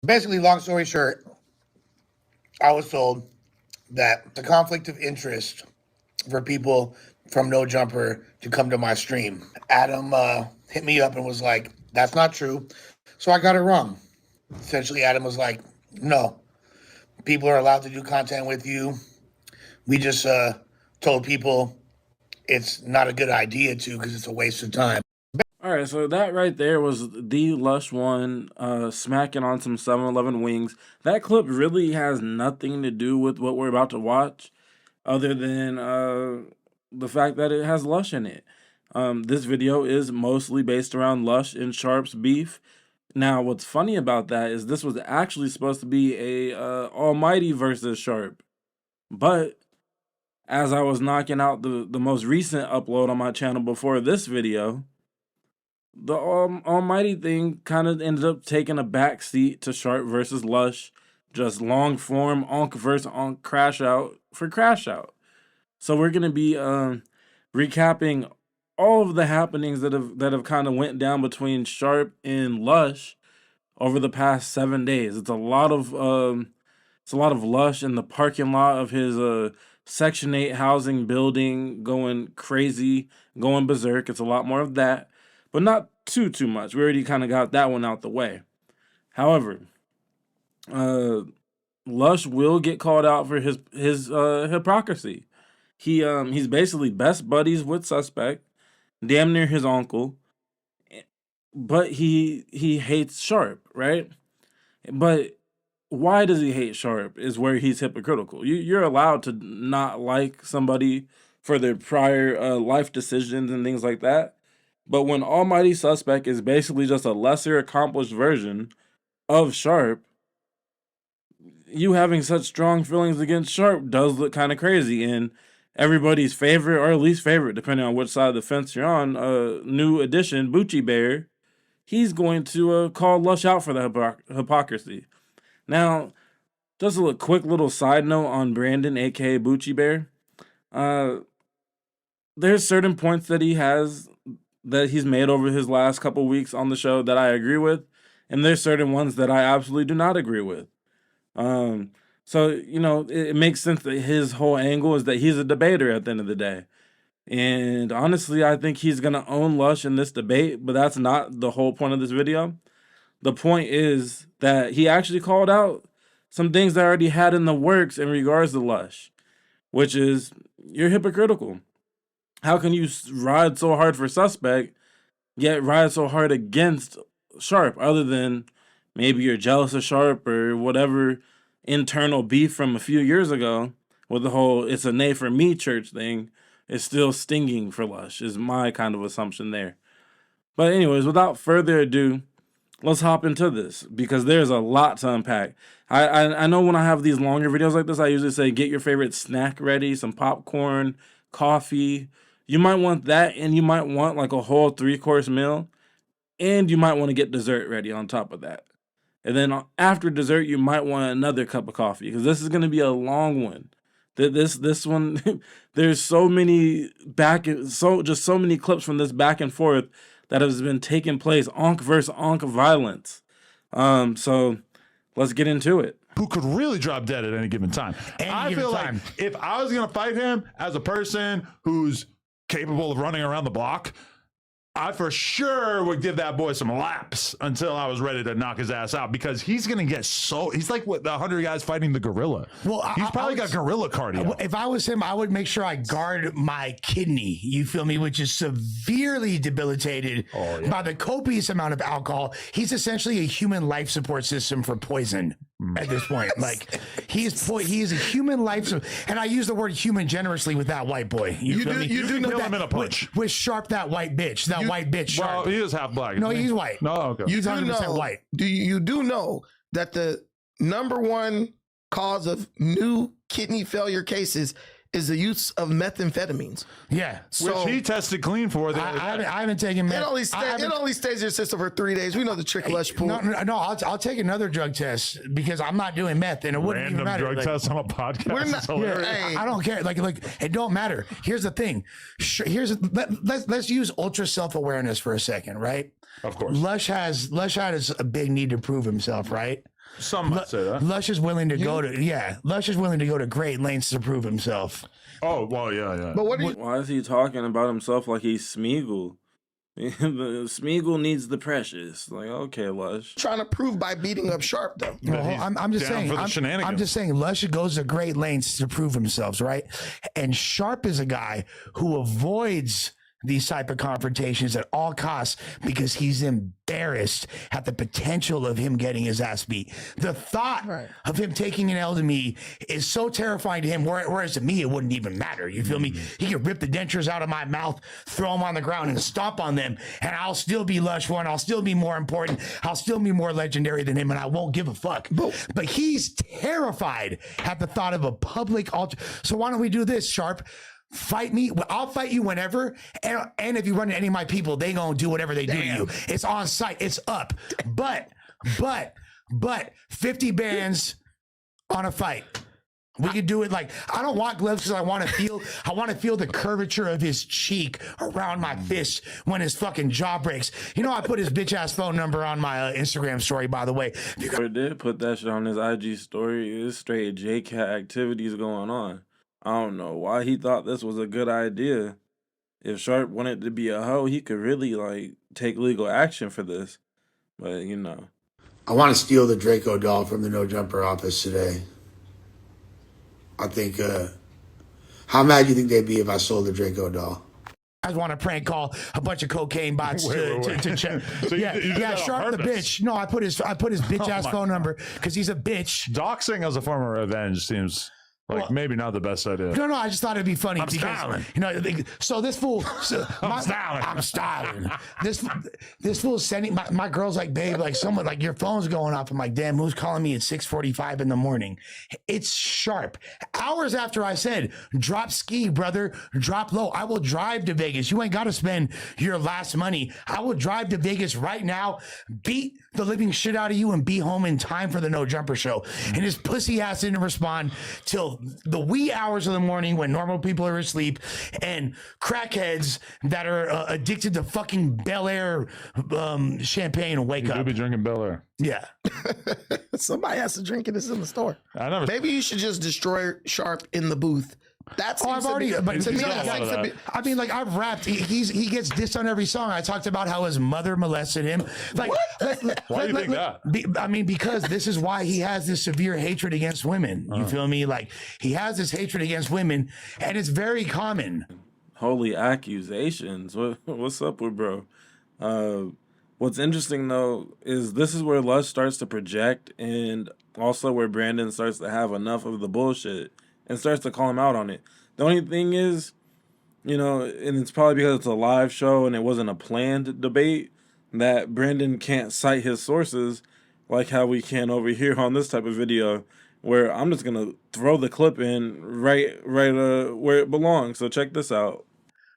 Basically, long story short, I was told that the conflict of interest for people from No Jumper to come to my stream. Adam hit me up and was like, "That's not true." So I got it wrong. Essentially, Adam was like, "No, people are allowed to do content with you. We just told people it's not a good idea to because it's a waste of time." All right, so that right there was the Lush one smacking on some 7-Eleven wings. That clip really has nothing to do with what we're about to watch, other than the fact that it has Lush in it. This video is mostly based around Lush and Sharp's beef. Now, what's funny about that is this was actually supposed to be a Almighty versus Sharp, but as I was knocking out the most recent upload on my channel before this video, the Almighty thing kind of ended up taking a back seat to Sharp versus Lush, just long form Onk versus Onk crash out for crash out. So we're gonna be recapping all of the happenings that have kind of went down between Sharp and Lush over the past 7 days. It's a lot of Lush in the parking lot of his Section 8 housing building going crazy, going berserk. It's a lot more of that, but not too much. We already kind of got that one out the way. However, Lush will get called out for his hypocrisy. He's basically best buddies with suspect, damn near his uncle, but he hates Sharp, right? But why does he hate Sharp is where he's hypocritical. You're allowed to not like somebody for their prior life decisions and things like that. But when Almighty Suspect is basically just a lesser accomplished version of Sharp, you having such strong feelings against Sharp does look kind of crazy. And everybody's favorite or least favorite, depending on which side of the fence you're on, new addition, Bucci Bear, he's going to call Lush out for the hypocrisy. Now, just a quick little side note on Brandon, aka Bucci Bear. There's certain points that he's made over his last couple weeks on the show that I agree with, and there's certain ones that I absolutely do not agree with. So it makes sense that his whole angle is that he's a debater at the end of the day. And honestly, I think he's gonna own Lush in this debate, but that's not the whole point of this video. The point is that he actually called out some things that I already had in the works in regards to Lush, which is you're hypocritical. How can you ride so hard for suspect, yet ride so hard against Sharp, other than maybe you're jealous of Sharp or whatever internal beef from a few years ago with the whole "it's a nay for me" church thing is still stinging for Lush, is my kind of assumption there. But anyways, without further ado, let's hop into this because there's a lot to unpack. I know when I have these longer videos like this, I usually say get your favorite snack ready, some popcorn, coffee. You might want that, and you might want like a whole 3-course meal, and you might want to get dessert ready on top of that. And then after dessert, you might want another cup of coffee because this is going to be a long one. This one, there's so many so many clips from this back and forth that has been taking place, Onk versus Onk violence. So let's get into it. Who could really drop dead at any given time. I feel like if I was going to fight him as a person who's capable of running around the block, I for sure would give that boy some laps until I was ready to knock his ass out, because he's going to get he's like what the 100 guys fighting the gorilla. Well, he's probably got gorilla cardio. If I was him, I would make sure I guard my kidney, you feel me, which is severely debilitated by the copious amount of alcohol. He's essentially a human life support system for poison at this point. Like he is a human life support. And I use the word human generously with that white boy. You do know him in a punch. With Sharp, that white bitch. White bitch Sharp. Well, he is half black. No, he's white. No, okay. You 100% white. You do know that the number one cause of new kidney failure cases is the use of methamphetamines. Yeah. So, which he tested clean for. I haven't taken meth. It only stays in your system for 3 days. We know the trick Lush pool. No, I'll take another drug test because I'm not doing meth, and it wouldn't even matter. Drug test on a podcast. We're not, I don't care. Like it don't matter. Here's the thing. Let's use ultra self-awareness for a second, right? Of course. Lush has a big need to prove himself, right? Some might say that. Lush is willing to go to Lush is willing to go to great lengths to prove himself. Oh, well, yeah. But what are you Why is he talking about himself like he's Smeagol? Smeagol needs the precious. Like, okay, Lush. trying to prove by beating up Sharp, though? No, he's I'm just down saying. for the I'm shenanigans. just saying. Lush goes to great lengths to prove himself, right? And Sharp is a guy who avoids these type of confrontations at all costs because he's embarrassed at the potential of him getting his ass beat. The thought of him taking an L to me is so terrifying to him, whereas to me, it wouldn't even matter. You feel me? He could rip the dentures out of my mouth, throw them on the ground and stomp on them, and I'll still be Lush one. I'll still be more important. I'll still be more legendary than him, and I won't give a fuck. But he's terrified at the thought of a public altar. So why don't we do this, Sharp? Fight me. I'll fight you whenever. And if you run into any of my people, they gonna do whatever they do to you. It's on site. It's up. But 50 bands on a fight. We could do it like, I don't want gloves because I want to feel the curvature of his cheek around my fist when his fucking jaw breaks. You know, I put his bitch ass phone number on my Instagram story, by the way. He did put that shit on his IG story. It's straight JCat activities going on. I don't know why he thought this was a good idea. If Sharp wanted to be a hoe, he could really like take legal action for this. But you know, I want to steal the Draco doll from the No Jumper office today. I think, how mad do you think they'd be if I sold the Draco doll? I want to prank call a bunch of cocaine bots to check. So you did that on Sharp the purpose? bitch. No, I put his bitch ass phone number because he's a bitch. Doxing as a form of revenge seems like maybe not the best idea. No, I just thought it'd be funny because styling. you know. So this fool, I'm styling. This fool's sending my girl's like, babe, like someone like your phone's going off. I'm like, damn, who's calling me at 6:45 in the morning? It's Sharp. Hours after I said, drop ski, brother, drop low. I will drive to Vegas. You ain't got to spend your last money. I will drive to Vegas right now, beat the living shit out of you, and be home in time for the No Jumper show. And his pussy ass didn't respond till the wee hours of the morning when normal people are asleep and crackheads that are addicted to fucking Bel Air champagne wake You up. could be drinking Bel Air. Yeah. Somebody has to drink it. It's in the store. I never. Maybe you should just destroy Sharp in the booth. That's I've already. But to me, got a that's lot of like that. I mean, like I've rapped. He gets dissed on every song. I talked about how his mother molested him. Like, Why do you think that? I mean, because this is why he has this severe hatred against women. You feel me? Like he has this hatred against women, and it's very common. holy accusations. What's up with bro? What's interesting though is this is where Lush starts to project, and also where Brandon starts to have enough of the bullshit and starts to call him out on it. The only thing is, you know, and it's probably because it's a live show and it wasn't a planned debate, that Brandon can't cite his sources like how we can over here on this type of video, where I'm just gonna throw the clip in right where it belongs. So check this out.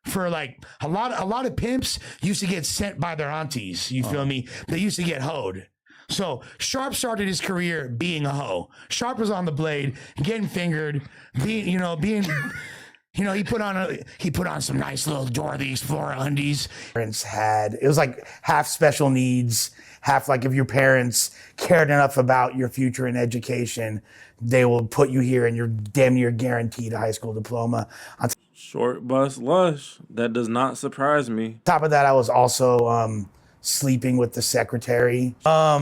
For like a lot of pimps used to get sent by their aunties. You feel me? They used to get hoed. So Sharp started his career being a hoe. Sharp was on the blade, getting fingered, being. He put on some nice little Dora the Explorer undies. Parents it was like half special needs, half like if your parents cared enough about your future in education, they will put you here and you're damn near guaranteed a high school diploma. On Short bus Lush. That does not surprise me. top of that, I was also sleeping with the secretary. I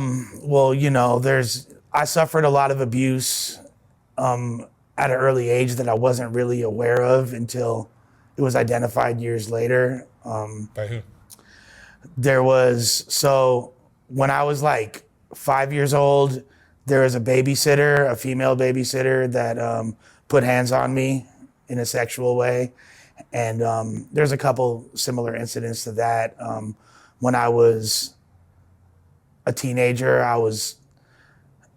suffered a lot of abuse at an early age that I wasn't really aware of until it was identified years later. By who? When I was like 5 years old, there was a babysitter, a female babysitter that put hands on me in a sexual way. And there's a couple similar incidents to that. When I was a teenager,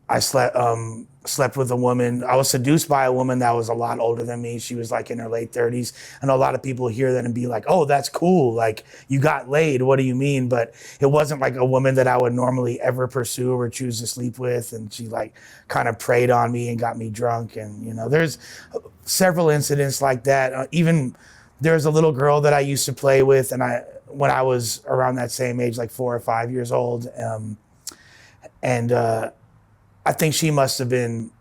I slept with a woman. I was seduced by a woman that was a lot older than me. She was like in her late 30s. And a lot of people hear that and be like, oh, that's cool. Like, you got laid. What do you mean? But it wasn't like a woman that I would normally ever pursue or choose to sleep with. And she like kind of preyed on me and got me drunk. And, there's several incidents like that. Even there's a little girl that I used to play with. And when I was around that same age, like 4 or 5 years old, I think she must have been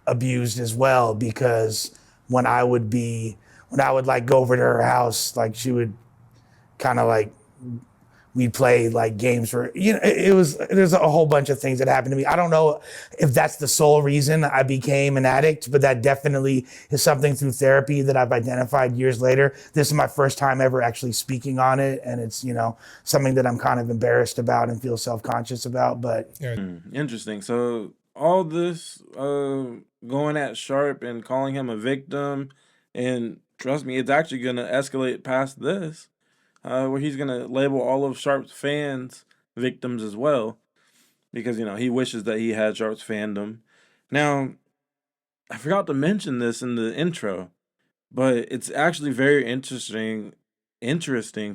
abused as well, because when I would like go over to her house, like she would kind of like, we played like games for, there's a whole bunch of things that happened to me. I don't know if that's the sole reason I became an addict, but that definitely is something through therapy that I've identified years later. This is my first time ever actually speaking on it. And it's, something that I'm kind of embarrassed about and feel self-conscious about, but. Interesting. So all this going at Sharp and calling him a victim, and trust me, it's actually going to escalate past this. Where he's going to label all of Sharp's fans victims as well, because, he wishes that he had Sharp's fandom. Now, I forgot to mention this in the intro, but it's actually very interesting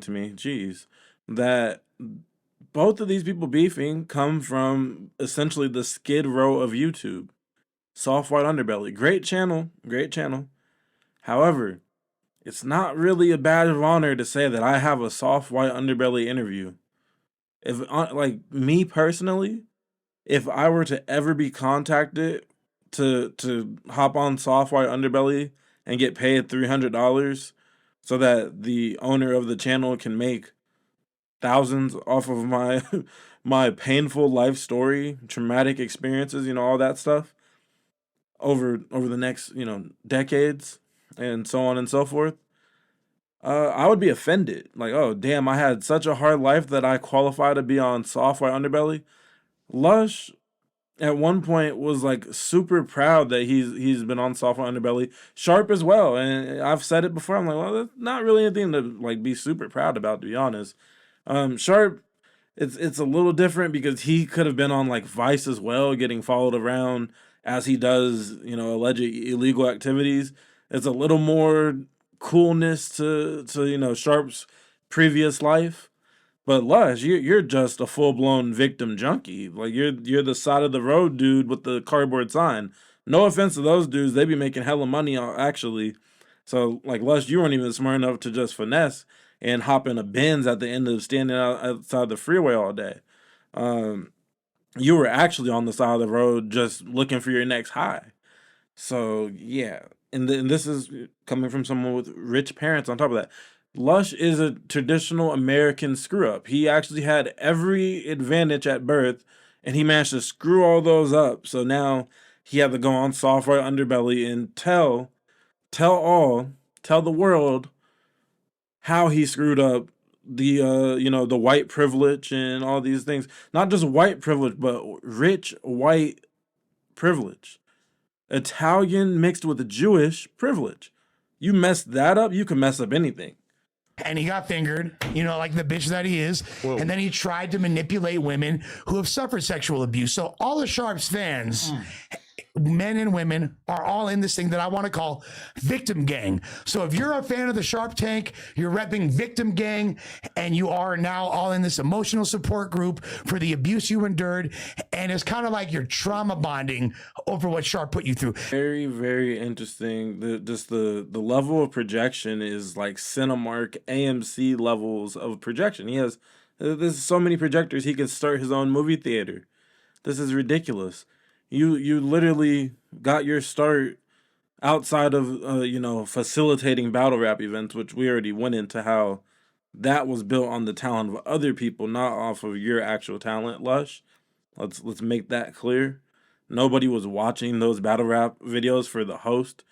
to me, that both of these people beefing come from essentially the Skid Row of YouTube. Soft White Underbelly. Great channel. However, it's not really a badge of honor to say that I have a Soft White Underbelly interview. If, like, me personally, if I were to ever be contacted to hop on Soft White Underbelly and get paid $300 so that the owner of the channel can make thousands off of my my painful life story, traumatic experiences, all that stuff over the next, decades and so on and so forth, I would be offended. Like, oh, damn, I had such a hard life that I qualify to be on Soft White Underbelly. Lush at one point was like super proud that he's been on Soft White Underbelly. Sharp as well. And I've said it before. I'm like, well, that's not really anything to like be super proud about, to be honest. Sharp, it's a little different because he could have been on like Vice as well, getting followed around as he does, alleged illegal activities. It's a little more coolness to Sharp's previous life. But Lush, you're just a full blown victim junkie. Like you're the side of the road dude with the cardboard sign. No offense to those dudes, they be making hella money actually. So like Lush, you weren't even smart enough to just finesse and hop in a Benz at the end of standing outside the freeway all day. You were actually on the side of the road just looking for your next high. So yeah, and this is coming from someone with rich parents. On top of that, Lush is a traditional American screw up. He actually had every advantage at birth, and he managed to screw all those up. So now he had to go on Soft White Underbelly and tell the world how he screwed up the the white privilege and all these things. Not just white privilege, but rich white privilege. Italian mixed with Jewish privilege. You mess that up, you can mess up anything. And he got fingered, like the bitch that he is. Whoa. And then he tried to manipulate women who have suffered sexual abuse. So all of Sharp's fans, men and women, are all in this thing that I want to call victim gang. So if you're a fan of the Sharp Tank, you're repping victim gang, and you are now all in this emotional support group for the abuse you endured, and it's kind of like you're trauma bonding over what Sharp put you through. Very, very interesting. The level of projection is like Cinemark AMC levels of projection. There's so many projectors he could start his own movie theater. This is ridiculous. You literally got your start outside of facilitating battle rap events, which we already went into how that was built on the talent of other people, not off of your actual talent, Lush. Let's make that clear. Nobody was watching those battle rap videos for the host.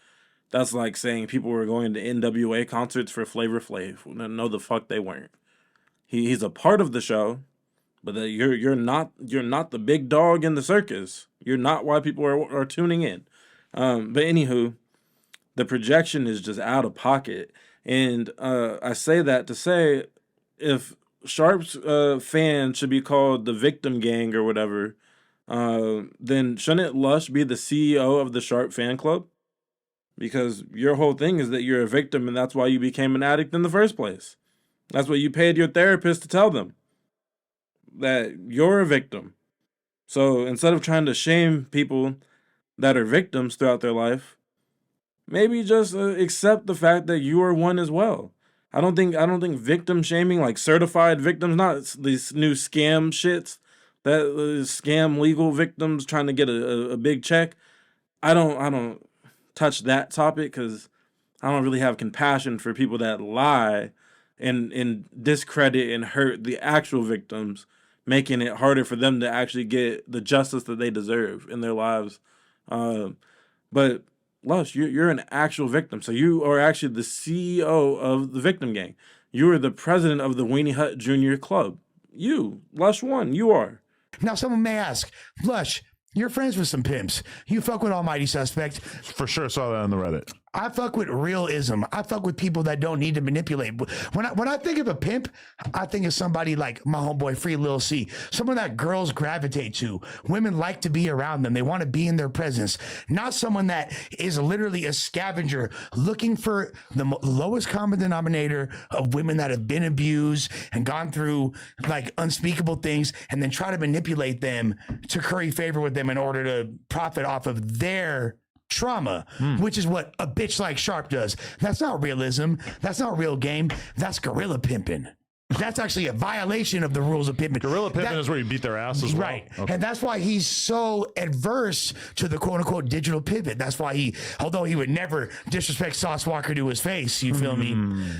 That's like saying people were going to NWA concerts for Flavor Flav. No, the fuck they weren't. He's a part of the show, but you're not the big dog in the circus. You're not why people are tuning in. But anywho, the projection is just out of pocket, and I say that to say, if Sharp's fans should be called the victim gang or whatever, then shouldn't Lush be the CEO of the Sharp fan club? Because your whole thing is that you're a victim, and that's why you became an addict in the first place. That's what you paid your therapist to tell them, that you're a victim. So instead of trying to shame people that are victims throughout their life, maybe just accept the fact that you are one as well. I don't think victim shaming, like certified victims, not these new scam shits that scam legal victims trying to get a big check. I don't touch that topic because I don't really have compassion for people that lie and discredit and hurt the actual victims, making it harder for them to actually get the justice that they deserve in their lives. But Lush, you're an actual victim. So you are actually the CEO of the victim gang. You are the president of the Weenie Hut Junior Club. You, Lush One, you are. Now, someone may ask, Lush, you're friends with some pimps. You fuck with Almighty Suspect. For sure saw that on the Reddit. I fuck with realism. I fuck with people that don't need to manipulate. When I think of a pimp, I think of somebody like my homeboy Free Lil C, someone that girls gravitate to. Women like to be around them. They want to be in their presence. Not someone that is literally a scavenger looking for the lowest common denominator of women that have been abused and gone through like unspeakable things, and then try to manipulate them to curry favor with them in order to profit off of their trauma, which is what a bitch like Sharp does. That's not realism. That's not real game. That's gorilla pimping. That's actually a violation of the rules of pimping. Gorilla pimping is where you beat their ass as well. Right. Okay. And that's why he's so adverse to the quote unquote digital pivot. That's why he, although he would never disrespect Sauce Walker to his face, you feel me?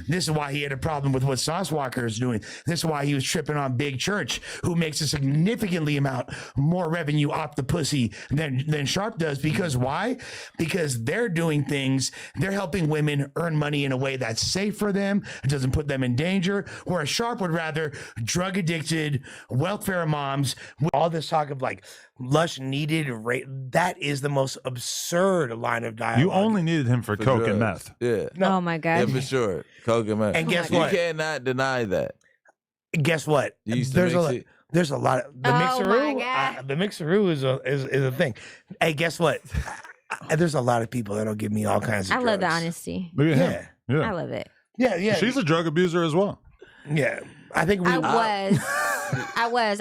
This is why he had a problem with what Sauce Walker is doing. This is why he was tripping on Big Church, who makes a significantly amount more revenue off the pussy than Sharp does. Because why? Because they're doing things, they're helping women earn money in a way that's safe for them. It doesn't put them in danger. Whereas Sharp would rather drug addicted, welfare moms, all this talk of like Lush needed rape. That is the most absurd line of dialogue. You only needed him for coke and meth. Yeah. Oh my God. Yeah, for sure. Coke and meth. And guess you what? cannot deny that. Guess what? You used to mix it. There's a lot of the Oh my mixeroo. God. The mixeroo is a thing. Hey, guess what? There's a lot of people that'll give me all kinds of I love the drugs. honesty. Look at Yeah. him. I Yeah. love it. Yeah. She's a drug abuser as well. Yeah. I think we. I was.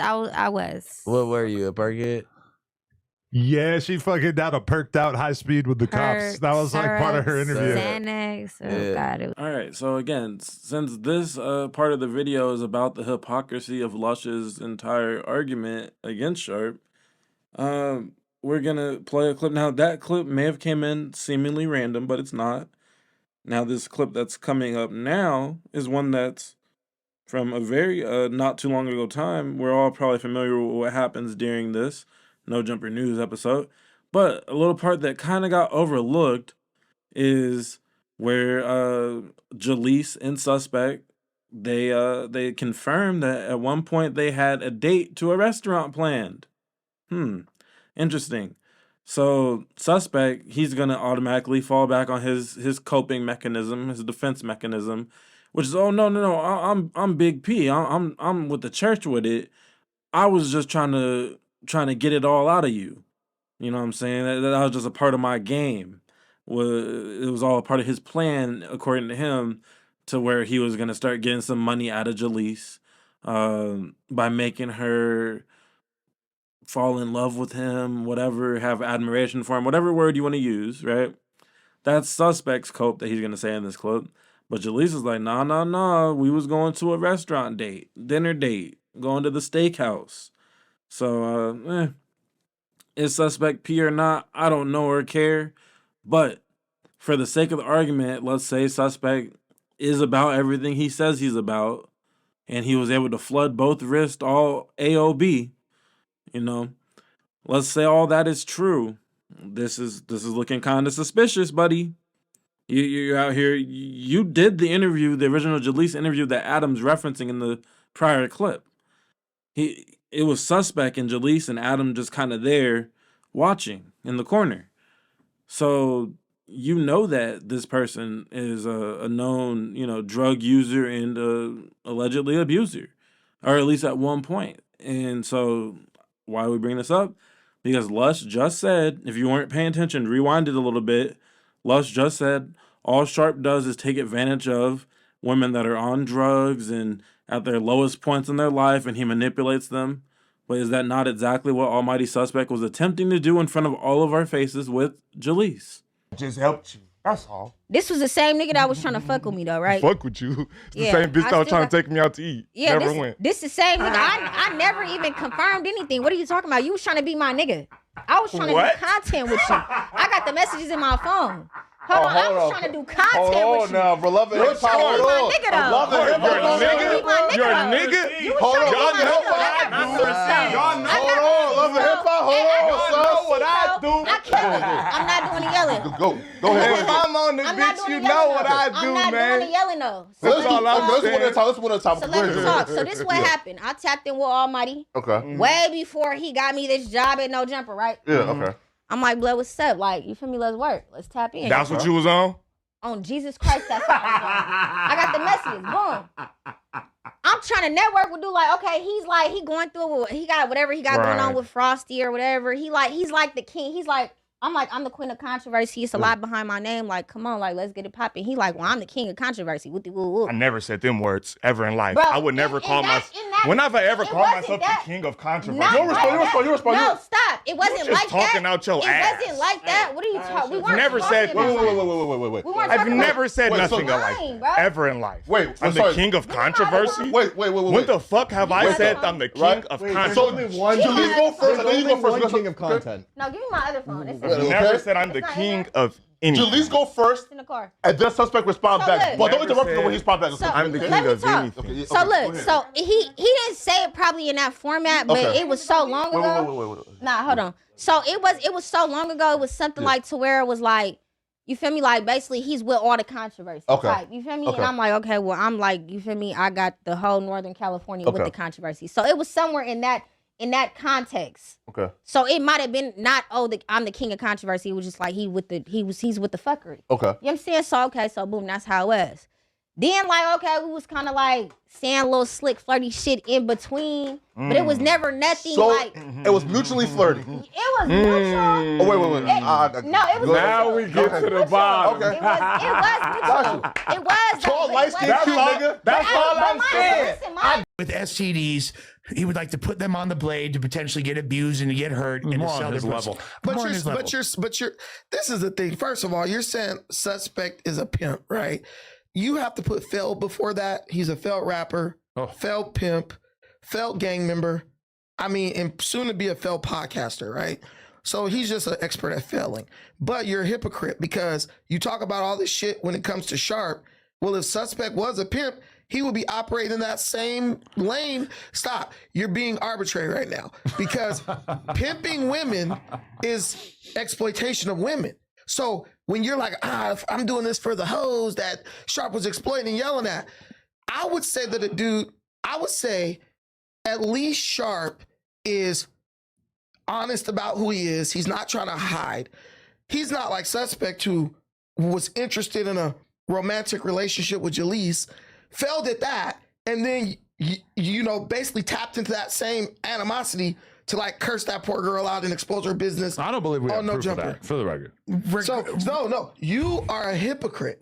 What were you, a perkhead? Yeah, she fucking down a perked out high speed with the cops. That was like part of her interview. Xanax. Oh Yeah. God. It was All right, so again, since this part of the video is about the hypocrisy of Lush's entire argument against Sharp, we're gonna play a clip. Now, that clip may have came in seemingly random, but it's not. Now, this clip that's coming up now is one that's from a very not too long ago time. We're all probably familiar with what happens during this No Jumper News episode, but a little part that kind of got overlooked is where Jaleese and Suspect, they confirmed that at one point they had a date to a restaurant planned. Interesting. So Suspect, he's gonna automatically fall back on his coping mechanism, his defense mechanism, which is, oh no, I'm Big P. I'm with the church with it. I was just trying to get it all out of you. You know what I'm saying? That was just a part of my game. It was all a part of his plan, according to him, to where he was gonna start getting some money out of Jaleese by making her fall in love with him, whatever, have admiration for him, whatever word you want to use, right? That's Suspect's cope that he's gonna say in this clip. But Jaleese is like, nah. We was going to a restaurant date, dinner date, going to the steakhouse. So, is Suspect P or not? I don't know or care. But for the sake of the argument, let's say Suspect is about everything he says he's about, and he was able to flood both wrists, all AOB. You know, let's say all that is true. This is looking kind of suspicious, buddy. You're out here. You did the interview, the original Jaleese interview that Adam's referencing in the prior clip. It was Suspect and Jaleese and Adam just kind of there watching in the corner. So you know that this person is a known, drug user and allegedly abuser, or at least at one point. And so why we bring this up? Because Lush just said, if you weren't paying attention, rewind it a little bit. Lush just said all Sharp does is take advantage of women that are on drugs and at their lowest points in their life, and he manipulates them. But is that not exactly what Almighty Suspect was attempting to do in front of all of our faces with Jaleese? Just helped you That's all. This was the same nigga that was trying to fuck with me though, right? Fuck with you. It's Yeah, the same bitch I that was still trying to take me out to eat. Yeah, Never went. this the same nigga. I never even confirmed anything. What are you talking about? You was trying to be my nigga. I was trying to do content with you. I got the messages in my phone. Hold on, I was trying to do content with you. Now, bro. Love and hip hop. Hold on. Nigga, though. Love and hip hop. You're a nigga. You're a nigga. Hold on. Y'all know what I do. Hold on. Love and hip hop. Hold on. Y'all know what I do. I can't. I'm not doing the yelling. Go ahead. If I'm on the bitch, you know what I do, I'm not doing the man. yelling though. That's all I'm saying. Let's one at a time. So let me talk. So this is what happened. I tapped in with Almighty Okay. way before he got me this job at No Jumper, right? Yeah. Okay. I'm like, blood, what's up? Like, you feel me? Let's work. Let's tap in. That's what you was on? On Jesus Christ, that's what I got the messages. Boom. I'm trying to network with dude. Like, okay, he going through. He got whatever he got going on with Frosty or whatever. He's like the king. He's like, I'm the queen of controversy. It's a lot behind my name. Like, come on, like, let's get it popping. He like, well, I'm the king of controversy. Woo. I never said them words ever in life. Bro, I would never call myself. When have I ever called myself the king of controversy? You respond. No, stop. It wasn't just like that. talking out your ass. It wasn't like that. What are you talking? We weren't Never said. talking about Wait. We weren't I've talking never about- said Wait, nothing so- like bro. ever in life. Wait, I'm the king of controversy. Wait. When the fuck have I said I'm the king Right? of So, controversy? Julius, go first. And then you go first. One king of content. No, give me my other phone. It's Okay. Never said I'm the It's not king here. of anything. Julius, go first. in the car. And then suspect respond So back. look. But don't Never interrupt him said- when he responds back. So I'm the let king me of talk. anything. Okay, So okay, go look, ahead. so he didn't say it probably in that format, but Okay. it was so long ago. Wait. Nah, hold on. So it was so long ago. It was something like to where it was like, you feel me? Like basically he's with all the controversy Okay. type. You feel me? Okay. And I'm like, okay, well, I'm like, you feel me? I got the whole Northern California with Okay. the controversy. So it was somewhere in that context. Okay. So it might have been not, I'm the king of controversy. It was just like he's with the fuckery. Okay. You know what I'm saying? So okay, so boom, that's how it was. Then like, okay, we was kind of like saying a little slick, flirty shit in between, but it was never nothing So like. it was mutually flirty. It was mutual. Oh, wait. No, it was. Now mutual. we get to the bottom. Okay. It was mutual. It was. Tall, though, light but skinned it cute wasn't- nigga. That's all I'm saying. Listen, my With STDs, he would like to put them on the blade to potentially get abused and to get hurt and to More on sell their his pussy. level. But More on his level. you're this is the thing. First of all, you're saying suspect is a pimp, right? You have to put failed before that. He's a failed rapper, failed pimp, failed gang member. I mean, and soon to be a failed podcaster, right? So he's just an expert at failing. But you're a hypocrite because you talk about all this shit when it comes to Sharp. Well, if suspect was a pimp, he would be operating in that same lane. Stop. You're being arbitrary right now because pimping women is exploitation of women. So when you're like, I'm doing this for the hoes that Sharp was exploiting and yelling at, I would say that I would say at least Sharp is honest about who he is. He's not trying to hide. He's not like Suspect who was interested in a romantic relationship with Jalise, failed at that, and then, basically tapped into that same animosity to like curse that poor girl out and expose her business. I don't believe we have No proof of Jumper. that, for the record. So no, you are a hypocrite.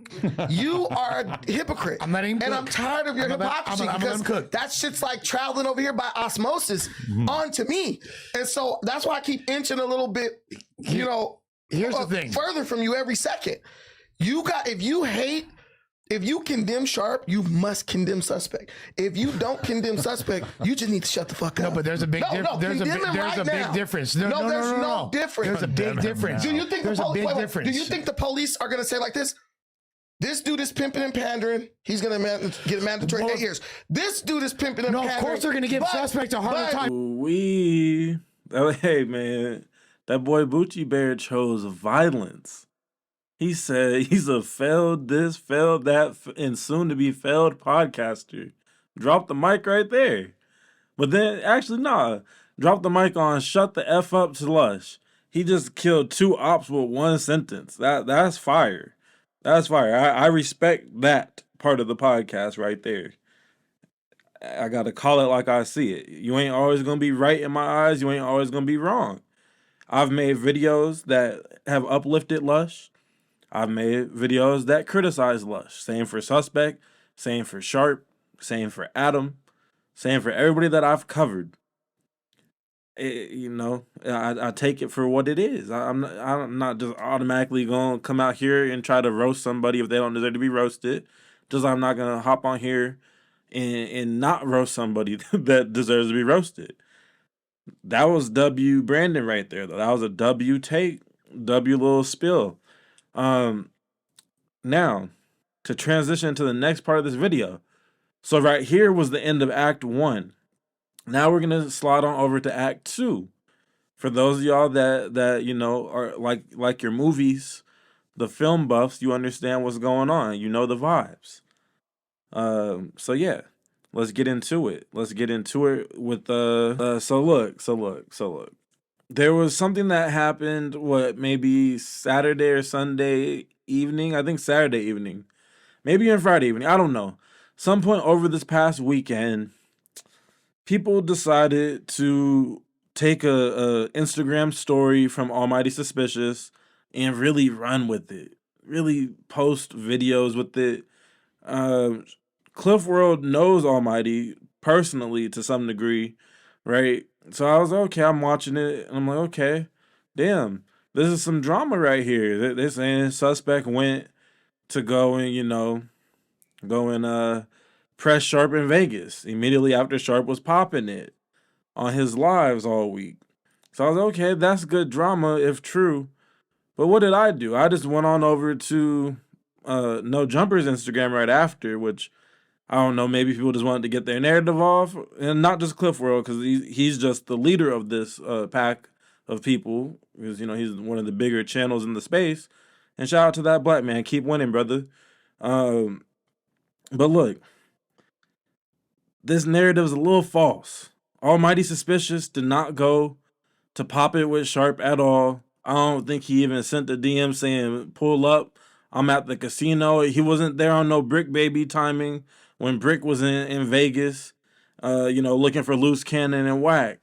You are a hypocrite. I'm letting him and cook. I'm tired of your I'm gonna- hypocrisy I'm gonna let him because cook. that shit's like traveling over here by osmosis onto me. And so that's why I keep inching a little bit, Here's the thing. further from you every second. If you condemn Sharp, you must condemn Suspect. If you don't condemn Suspect, you just need to shut the fuck up. No, but there's a big difference. There's a big difference. There's no difference. There's a big difference. Do you think there's the a big difference? Do you think the police are gonna say like this? This dude is pimping and pandering. He's gonna get a mandatory 8 years. This dude is pimping and No, pandering. of course they're gonna give Suspect a harder time. Hey man, that boy Bucci Bear chose violence. He said he's a failed this, failed that, and soon to be failed podcaster. Drop the mic right there. But then, actually, nah. Drop the mic on shut the F up to Lush. He just killed 2 ops with 1 sentence. That's fire. That's fire. I respect that part of the podcast right there. I got to call it like I see it. You ain't always going to be right in my eyes. You ain't always going to be wrong. I've made videos that have uplifted Lush. I've made videos that criticize Lush. Same for Suspect, same for Sharp, same for Adam, same for everybody that I've covered. I take it for what it is. I'm not just automatically going to come out here and try to roast somebody if they don't deserve to be roasted. Just I'm not going to hop on here and not roast somebody that deserves to be roasted. That was W Brandon right there, though. That was a W take, W little spill. Now, to transition to the next part of this video. So right here was the end of Act 1. Now we're going to slide on over to Act 2. For those of y'all that are like your movies, the film buffs, you understand what's going on. You know the vibes. So yeah, let's get into it. Let's get into it with so look. There was something that happened, maybe Saturday or Sunday evening? I think Saturday evening. Maybe on Friday evening. I don't know. Some point over this past weekend, people decided to take a Instagram story from Almighty Suspicious and really run with it. Really post videos with it. Cliff World knows Almighty personally to some degree, right? So I was like, okay, I'm watching it, and I'm like, okay, damn, this is some drama right here. They're saying suspect went to go and press Sharp in Vegas immediately after Sharp was popping it on his lives all week. So I was like, okay, that's good drama if true. But what did I do? I just went on over to No Jumper's Instagram right after, which I don't know, maybe people just wanted to get their narrative off. And not just Cliff World, because he's just the leader of this pack of people. Because, he's one of the bigger channels in the space. And shout out to that black man. Keep winning, brother. But look, this narrative is a little false. Almighty Suspicious did not go to pop it with Sharp at all. I don't think he even sent a DM saying, pull up, I'm at the casino. He wasn't there on no Brick Baby timing when Brick was in Vegas, looking for loose cannon and whack.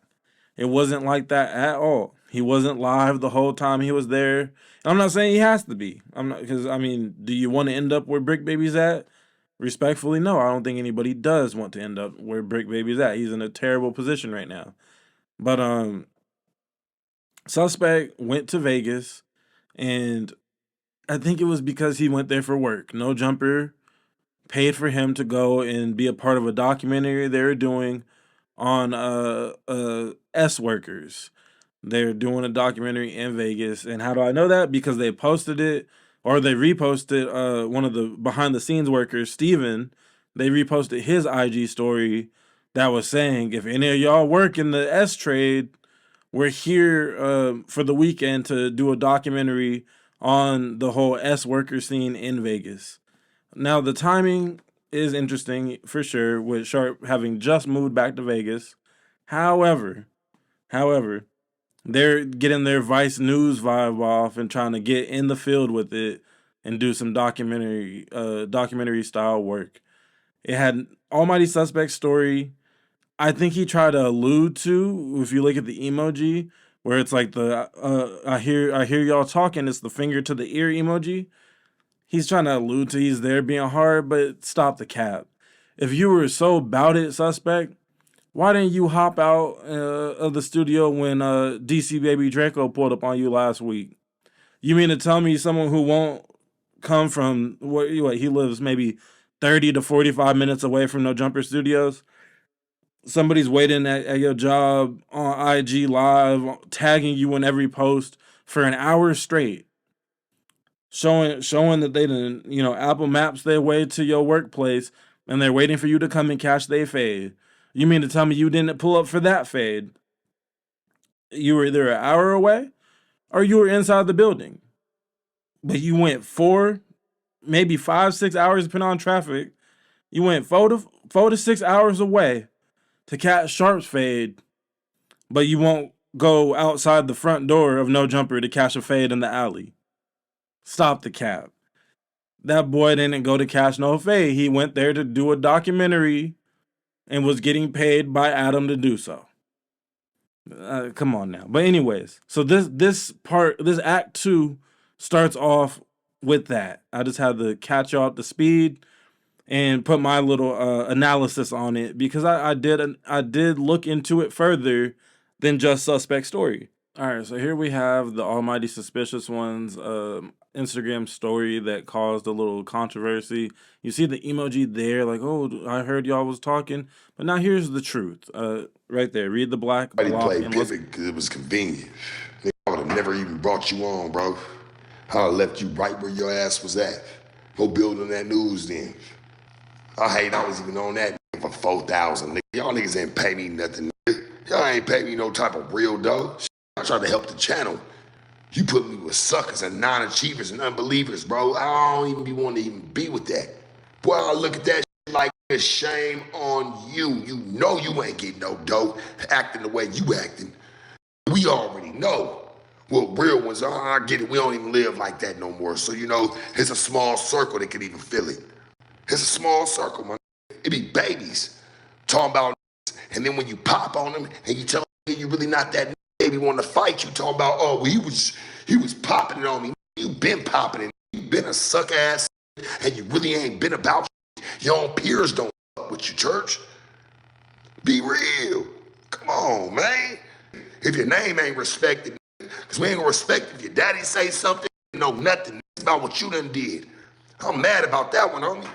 It wasn't like that at all. He wasn't live the whole time he was there. And I'm not saying he has to be. I'm not, because, do you want to end up where Brick Baby's at? Respectfully, no. I don't think anybody does want to end up where Brick Baby's at. He's in a terrible position right now. But, suspect went to Vegas, and I think it was because he went there for work. No Jumper paid for him to go and be a part of a documentary they're doing on S workers. They're doing a documentary in Vegas. And how do I know that? Because they posted it, or they reposted one of the behind the scenes workers, Steven. They reposted his IG story that was saying, if any of y'all work in the S trade, we're here for the weekend to do a documentary on the whole S worker scene in Vegas. Now, the timing is interesting for sure, with Sharp having just moved back to Vegas. However, they're getting their Vice News vibe off and trying to get in the field with it and do some documentary style work. It had Almighty Suspect story. I think he tried to allude to, if you look at the emoji, where it's like the I hear y'all talking, it's the finger to the ear emoji. He's trying to allude to he's there being hard, but stop the cap. If you were so about it, Suspect, why didn't you hop out of the studio when DC Baby Draco pulled up on you last week? You mean to tell me someone who won't come from what he lives maybe 30 to 45 minutes away from No Jumper Studios? Somebody's waiting at your job on IG Live, tagging you in every post for an hour straight, showing that they didn't, Apple Maps their way to your workplace, and they're waiting for you to come and catch their fade. You mean to tell me you didn't pull up for that fade? You were either an hour away, or you were inside the building, but you went 4, maybe 5, 6 hours depending on traffic. You went 4 to 6 hours away to catch Sharp's fade, but you won't go outside the front door of No Jumper to catch a fade in the alley. Stop the cap. That boy didn't go to catch no fade. He went there to do a documentary and was getting paid by Adam to do so. Come on now. But anyways, so this act 2 starts off with that. I just had to catch y'all up to speed and put my little analysis on it, because I did look into it further than just suspect story. All right, so here we have the Almighty Suspicious Ones Instagram story that caused a little controversy. You see the emoji there, like, oh, I heard y'all was talking, but now here's the truth. Right there, read the black I block played and let's. pivot because it was convenient. I would have never even brought you on, bro. I'd have left you right where your ass was at. Go build on that news then. I hate I was even on that for 4,000. Y'all niggas ain't pay me nothing. Y'all ain't pay me no type of real dough. I tried to help the channel. You put me with suckers and non-achievers and unbelievers, bro. I don't even be wanting to even be with that. Boy, I look at that shit like a shame on you. You know you ain't getting no dough acting the way you acting. We already know what real ones are. I get it. We don't even live like that no more. So, you know, it's a small circle that can even feel it. It's a small circle, man. It be babies talking about, and then when you pop on them and you tell them you really not that baby want to fight, you talking about, oh, well, he was popping it on me. You been popping it. You been a suck ass, and you really ain't been about your own peers don't fuck with you, church. Be real. Come on, man. If your name ain't respected, because we ain't gonna respect if your daddy say something, you know nothing about what you done did. I'm mad about that one, homie.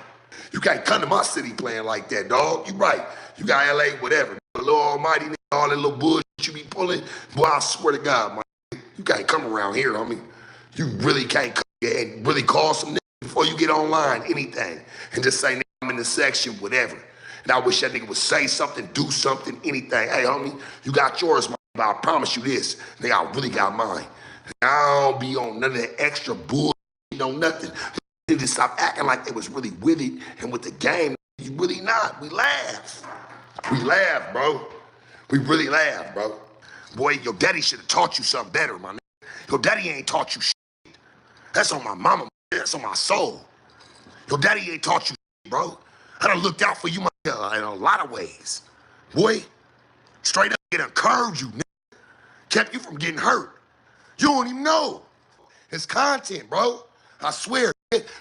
You can't come to my city playing like that, dog. You right. You got LA, whatever. The Lord Almighty, all that little bullshit you be pulling. Boy, I swear to God, man, you can't come around here, homie. You really can't come here and really call some niggas before you get online, anything. And just say, nigga, I'm in the section, whatever. And I wish that nigga would say something, do something, anything. Hey, homie, you got yours, man. But I promise you this, nigga, I really got mine. I don't be on none of that extra bullshit, no nothing. They just stop acting like they was really with it and with the game. You really not. We laugh. We laugh, bro. We really laugh, bro. Boy, your daddy should have taught you something better, my nigga. Your daddy ain't taught you shit. That's on my mama. That's on my soul. Your daddy ain't taught you shit, bro. I done looked out for you, my nigga, in a lot of ways. Boy, straight up, it encouraged you, nigga. Kept you from getting hurt. You don't even know. It's content, bro. I swear,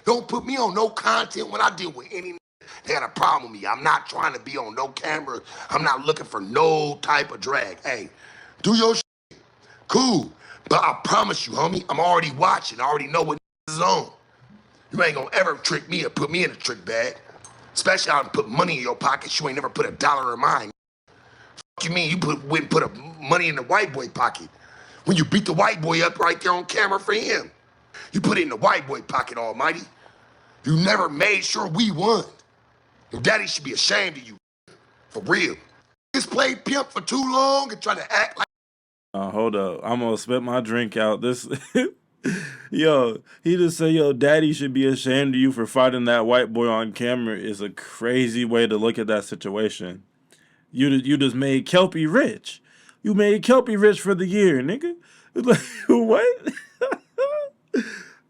don't put me on no content when I deal with any they got a problem with me. I'm not trying to be on no camera. I'm not looking for no type of drag. Hey, do your shit. Cool. But I promise you, homie, I'm already watching. I already know what is on. You ain't gonna ever trick me or put me in a trick bag. Especially I put money in your pocket. You ain't never put $1 in mine. Fuck you mean you went and put money in the white boy pocket? When you beat the white boy up right there on camera for him. You put it in the white boy pocket, Almighty. You never made sure we won. Your daddy should be ashamed of you. For real. Just played pimp for too long and trying to act like. Hold up. I'm gonna spit my drink out. This, yo, he just said, yo, daddy should be ashamed of you for fighting that white boy on camera is a crazy way to look at that situation. You just made Kelpie rich. You made Kelpie rich for the year, nigga. Like, what?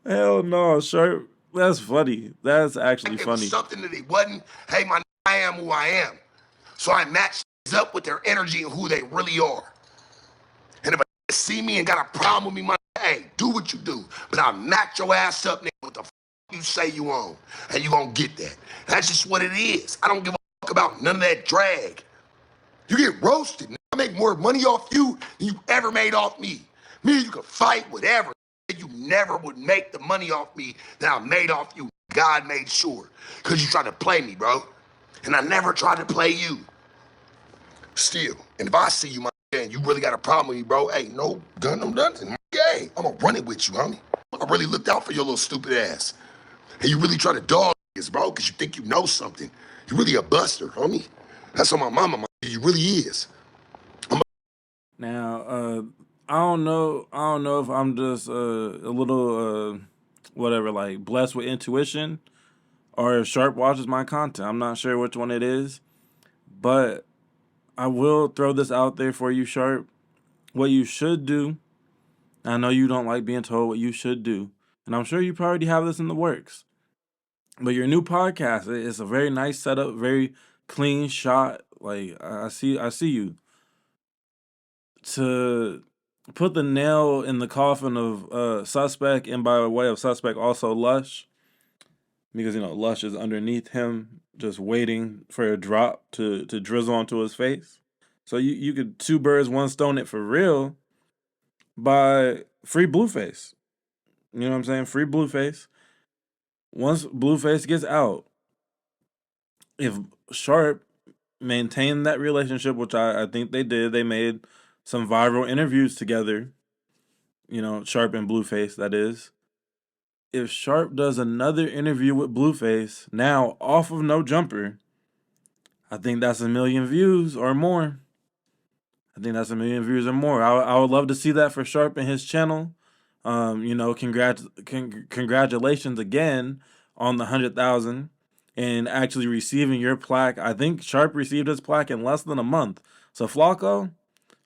Hell no, Sharp. That's funny. That's actually funny. Something that he wasn't. Hey, I am who I am. So I match up with their energy and who they really are. And if a see me and got a problem with me, hey, do what you do. But I'll match your ass up, nigga, with the you say you own. And you gonna get that. That's just what it is. I don't give a fuck about none of that drag. You get roasted. Nigga. I make more money off you than you ever made off me. Me, you can fight whatever. You never would make the money off me that I made off you. God made sure. Because you tried to play me, bro. And I never tried to play you. Still. And if I see you, my and you really got a problem with me, bro, hey, no gun, no nothing. Hey, I'm going to run it with you, homie. I really looked out for your little stupid ass. And you really try to dog this, bro, because you think you know something. You really a buster, homie. That's on my mama, you really is. Now, I don't know if I'm just a little whatever, like blessed with intuition, or if Sharp watches my content. I'm not sure which one it is, but I will throw this out there for you, Sharp. What you should do. I know you don't like being told what you should do, and I'm sure you probably have this in the works. But your new podcast is a very nice setup, very clean shot. Like I see you. To put the nail in the coffin of Suspect, and by way of Suspect also Lush, because Lush is underneath him, just waiting for a drop to drizzle onto his face. So you could two birds, one stone it for real by free Blueface. You know what I'm saying? Free Blueface. Once Blueface gets out, if Sharp maintained that relationship, which I think they did, they made some viral interviews together, Sharp and Blueface, that is. If Sharp does another interview with Blueface, now off of No Jumper, I think that's 1 million views or more. I think that's 1 million views or more. I would love to see that for Sharp and his channel. Congratulations again on the 100,000 and actually receiving your plaque. I think Sharp received his plaque in less than a month. So Flacco,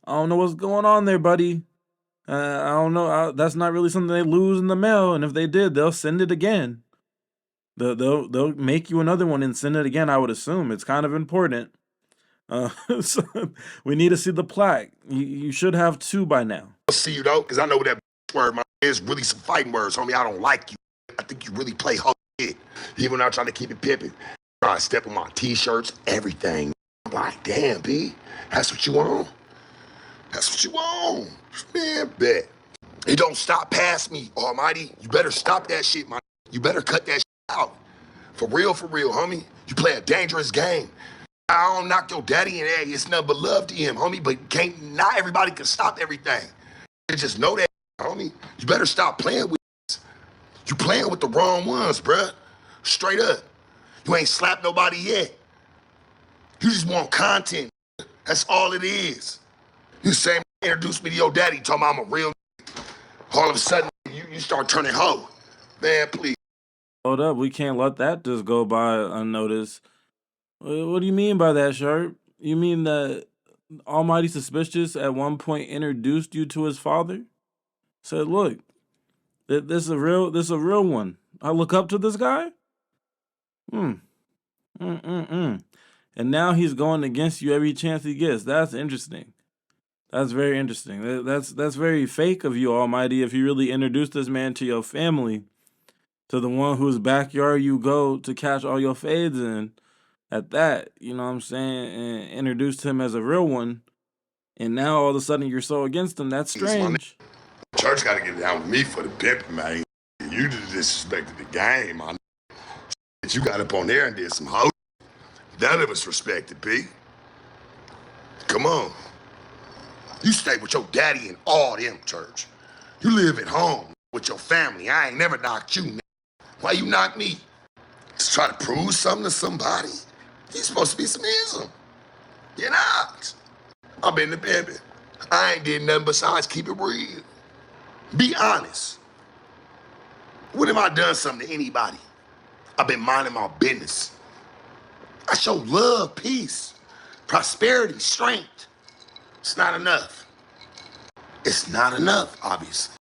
I don't know what's going on there, buddy. I don't know. That's not really something they lose in the mail, and if they did, they'll send it again. They'll make you another one and send it again. I would assume it's kind of important. So we need to see the plaque. You should have 2 by now. I'll see you though, because I know that word, my is really some fighting words, homie. I don't like you. I think you really play hoe shit. Even when I try to keep it pimping, try to step on my t-shirts, everything. I'm like, damn, B, that's what you want? That's what you want? Man, bet. It don't stop past me, Almighty. You better stop that shit, man. You better cut that shit out. For real, homie. You play a dangerous game. I don't knock your daddy and hey, it's nothing but love to him, homie, but not everybody can stop everything. You just know that, homie. You better stop playing with this. You playing with the wrong ones, bruh. Straight up. You ain't slapped nobody yet. You just want content. That's all it is. You say, introduce me to your daddy, talking about I'm a real all of a sudden, you start turning hoe. Man, please. Hold up, we can't let that just go by unnoticed. What do you mean by that, Sharp? You mean that Almighty Suspicious at one point introduced you to his father? Said, look, this is a real one. I look up to this guy? And now he's going against you every chance he gets. That's interesting. That's very interesting. That's very fake of you, Almighty, if you really introduced this man to your family, to the one whose backyard you go to catch all your fades in, at that, you know what I'm saying, and introduced him as a real one, and now all of a sudden you're so against him. That's strange. Church got to get down with me for the pimping, man. You just disrespected the game, man. You got up on there and did some hoe. None of us respected, B. Come on. You stay with your daddy and all them, church. You live at home with your family. I ain't never knocked you, man. Why you knock me? To try to prove something to somebody? You supposed to be some ism. You're not. I've been to baby. I ain't did nothing besides keep it real. Be honest. When have I done something to anybody? I've been minding my business. I show love, peace, prosperity, strength. It's not enough. It's not enough, obviously.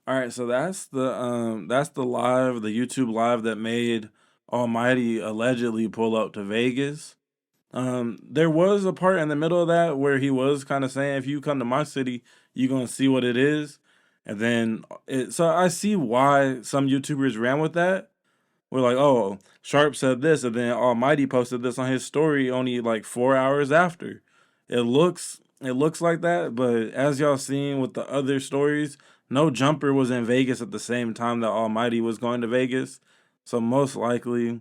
All right, so that's the YouTube live that made Almighty allegedly pull up to Vegas. There was a part in the middle of that where he was kind of saying, if you come to my city, you're gonna see what it is. And then so I see why some YouTubers ran with that. We're like, oh, Sharp said this, and then Almighty posted this on his story only like 4 hours after. It looks like that, but as y'all seen with the other stories, No Jumper was in Vegas at the same time that Almighty was going to Vegas. So most likely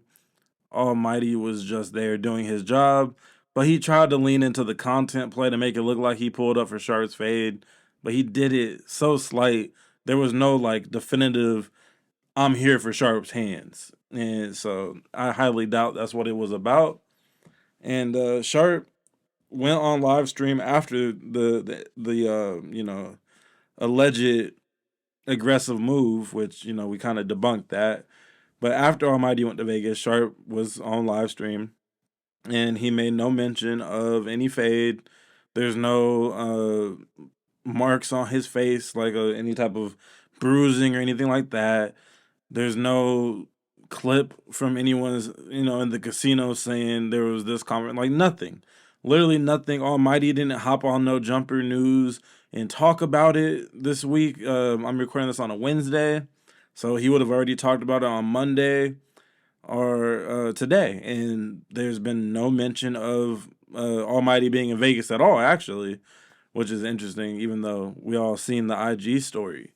Almighty was just there doing his job, but he tried to lean into the content play to make it look like he pulled up for Sharp's fade, but he did it so slight. There was no like definitive I'm here for Sharp's hands. And so I highly doubt that's what it was about. And Sharp went on live stream after the alleged aggressive move, which we kind of debunked that. But after Almighty went to Vegas, Sharp was on live stream and he made no mention of any fade. There's no marks on his face, like any type of bruising or anything like that. There's no clip from anyone's, in the casino saying there was this comment, like nothing. Literally nothing. Almighty didn't hop on No Jumper News and talk about it this week. I'm recording this on a Wednesday, so he would have already talked about it on Monday. are today, and there's been no mention of Almighty being in Vegas at all, actually, which is interesting, even though we all seen the IG story.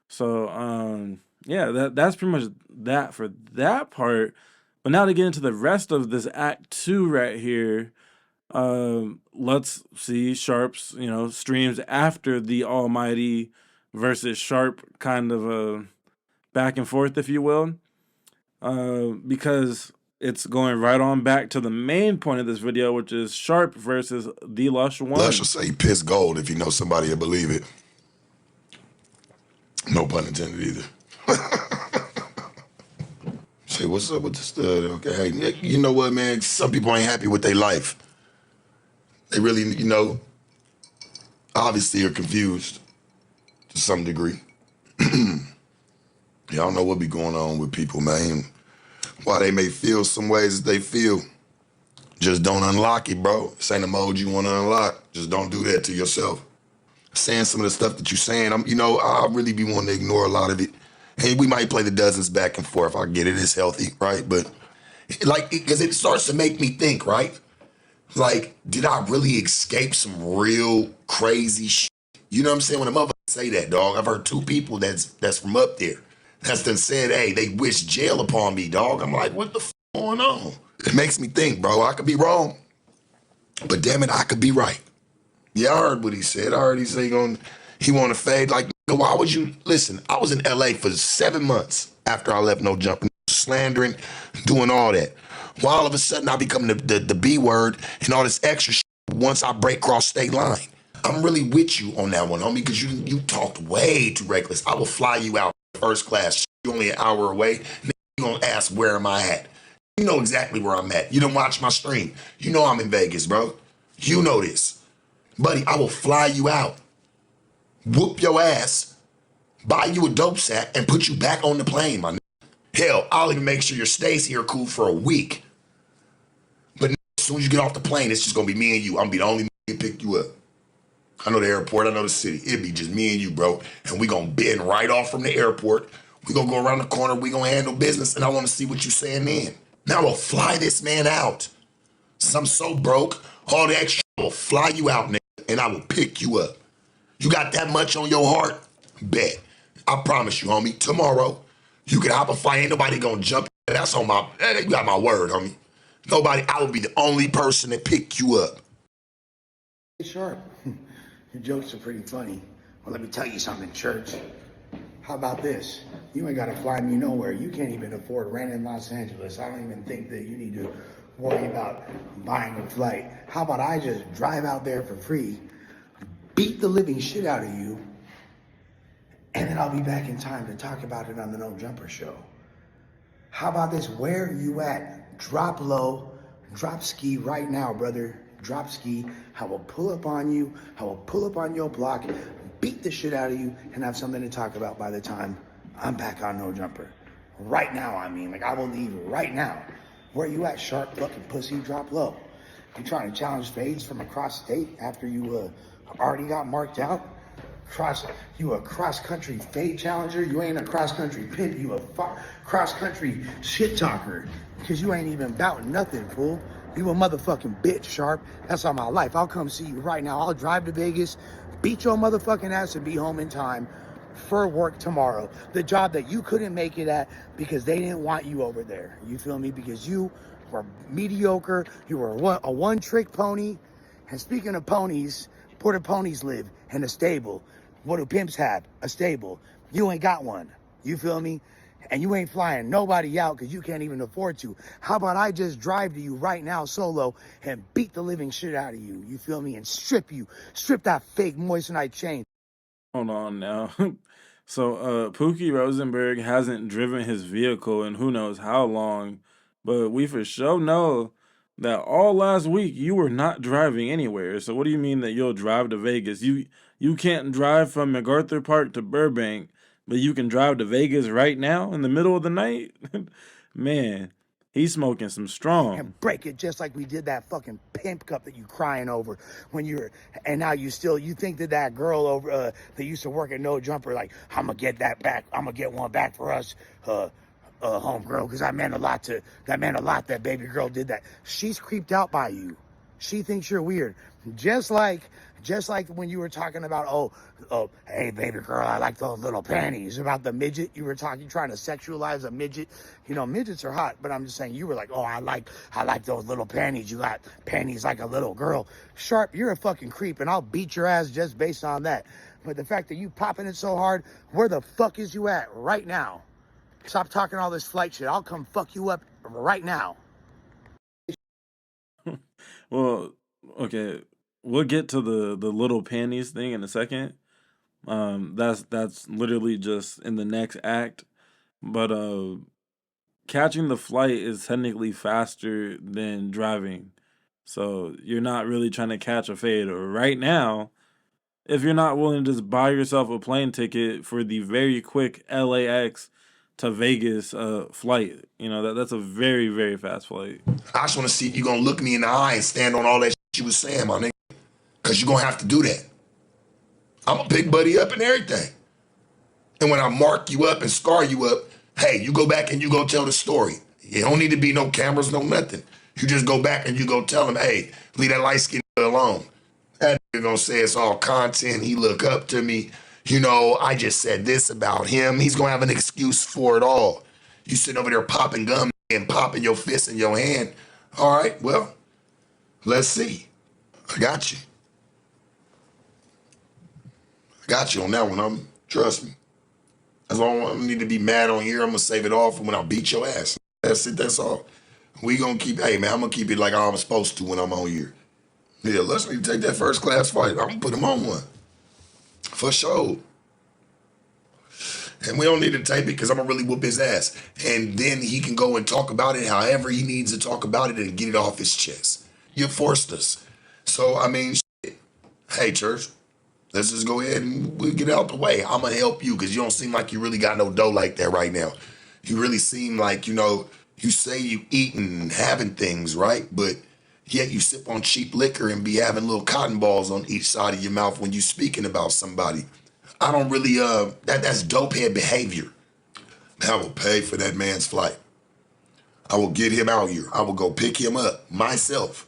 So yeah, that's pretty much that for that part. But now to get into the rest of this Act 2 right here, let's see Sharp's, streams after the Almighty versus Sharp kind of a back and forth, if you will, because it's going right on back to the main point of this video, which is Sharp versus the Lush One. Lush will say piss gold if you know somebody will believe it. No pun intended either. Say, what's up with the stud? Okay, hey, Nick, you know what, man? Some people ain't happy with their life. They really, obviously are confused to some degree. Y'all know what be going on with people, man. Why they may feel some ways that they feel. Just don't unlock it, bro. This ain't a mode you want to unlock. Just don't do that to yourself. Saying some of the stuff that you're saying, I really be wanting to ignore a lot of it. And we might play the dozens back and forth. I get it, it's healthy, right? But because it starts to make me think, right? Like, did I really escape some real crazy shit? You know what I'm saying? When a motherfucker say that, dog, I've heard 2 people that's from up there that's done said, hey, they wish jail upon me, dog. I'm like, what the f going on? It makes me think, bro. I could be wrong, but damn it, I could be right. Yeah, I heard what he said. I heard he say he want to fade. Like, why would you listen? I was in LA for 7 months after I left No Jumper, slandering, doing all that. Why all of a sudden I become the B word and all this extra shit once I break cross state line? I'm really with you on that one, homie, because you talked way too reckless. I will fly you out first class. You only an hour away. And you gonna ask where am I at? You know exactly where I'm at. You done watch my stream. You know I'm in Vegas, bro. You know this. Buddy, I will fly you out, whoop your ass, buy you a dope sack, and put you back on the plane, my nigga. Hell, I'll even make sure your stays here cool for a week. But as soon as you get off the plane, it's just gonna be me and you. I'm gonna be the only nigga to pick you up. I know the airport, I know the city. It'd be just me and you, bro. And we gonna bend right off from the airport. We gonna go around the corner, we gonna handle business, and I wanna see what you saying then. Now we'll fly this man out. Since I'm so broke, all the extra, I will fly you out, nigga, and I will pick you up. You got that much on your heart? Bet. I promise you, homie, tomorrow, you can hop a flight, ain't nobody gonna jump. That's on you got my word, homie. Nobody, I will be the only person that pick you up. Hey, Sharp, your jokes are pretty funny. Well, let me tell you something, church. How about this? You ain't gotta fly me nowhere. You can't even afford rent in Los Angeles. I don't even think that you need to worry about buying a flight. How about I just drive out there for free, beat the living shit out of you, and then I'll be back in time to talk about it on the No Jumper show. How about this? Where are you at? Drop low, drop ski right now, brother. Drop ski. I will pull up on you. I will pull up on your block, beat the shit out of you, and have something to talk about by the time I'm back on No Jumper. Right now, I mean. Like, I will leave right now. Where you at, Sharp fucking pussy? Drop low. You trying to challenge fades from across state after you already got marked out? You a cross-country fade challenger? You ain't a cross-country pimp. You a cross-country shit talker. Because you ain't even bout nothing, fool. You a motherfucking bitch, Sharp. That's all my life. I'll come see you right now. I'll drive to Vegas, beat your motherfucking ass, and be home in time for work tomorrow. The job that you couldn't make it at because they didn't want you over there. You feel me? Because you were mediocre. You were a one-trick pony. And speaking of ponies, where do ponies live? In a stable. What do pimps have? A stable. You ain't got one. You feel me? And you ain't flying nobody out because you can't even afford to. How about I just drive to you right now solo and beat the living shit out of you? You feel me? And strip that fake moissanite chain. Hold on now. So Pookie Rosenberg hasn't driven his vehicle in who knows how long, but we for sure know that all last week you were not driving anywhere. So what do you mean that you'll drive to Vegas? You can't drive from MacArthur Park to Burbank, but you can drive to Vegas right now in the middle of the night? Man, he's smoking some strong. And break it just like we did that fucking pimp cup that you crying over when you're, and now you think that girl over that used to work at No Jumper, like, I'm gonna get that back, I'm gonna get one back for us, homegirl, because that meant a lot that baby girl did that. She's creeped out by you. She thinks you're weird. Just like when you were talking about, oh, hey, baby girl, I like those little panties. About the midget, you trying to sexualize a midget. You know, midgets are hot, but I'm just saying, you were like, oh, I like those little panties. You got panties like a little girl. Sharp, you're a fucking creep, and I'll beat your ass just based on that. But the fact that you popping it so hard, where the fuck is you at right now? Stop talking all this flight shit. I'll come fuck you up right now. Well, okay, we'll get to the little panties thing in a second. That's literally just in the next act. But catching the flight is technically faster than driving. So you're not really trying to catch a fade right now if you're not willing to just buy yourself a plane ticket for the very quick LAX to Vegas flight. You know, that's a very, very fast flight. I just want to see if you're going to look me in the eye and stand on all that shit you was saying, my nigga. Because you're going to have to do that. I'm going to pick Buddy up and everything. And when I mark you up and scar you up, hey, you go back and you go tell the story. You don't need to be no cameras, no nothing. You just go back and you go tell him, hey, leave that light skin alone. That nigga gonna say it's all content. He look up to me. You know, I just said this about him. He's gonna have an excuse for it all. You sitting over there popping gum and popping your fist in your hand. All right, well, let's see. I got you. I got you on that one. Trust me. As long as I need to be mad on here, I'm gonna save it all for when I beat your ass. That's it, that's all. We gonna keep, hey man, I'm gonna keep it like I'm supposed to when I'm on here. Yeah, let's need to take that first class fight. I'm gonna put him on one. For sure. And we don't need to tape it because I'm gonna really whoop his ass. And then he can go and talk about it however he needs to talk about it and get it off his chest. You forced us. So, I mean, shit. Hey, church, let's just go ahead and we'll get out the way. I'm gonna help you because you don't seem like you really got no dough like that right now. You really seem like, you know, you say you eating and having things, right? But yet you sip on cheap liquor and be having little cotton balls on each side of your mouth when you speaking about somebody. I don't really, that's dopehead behavior. I will pay for that man's flight. I will get him out here. I will go pick him up myself.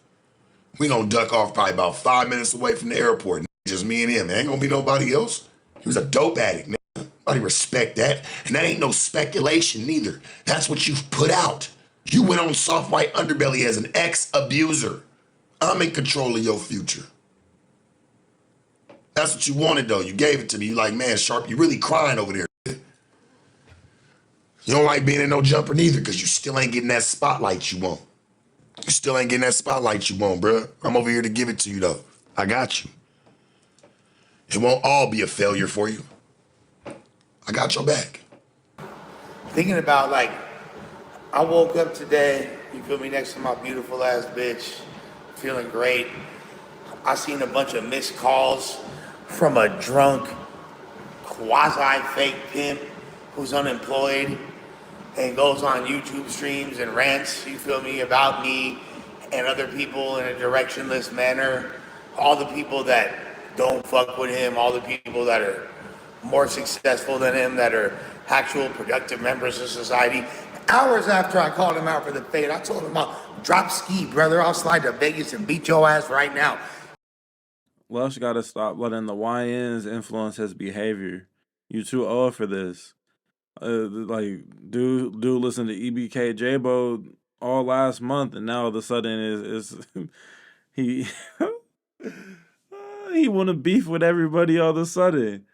We gonna duck off probably about 5 minutes away from the airport. Just me and him. It ain't gonna be nobody else. He was a dope addict, man. Nobody respect that. And that ain't no speculation neither. That's what you've put out. You went on Soft White Underbelly as an ex-abuser. I'm in control of your future. That's what you wanted, though. You gave it to me. You like, man, Sharp, you really crying over there. You don't like being in no jumper neither because you still ain't getting that spotlight you want. You still ain't getting that spotlight you want, bruh. I'm over here to give it to you, though. I got you. It won't all be a failure for you. I got your back. Thinking about, like, I woke up today, you feel me, next to my beautiful ass bitch, feeling great. I seen a bunch of missed calls from a drunk, quasi-fake pimp who's unemployed and goes on YouTube streams and rants, you feel me, about me and other people in a directionless manner. All the people that don't fuck with him, all the people that are more successful than him, that are actual productive members of society. Hours after I called him out for the fade, I told him, I'll drop ski, brother. I'll slide to Vegas and beat your ass right now. Lush got to stop letting the YNs influence his behavior. You too old for this. Like, dude listen to EBK J-Bo all last month, and now all of a sudden is he he want to beef with everybody all of a sudden.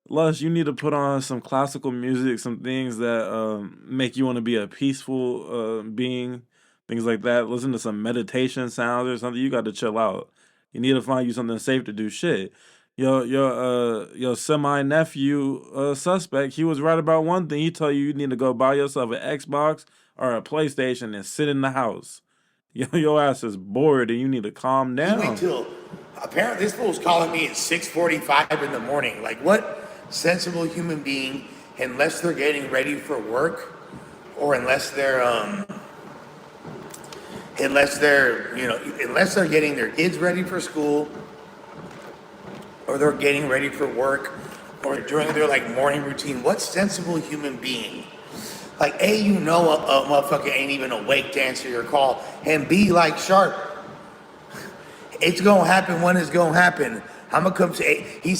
Lush, you need to put on some classical music, some things that make you want to be a peaceful being, things like that. Listen to some meditation sounds or something. You got to chill out. You need to find you something safe to do shit. Your semi-nephew suspect, he was right about one thing. He told you need to go buy yourself an Xbox or a PlayStation and sit in the house. Your ass is bored and you need to calm down. Wait till, apparently this fool's calling me at 6:45 in the morning. Like, what sensible human being, unless they're getting ready for work or unless they're getting their kids ready for school or they're getting ready for work or during their like morning routine, what sensible human being Like, A, you know a motherfucker ain't even awake to answer your call. And B, like Sharp, it's gonna happen when it's gonna happen. I'm gonna come to A. He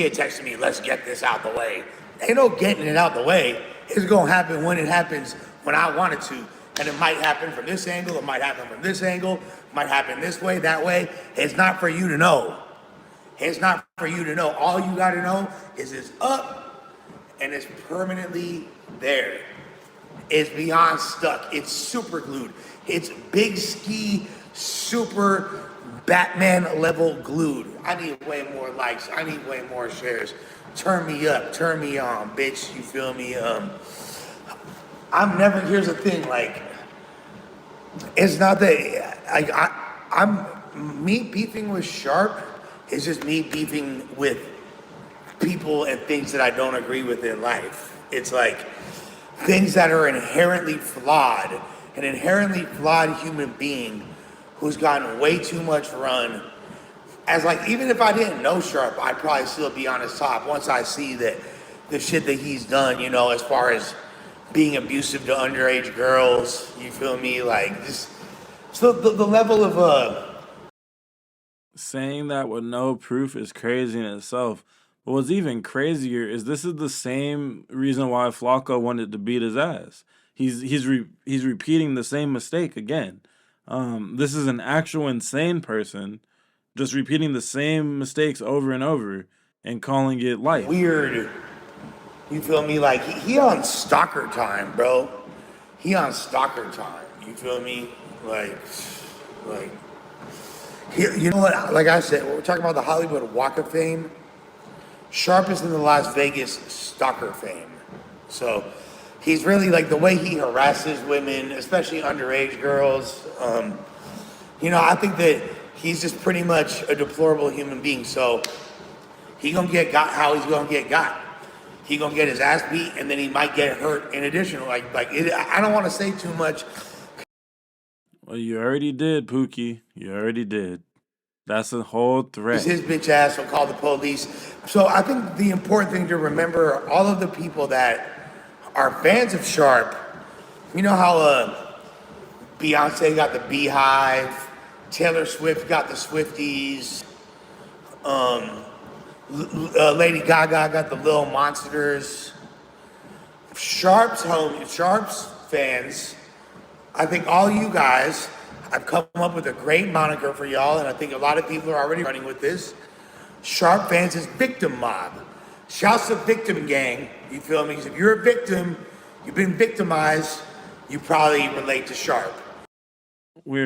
had texted me, let's get this out the way. Ain't no getting it out the way. It's gonna happen when it happens when I want it to. And it might happen from this angle, it might happen from this angle, it might happen this way, that way. It's not for you to know. It's not for you to know. All you gotta know is it's up and it's permanently there. It's beyond stuck. It's super glued. It's big ski, super Batman level glued. I need way more likes. I need way more shares. Turn me up. Turn me on, bitch. You feel me? Here's the thing, like, it's not that, me beefing with Sharp is just me beefing with people and things that I don't agree with in life. It's like, things that are inherently flawed, an inherently flawed human being who's gotten way too much run. As like, even if I didn't know Sharp, I'd probably still be on his top once I see that the shit that he's done, you know, as far as being abusive to underage girls, you feel me? Like, just, so the level of, Saying that with no proof is crazy in itself. But what's even crazier is this is the same reason why Flacco wanted to beat his ass. He's repeating the same mistake again. This is an actual insane person just repeating the same mistakes over and over and calling it life. weird, you feel me? Like, he on stalker time, bro. He on stalker time, you feel me? Like, you know what? Like I said, we're talking about the Hollywood Walk of Fame. Sharp is in the Las Vegas stalker fame. So he's really like the way he harasses women, especially underage girls. You know, I think that he's just pretty much a deplorable human being. So he gonna get got how he's gonna get got. He gonna get his ass beat, and then he might get hurt in addition. I don't want to say too much. Well, you already did, Pookie. You already did. That's a whole threat. His bitch ass will call the police. So I think the important thing to remember are all of the people that are fans of Sharp. You know how Beyonce got the Beehive, Taylor Swift got the Swifties, Lady Gaga got the Little Monsters. Sharp's fans, I think all you guys, I've come up with a great moniker for y'all, and I think a lot of people are already running with this. Sharp fans is Victim Mob. Shouts to Victim Gang, you feel me? Because if you're a victim, you've been victimized, you probably relate to Sharp. We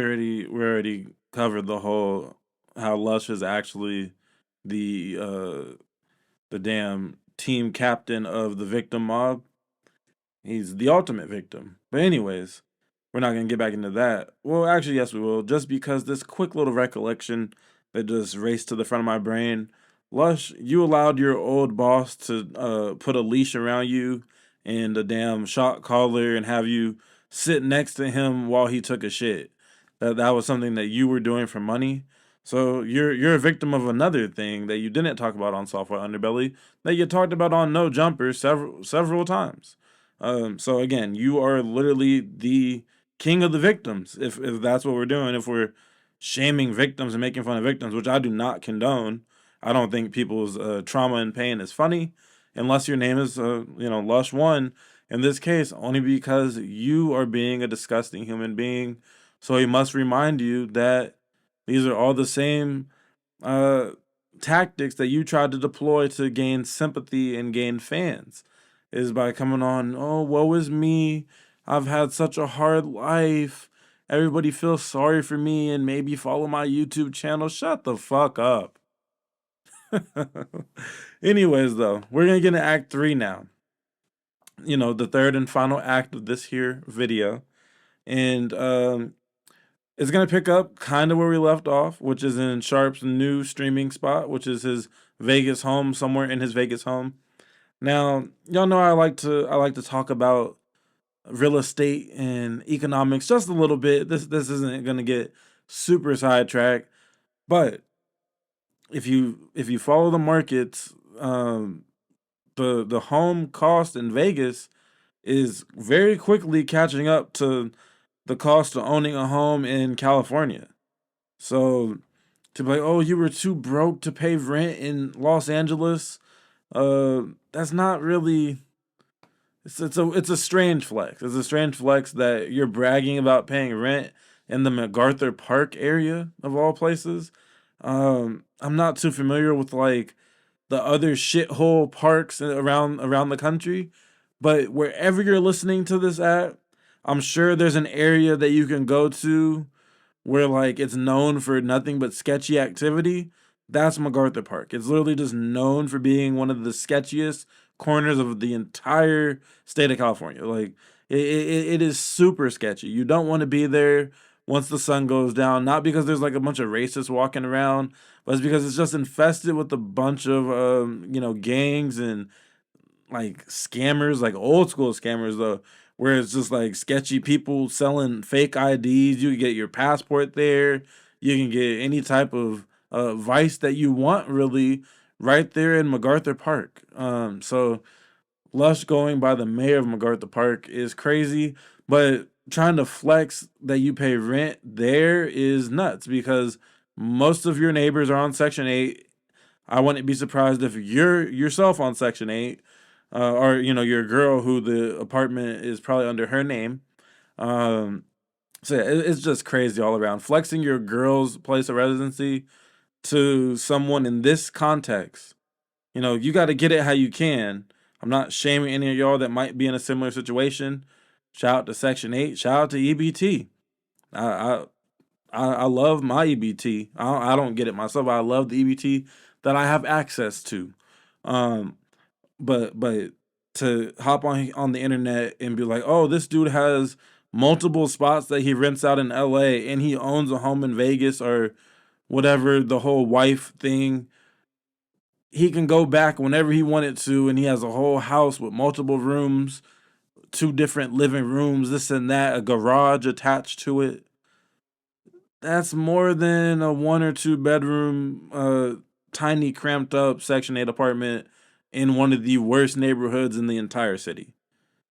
already covered the whole how Lush is actually the damn team captain of the victim mob. He's the ultimate victim. But anyways, we're not gonna get back into that. Well, actually, yes, we will. Just because this quick little recollection that just raced to the front of my brain. Lush, you allowed your old boss to put a leash around you and a damn shot collar and have you sit next to him while he took a shit. That was something that you were doing for money. So you're a victim of another thing that you didn't talk about on Software Underbelly that you talked about on No Jumper several times. So again, you are literally the king of the victims. If that's what we're doing, if we're shaming victims and making fun of victims, which I do not condone. I don't think people's trauma and pain is funny, unless your name is Lush One. In this case, only because you are being a disgusting human being. So he must remind you that these are all the same tactics that you tried to deploy to gain sympathy and gain fans. Is by coming on, oh, woe is me. I've had such a hard life. Everybody feels sorry for me and maybe follow my YouTube channel. Shut the fuck up. Anyways, though, we're going to get into Act 3 now. You know, the third and final act of this here video. And it's going to pick up kind of where we left off, which is in Sharp's new streaming spot, which is his Vegas home, somewhere in his Vegas home. Now, y'all know I like to talk about real estate and economics just a little bit. This isn't going to get super sidetracked, but if you follow the markets, the home cost in Vegas is very quickly catching up to the cost of owning a home in California. So to be like, oh, you were too broke to pay rent in Los Angeles, that's not really. It's a strange flex. It's a strange flex that you're bragging about paying rent in the MacArthur Park area of all places. I'm not too familiar with like the other shithole parks around the country, but wherever you're listening to this at, I'm sure there's an area that you can go to where like it's known for nothing but sketchy activity. That's MacArthur Park. It's literally just known for being one of the sketchiest corners of the entire state of California. Like it is super sketchy. You don't want to be there once the sun goes down, not because there's like a bunch of racists walking around, but it's because it's just infested with a bunch of gangs and like scammers, like old school scammers though, where it's just like sketchy people selling fake IDs. You can get your passport there. You can get any type of vice that you want, really, right there in MacArthur Park. So Lush going by the mayor of MacArthur Park is crazy, but trying to flex that you pay rent there is nuts because most of your neighbors are on Section 8. I wouldn't be surprised if you're yourself on Section 8, or your girl who the apartment is probably under her name. So yeah, it's just crazy all around. Flexing your girl's place of residency to someone in this context, you got to get it how you can. I'm not shaming any of y'all that might be in a similar situation. Shout out to Section 8. Shout out to EBT. I love my EBT. I don't get it myself. I love the EBT that I have access to. But to hop on the internet and be like, oh, this dude has multiple spots that he rents out in LA and he owns a home in Vegas or whatever, the whole wife thing. He can go back whenever he wanted to, and he has a whole house with multiple rooms, 2 different living rooms, this and that, a garage attached to it. That's more than a 1 or 2 bedroom, tiny cramped up Section 8 apartment in one of the worst neighborhoods in the entire city.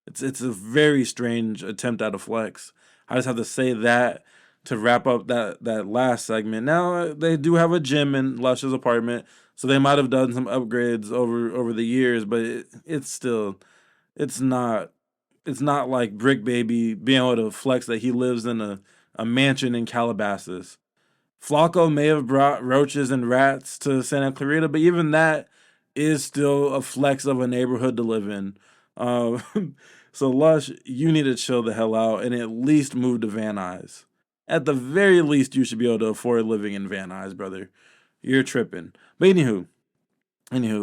It's a very strange attempt at a flex. I just have to say that to wrap up that last segment. Now they do have a gym in Lush's apartment, so they might have done some upgrades over the years, but it's not like Brick Baby being able to flex that he lives in a mansion in Calabasas. Flacco may have brought roaches and rats to Santa Clarita, but even that is still a flex of a neighborhood to live in. So Lush, you need to chill the hell out and at least move to Van Nuys. At the very least, you should be able to afford living in Van Nuys, brother. You're tripping. But anywho,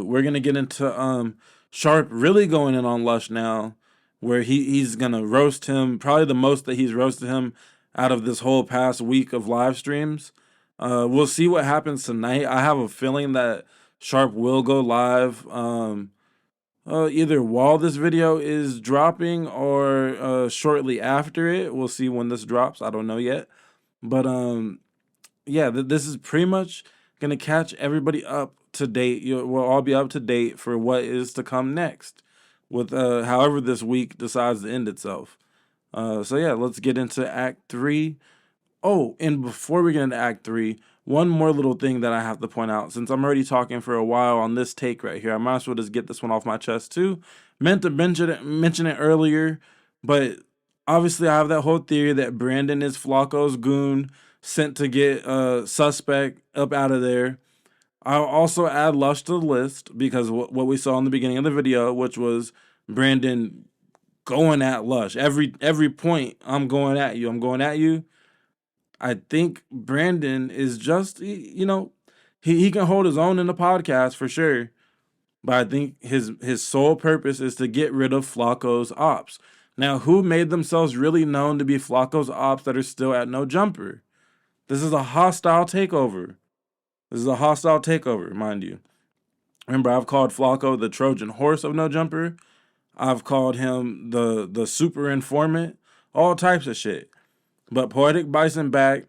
we're gonna get into Sharp really going in on Lush now, where he's gonna roast him, probably the most that he's roasted him out of this whole past week of live streams. We'll see what happens tonight. I have a feeling that Sharp will go live either while this video is dropping or shortly after it. We'll see when this drops. I don't know yet. But yeah, this is pretty much going to catch everybody up to date. We'll all be up to date for what is to come next with however this week decides to end itself. So yeah, let's get into Act 3. Oh, and before we get into Act 3, one more little thing that I have to point out. Since I'm already talking for a while on this take right here, I might as well just get this one off my chest too. Meant to mention it earlier, but obviously I have that whole theory that Brandon is Flacco's goon sent to get suspect up out of there. I'll also add Lush to the list because what we saw in the beginning of the video, which was Brandon going at Lush. Every point, I'm going at you. I think Brandon is just, he can hold his own in the podcast for sure. But I think his sole purpose is to get rid of Flacco's ops. Now, who made themselves really known to be Flacco's ops that are still at No Jumper? This is a hostile takeover. Mind you. Remember, I've called Flacco the Trojan horse of No Jumper. I've called him the super informant. All types of shit. But Poetic Bison back,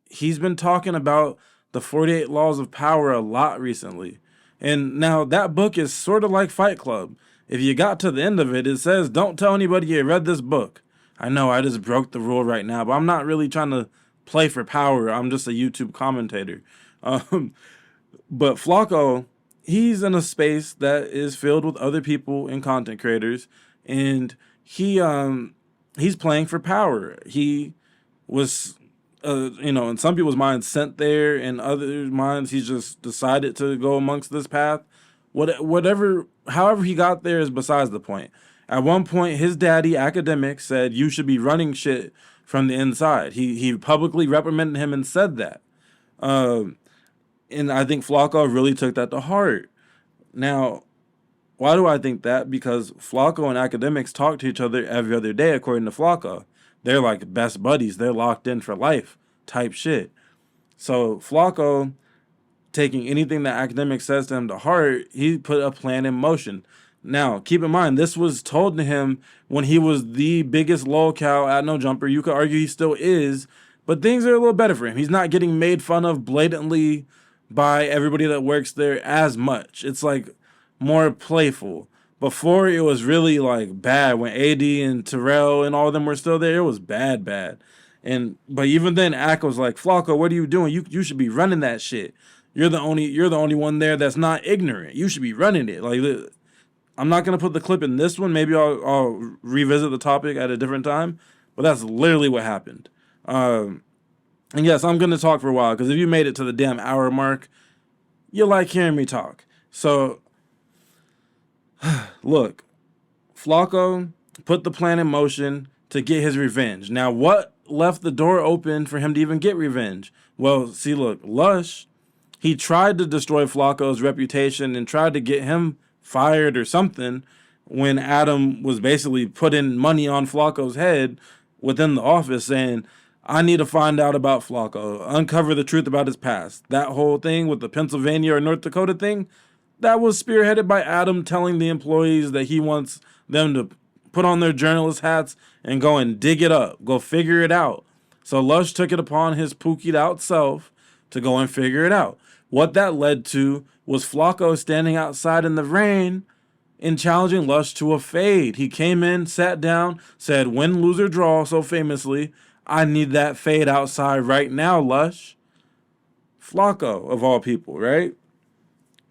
he's been talking about the 48 Laws of Power a lot recently. And now that book is sort of like Fight Club. if you got to the end of it, it says, don't tell anybody you read this book. I know I just broke the rule right now, but I'm not really trying to play for power. I'm just a YouTube commentator. But Flacco, he's in a space that is filled with other people and content creators, and he's playing for power. He was, in some people's minds sent there, in other minds he's just decided to go amongst this path. However he got there is besides the point. At one point, his daddy, Academic, said you should be running shit from the inside. He publicly reprimanded him and said that. And I think Flacco really took that to heart. Now, why do I think that? Because Flacco and Academics talk to each other every other day, according to Flacco. They're like best buddies. They're locked in for life type shit. So Flacco, taking anything that Academics says to him to heart, he put a plan in motion. Now, keep in mind, this was told to him when he was the biggest lolcow at No Jumper. You could argue he still is, but things are a little better for him. He's not getting made fun of blatantly by everybody that works there as much. It's like more playful. Before, it was really like bad when AD and Terrell and all of them were still there. It was bad. But even then, Ak was like, Flacco, what are you doing? You should be running that shit. You're the only one there that's not ignorant. You should be running it. Like, I'm not gonna put the clip in this one. Maybe I'll revisit the topic at a different time. But that's literally what happened. And yes, I'm gonna talk for a while because if you made it to the damn hour mark, you like hearing me talk. So, look, Flacco put the plan in motion to get his revenge. Now, what left the door open for him to even get revenge? Well, see, look, Lush, he tried to destroy Flacco's reputation and tried to get him fired or something when Adam was basically putting money on Flacco's head within the office saying, I need to find out about Flacco, uncover the truth about his past. That whole thing with the Pennsylvania or North Dakota thing, that was spearheaded by Adam telling the employees that he wants them to put on their journalist hats and go and dig it up, go figure it out. So Lush took it upon his pookied out self to go and figure it out. What that led to was Flacco standing outside in the rain and challenging Lush to a fade. He came in, sat down, said, win, lose, or draw, so famously, I need that fade outside right now, Lush. Flacco, of all people, right?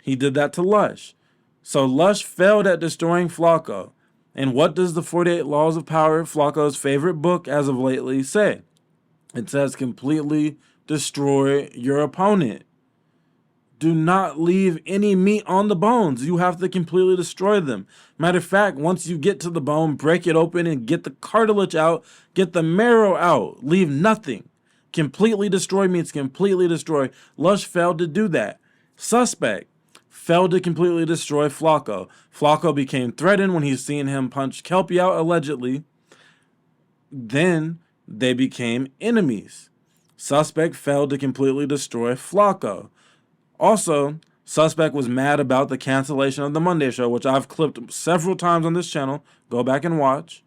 He did that to Lush. So Lush failed at destroying Flacco. And what does the 48 Laws of Power, Flacco's favorite book as of lately, say? It says completely destroy your opponent. Do not leave any meat on the bones. You have to completely destroy them. Matter of fact, once you get to the bone, break it open and get the cartilage out, get the marrow out, leave nothing. Completely destroy meats, completely destroy. Lush failed to do that. Suspect failed to completely destroy Flacco. Flacco became threatened when he seen him punch Kelpie out allegedly. Then they became enemies. Suspect failed to completely destroy Flacco. Also, Suspect was mad about the cancellation of the Monday show, which I've clipped several times on this channel. Go back and watch.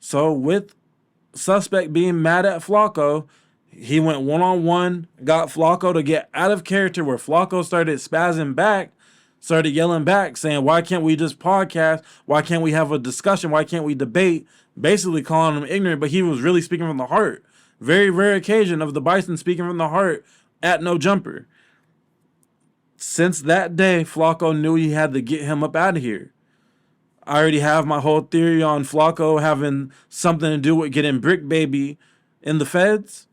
So with Suspect being mad at Flacco, he went one-on-one, got Flacco to get out of character where Flacco started spazzing back, started yelling back, saying, why can't we just podcast? Why can't we have a discussion? Why can't we debate? Basically calling him ignorant, but he was really speaking from the heart. Very rare occasion of the Bison speaking from the heart at No Jumper. Since that day, Flacco knew he had to get him up out of here. I already have my whole theory on Flacco having something to do with getting Brick Baby in the feds.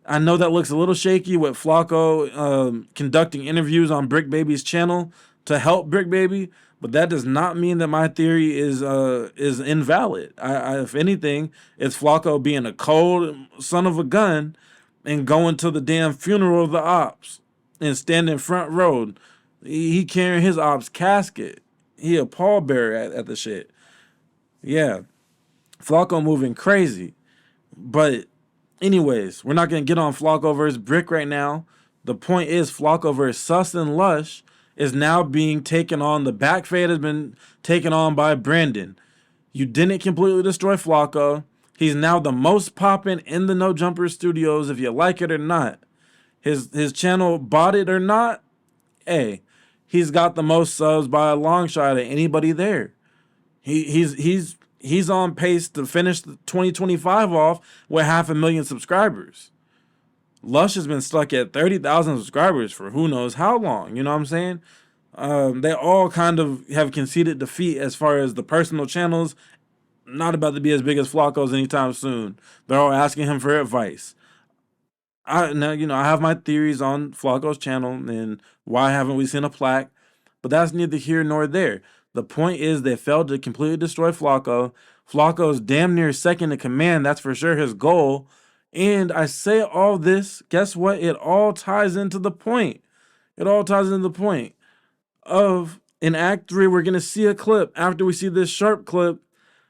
I know that looks a little shaky with Flacco conducting interviews on Brick Baby's channel to help Brick Baby, but that does not mean that my theory is invalid. If anything, it's Flacco being a cold son of a gun and going to the damn funeral of the ops and standing front row. He carrying his ops casket. He a pallbearer at the shit. Yeah. Flacco moving crazy. But anyways, we're not going to get on Flacco versus Brick right now. The point is Flacco versus Sus and Lush is now being taken on. The back fade has been taken on by Brandon. You didn't completely destroy Flacco. He's now the most poppin' in the No Jumper studios, if you like it or not. His channel, bought it or not, hey, he's got the most subs by a long shot of anybody there. He's on pace to finish 2025 off with 500,000 subscribers. Lush has been stuck at 30,000 subscribers for who knows how long. You know what I'm saying? They all kind of have conceded defeat as far as the personal channels. Not about to be as big as Flacco's anytime soon. They're all asking him for advice. I have my theories on Flacco's channel and why haven't we seen a plaque, but that's neither here nor there. The point is they failed to completely destroy Flacco. Flacco's damn near second in command. That's for sure his goal. And I say all this, guess what? It all ties into the point. It all ties into the point of in Act 3, we're going to see a clip. After we see this Sharp clip,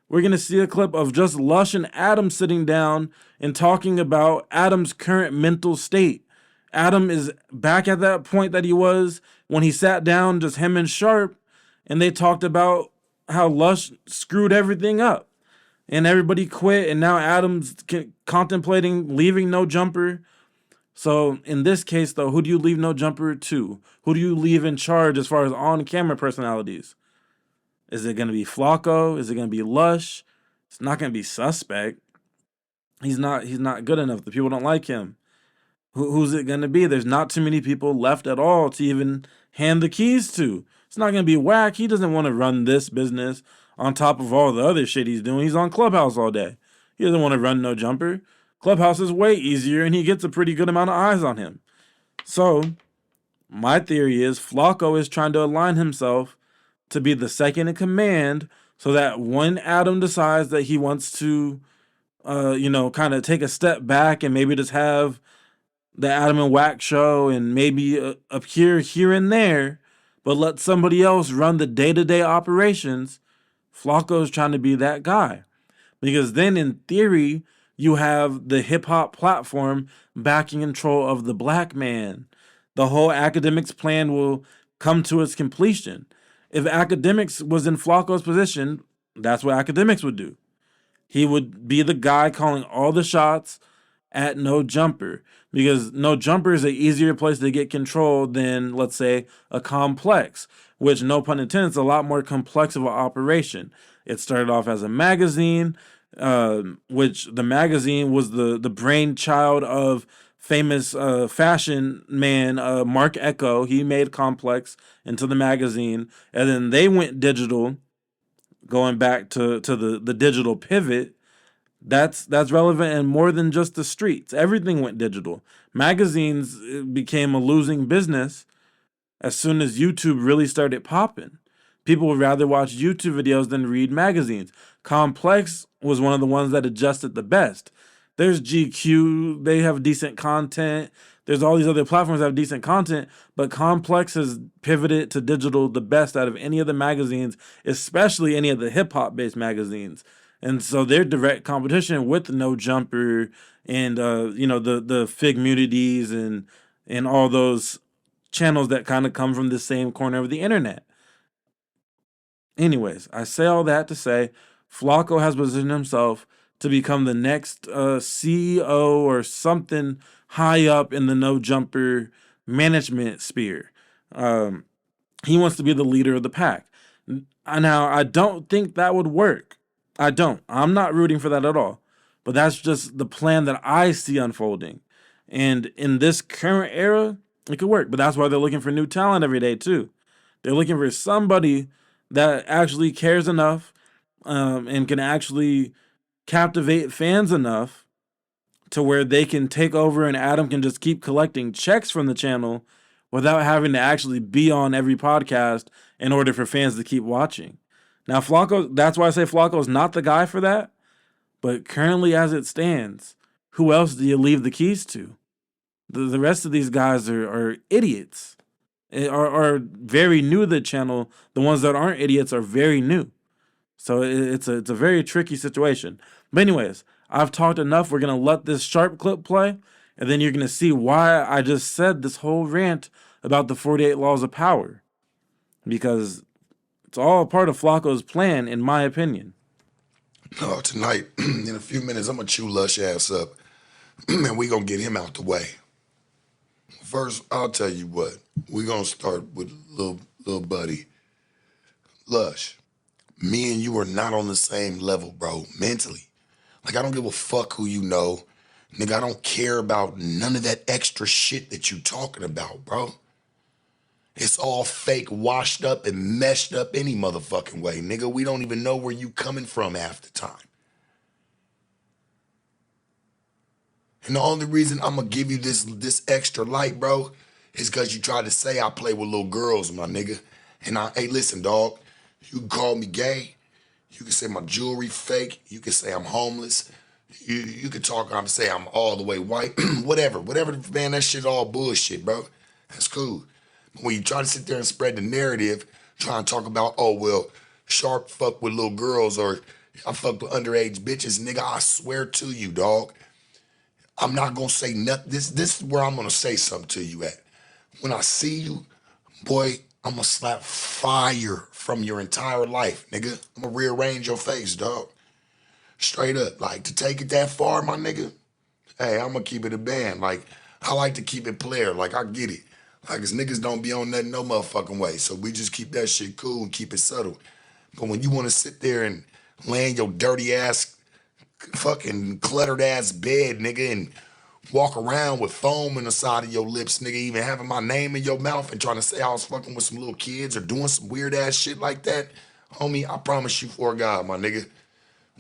we're going to see a clip of just Lush and Adam sitting down and talking about Adam's current mental state. Adam is back at that point that he was when he sat down, just him and Sharp, and they talked about how Lush screwed everything up. And everybody quit, and now Adam's contemplating leaving No Jumper. So in this case, though, who do you leave No Jumper to? Who do you leave in charge as far as on-camera personalities? Is it going to be Flacco? Is it going to be Lush? It's not going to be Suspect. He's not good enough. The people don't like him. Who's it going to be? There's not too many people left at all to even hand the keys to. It's not going to be Wack. He doesn't want to run this business on top of all the other shit he's doing. He's on Clubhouse all day. He doesn't want to run No Jumper. Clubhouse is way easier, and he gets a pretty good amount of eyes on him. So, my theory is Flacco is trying to align himself to be the second in command so that when Adam decides that he wants to, kind of take a step back and maybe just have the Adam and Wack show and maybe appear here and there, but let somebody else run the day-to-day operations, Flacco's trying to be that guy. Because then, in theory, you have the hip-hop platform back in control of the black man. The whole academics plan will come to its completion. If academics was in Flacco's position, that's what academics would do. He would be the guy calling all the shots at No Jumper, because No Jumper is an easier place to get control than, let's say, a Complex, which, no pun intended, is a lot more complex of an operation. It started off as a magazine, which the magazine was the brainchild of famous fashion man Mark Echo. He made Complex into the magazine, and then they went digital, going back to the digital pivot. That's relevant in more than just the streets. Everything went digital. Magazines became a losing business as soon as YouTube really started popping. People would rather watch YouTube videos than read magazines. Complex was one of the ones that adjusted the best. There's GQ, they have decent content. There's all these other platforms that have decent content, but Complex has pivoted to digital the best out of any of the magazines, especially any of the hip-hop based magazines. And so they're direct competition with No Jumper and the Figmunities and all those channels that kind of come from the same corner of the internet. Anyways, I say all that to say Flacco has positioned himself to become the next CEO or something high up in the No Jumper management sphere. He wants to be the leader of the pack. Now, I don't think that would work. I don't. I'm not rooting for that at all. But that's just the plan that I see unfolding. And in this current era, it could work. But that's why they're looking for new talent every day, too. They're looking for somebody that actually cares enough and can actually captivate fans enough to where they can take over and Adam can just keep collecting checks from the channel without having to actually be on every podcast in order for fans to keep watching. Now, Flacco, that's why I say Flacco is not the guy for that. But currently, as it stands, who else do you leave the keys to? The rest of these guys are idiots, are very new to the channel. The ones that aren't idiots are very new. So it's a very tricky situation. But anyways, I've talked enough. We're going to let this Sharp clip play, and then you're going to see why I just said this whole rant about the 48 Laws of Power. Because it's all a part of Flacco's plan, in my opinion. No, tonight, in a few minutes, I'm going to chew Lush ass up, and we going to get him out the way. First, I'll tell you what. We're going to start with little buddy, Lush. Me and you are not on the same level, bro, mentally. Like, I don't give a fuck who you know. Nigga, I don't care about none of that extra shit that you talking about, bro. It's all fake, washed up, and meshed up any motherfucking way. Nigga, we don't even know where you coming from half the time. And the only reason I'm gonna give you this extra light, bro, is because you tried to say I play with little girls, my nigga. And hey, listen, dog, you can call me gay. You can say my jewelry fake. You can say I'm homeless. You can talk, I'm say I'm all the way white. Whatever, man, that shit all bullshit, bro. That's cool. But when you try to sit there and spread the narrative, trying to talk about, oh, well, Sharp fuck with little girls or I fuck with underage bitches, nigga, I swear to you, dog. I'm not gonna say nothing. This is where I'm gonna say something to you at. When I see you, boy, I'm gonna slap fire from your entire life, nigga. I'm gonna rearrange your face, dog. Straight up. Like, to take it that far, my nigga, hey, I'm gonna keep it a band. Like, I like to keep it player. Like, I get it. Like, cause niggas don't be on nothing no motherfucking way. So we just keep that shit cool and keep it subtle. But when you wanna sit there and lay in your dirty ass, fucking cluttered ass bed, nigga, and walk around with foam in the side of your lips, nigga, even having my name in your mouth and trying to say I was fucking with some little kids or doing some weird ass shit like that, homie, I promise you for God, my nigga,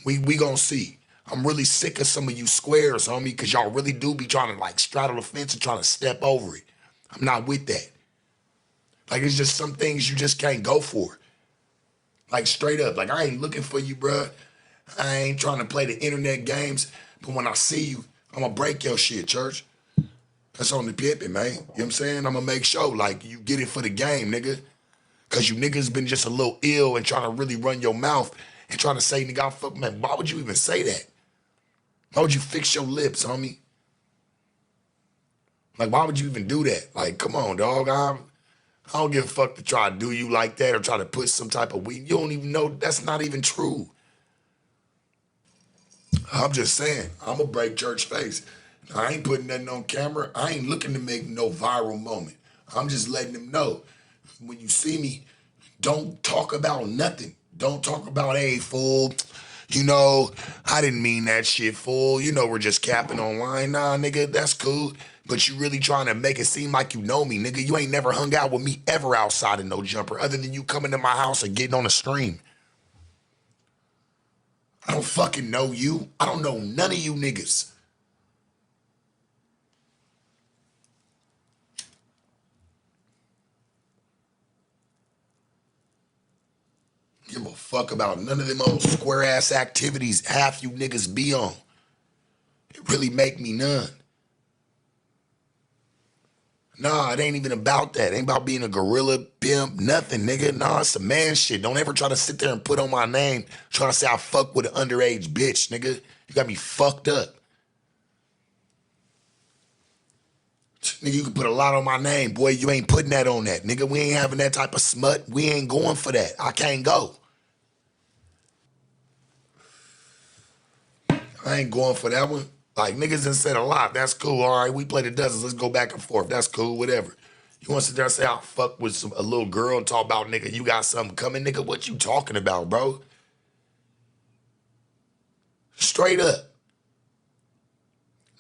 we gonna see. I'm really sick of some of you squares, homie, because y'all really do be trying to like straddle the fence and trying to step over it. I'm not with that. Like, it's just some things you just can't go for. Like, straight up, like, I ain't looking for you, bruh. I ain't trying to play the internet games, but when I see you, I'm gonna break your shit, church. That's on the pimpin', man. You know what I'm saying? I'm gonna make sure, like, you get it for the game, nigga. Cause you niggas been just a little ill and trying to really run your mouth and trying to say, nigga, I fuck, man, why would you even say that? Why would you fix your lips, homie? Like, why would you even do that? Like, come on, dog. I don't give a fuck to try to do you like that or try to put some type of weed. You don't even know that's not even true. I'm just saying, I'm gonna break church face. I ain't putting nothing on camera. I ain't looking to make no viral moment. I'm just letting them know. When you see me, don't talk about nothing. Don't talk about, hey, fool, you know, I didn't mean that shit, fool. You know, we're just capping online. Nah, nigga, that's cool. But you really trying to make it seem like you know me, nigga. You ain't never hung out with me ever outside of No Jumper other than you coming to my house and getting on the stream. I don't fucking know you. I don't know none of you niggas. Give a fuck about none of them old square ass activities half you niggas be on. It really make me none. Nah, it ain't even about that. It ain't about being a gorilla, pimp, nothing, nigga. Nah, it's some man shit. Don't ever try to sit there and put on my name trying to say I fuck with an underage bitch, nigga. You got me fucked up. Nigga, you can put a lot on my name. Boy, you ain't putting that on that. Nigga, we ain't having that type of smut. We ain't going for that. I can't go. I ain't going for that one. Like, niggas done said a lot. That's cool. All right, we play the dozens. Let's go back and forth. That's cool, whatever. You want to sit there and say, I fuck with a little girl and talk about, nigga, you got something coming? Nigga, what you talking about, bro? Straight up.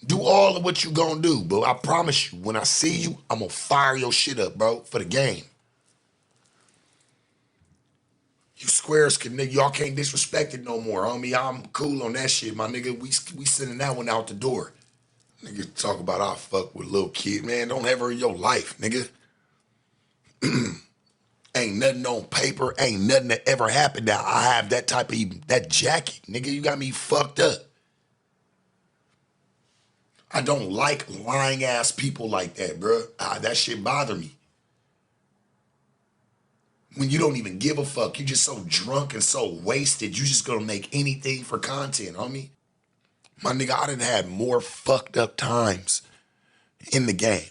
Do all of what you gonna do, bro. I promise you, when I see you, I'm gonna fire your shit up, bro, for the game. You squares, nigga, y'all can't disrespect it no more, homie. I'm cool on that shit, my nigga. We sending that one out the door. Nigga, talk about I fuck with a little kid, man. Don't ever in your life, nigga. Ain't nothing on paper. Ain't nothing that ever happened that I have that type of, that jacket. Nigga, you got me fucked up. I don't like lying ass people like that, bro. That shit bother me. When you don't even give a fuck, you just so drunk and so wasted, you just gonna make anything for content, homie. My nigga, I done had more fucked up times in the game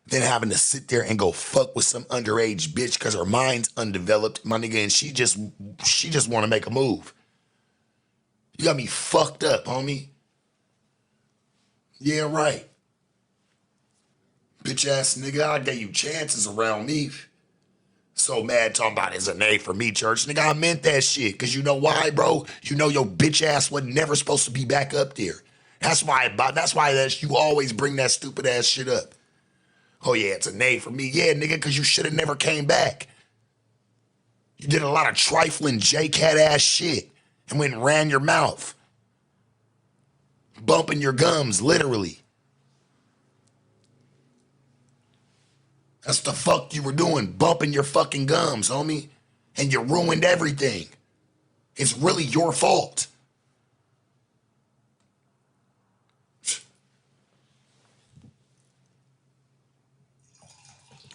than having to sit there and go fuck with some underage bitch because her mind's undeveloped, my nigga, and she just wanna make a move. You got me fucked up, homie. Yeah, right. Bitch ass nigga, I gave you chances around me. So mad talking about it's an A for me, church. Nigga, I meant that shit. Cause you know why, bro? You know your bitch ass was never supposed to be back up there. That's why you always bring that stupid ass shit up. Oh yeah, it's an A for me. Yeah, nigga, cause you should have never came back. You did a lot of trifling J-Cat ass shit and went and ran your mouth. Bumping your gums, literally. That's the fuck you were doing, bumping your fucking gums, homie. And you ruined everything. It's really your fault.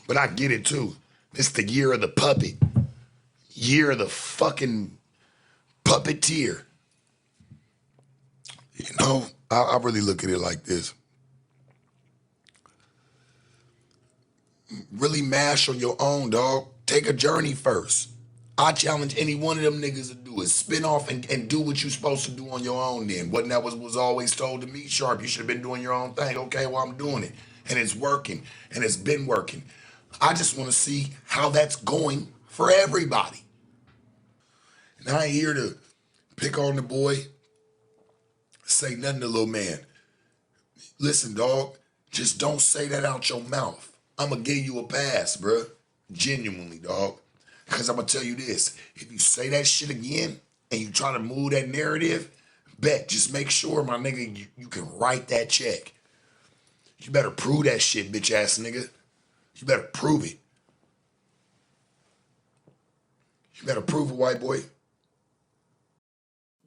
But I get it too. It's the year of the puppet. Year of the fucking puppeteer. You know, I really look at it like this. Really mash on your own, dog. Take a journey first. I challenge any one of them niggas to do it. Spin off and do what you're supposed to do on your own then. Wasn't that was always told to me, Sharp? You should have been doing your own thing. Okay, well, I'm doing it. And it's working. And it's been working. I just want to see how that's going for everybody. And I ain't here to pick on the boy, say nothing to little man. Listen, dog, just don't say that out your mouth. I'm going to give you a pass, bruh. Genuinely, dog. Because I'm going to tell you this. If you say that shit again and you try to move that narrative, bet, just make sure, my nigga, you can write that check. You better prove that shit, bitch ass nigga. You better prove it. You better prove it, white boy.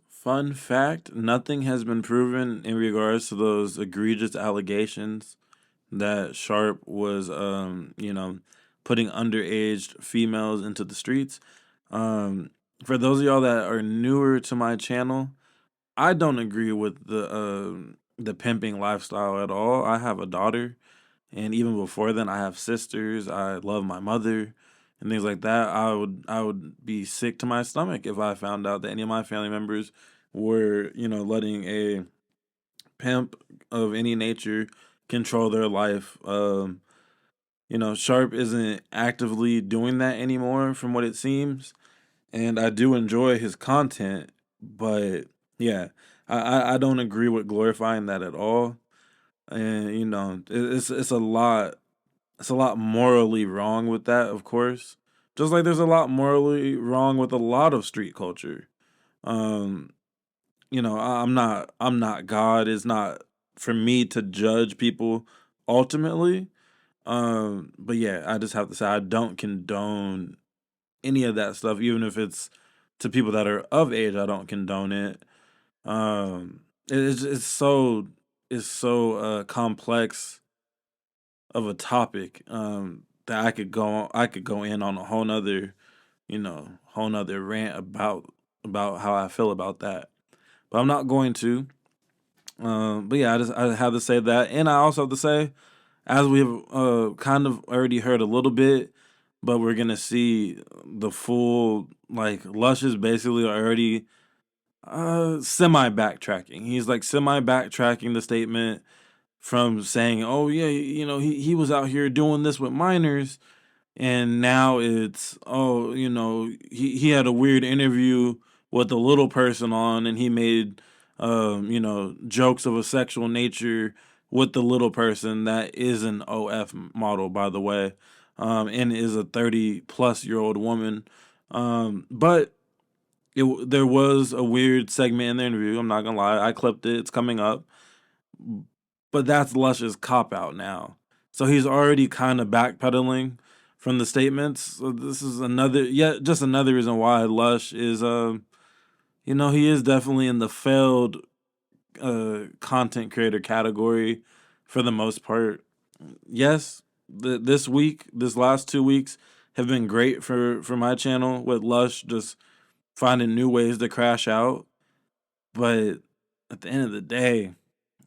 Fun fact, nothing has been proven in regards to those egregious allegations that Sharp was, putting underage females into the streets. For those of y'all that are newer to my channel, I don't agree with the pimping lifestyle at all. I have a daughter, and even before then, I have sisters. I love my mother, and things like that. I would be sick to my stomach if I found out that any of my family members were, letting a pimp of any nature control their life. Sharp isn't actively doing that anymore from what it seems. And I do enjoy his content, but yeah, I don't agree with glorifying that at all. And it's a lot morally wrong with that, of course. Just like there's a lot morally wrong with a lot of street culture. Um, I'm not God. It's not for me to judge people ultimately. But yeah, I just have to say I don't condone any of that stuff, even if it's to people that are of age. I don't condone it. It's so complex of a topic that I could go in on a whole nother rant about how I feel about that, but I'm not going to. But yeah, I have to say that, and I also have to say, as we've kind of already heard a little bit, but we're gonna see the full, like, Lush is basically already semi backtracking. He's like semi backtracking the statement from saying, "Oh yeah, he was out here doing this with minors," and now it's, "Oh, he had a weird interview with a little person on, and he made jokes of a sexual nature with the little person that is an OF model, by the way, and is a 30-plus-year-old woman." But there was a weird segment in the interview. I'm not gonna lie, I clipped it. It's coming up, but that's Lush's cop out now. So he's already kind of backpedaling from the statements. So this is just another reason why Lush is, he is definitely in the failed content creator category for the most part. Yes, this last 2 weeks have been great for my channel, with Lush just finding new ways to crash out. But at the end of the day,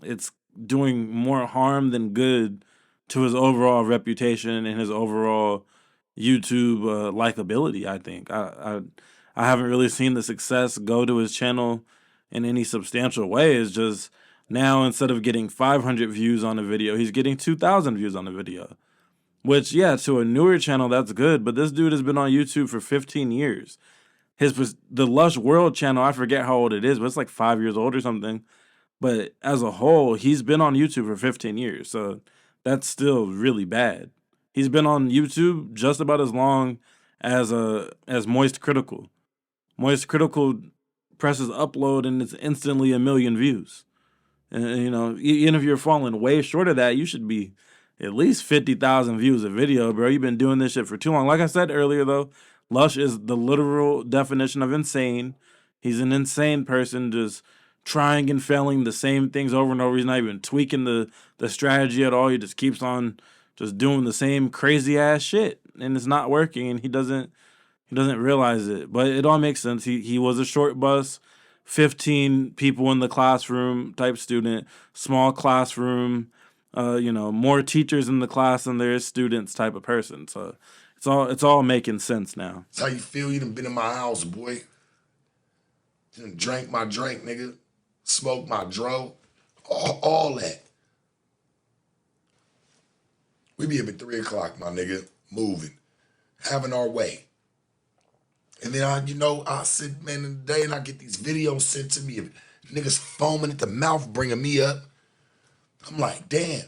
it's doing more harm than good to his overall reputation and his overall YouTube likability. I think I haven't really seen the success go to his channel in any substantial way. It's just now, instead of getting 500 views on a video, he's getting 2,000 views on a video. Which, yeah, to a newer channel, that's good. But this dude has been on YouTube for 15 years. The Lush World channel, I forget how old it is, but it's like 5 years old or something. But as a whole, he's been on YouTube for 15 years. So that's still really bad. He's been on YouTube just about as long as Moist Critical. Moist Critical presses upload and it's instantly 1 million views. And even if you're falling way short of that, you should be at least 50,000 views a video, bro. You've been doing this shit for too long. Like I said earlier, though, Lush is the literal definition of insane. He's an insane person, just trying and failing the same things over and over. He's not even tweaking the strategy at all. He just keeps on just doing the same crazy ass shit, and it's not working. And he doesn't realize it, but it all makes sense. He was a short bus, 15 people in the classroom type student, small classroom. More teachers in the class than there is students type of person. So it's all making sense now. That's how you feel? You done been in my house, boy. You done drank my drink, nigga. Smoked my dro. All that. We be up at 3 o'clock, my nigga, moving, having our way. And then I sit, man, in the day and I get these videos sent to me of niggas foaming at the mouth, bringing me up. I'm like, damn,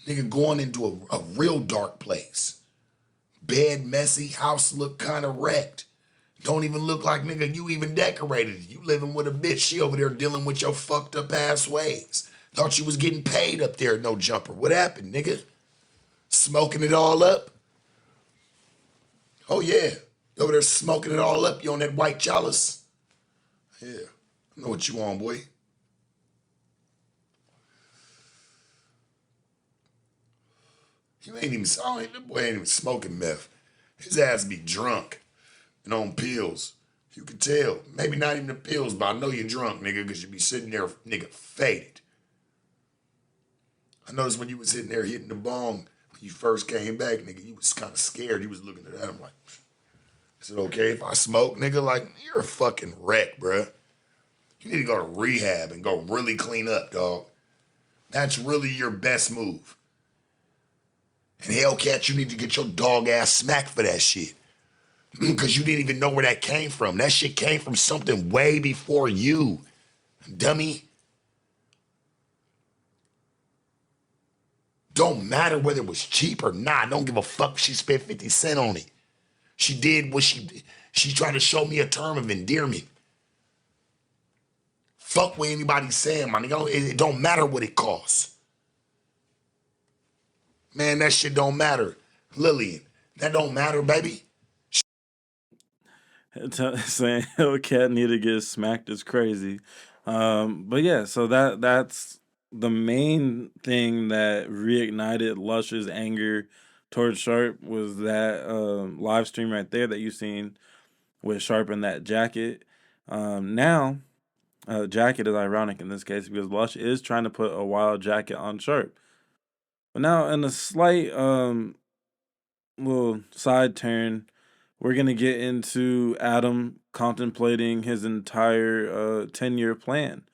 nigga going into a real dark place. Bed messy, house look kind of wrecked. Don't even look like, nigga, you even decorated it. You living with a bitch, she over there dealing with your fucked up ass ways. Thought you was getting paid up there at No Jumper. What happened, nigga? Smoking it all up? Oh yeah, you over there smoking it all up, you on that white chalice? Yeah, I know what you on, boy. That boy ain't even smoking meth. His ass be drunk and on pills. You can tell. Maybe not even the pills, but I know you're drunk, nigga, because you be sitting there, nigga, faded. I noticed when you was sitting there hitting the bong, when you first came back, nigga, you was kind of scared. You was looking at that. I'm like, is it okay if I smoke, nigga? Like, you're a fucking wreck, bruh. You need to go to rehab and go really clean up, dog. That's really your best move. And Hellcat, you need to get your dog ass smacked for that shit. Because you didn't even know where that came from. That shit came from something way before you, dummy. Don't matter whether it was cheap or not. Don't give a fuck if she spent 50 cents on it. She did what she did. She tried to show me a term of endearment. Fuck what anybody's saying, man. It don't matter what it costs. Man, that shit don't matter. Lillian, that don't matter, baby. Saying Hellcat need to get smacked is crazy. But yeah, so that's the main thing that reignited Lush's anger towards Sharp was that live stream right there that you seen with Sharp in that jacket. Now, jacket is ironic in this case because Lush is trying to put a wild jacket on Sharp. But now, in a slight little side turn, we're going to get into Adam contemplating his entire 10-year plan.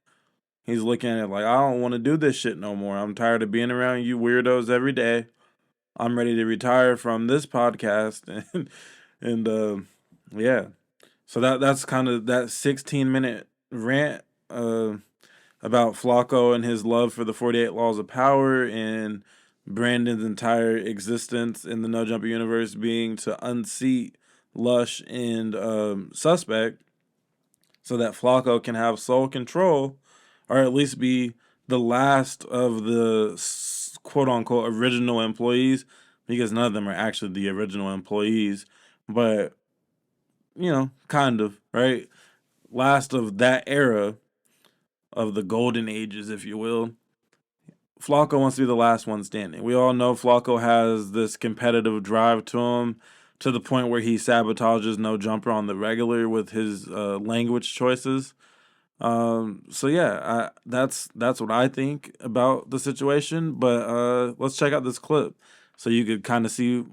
He's looking at it like, I don't want to do this shit no more. I'm tired of being around you weirdos every day. I'm ready to retire from this podcast. And yeah. So that's kind of that 16-minute rant about Flacco and his love for the 48 Laws of Power and Brandon's entire existence in the No Jumper universe being to unseat Lush and Suspect so that Flacco can have sole control or at least be the last of the quote-unquote original employees because none of them are actually the original employees, but, kind of, right? Last of that era of the golden ages, if you will. Flacco wants to be the last one standing. We all know Flacco has this competitive drive to him to the point where he sabotages No Jumper on the regular with his language choices. So yeah, that's what I think about the situation. But let's check out this clip so you could kind of see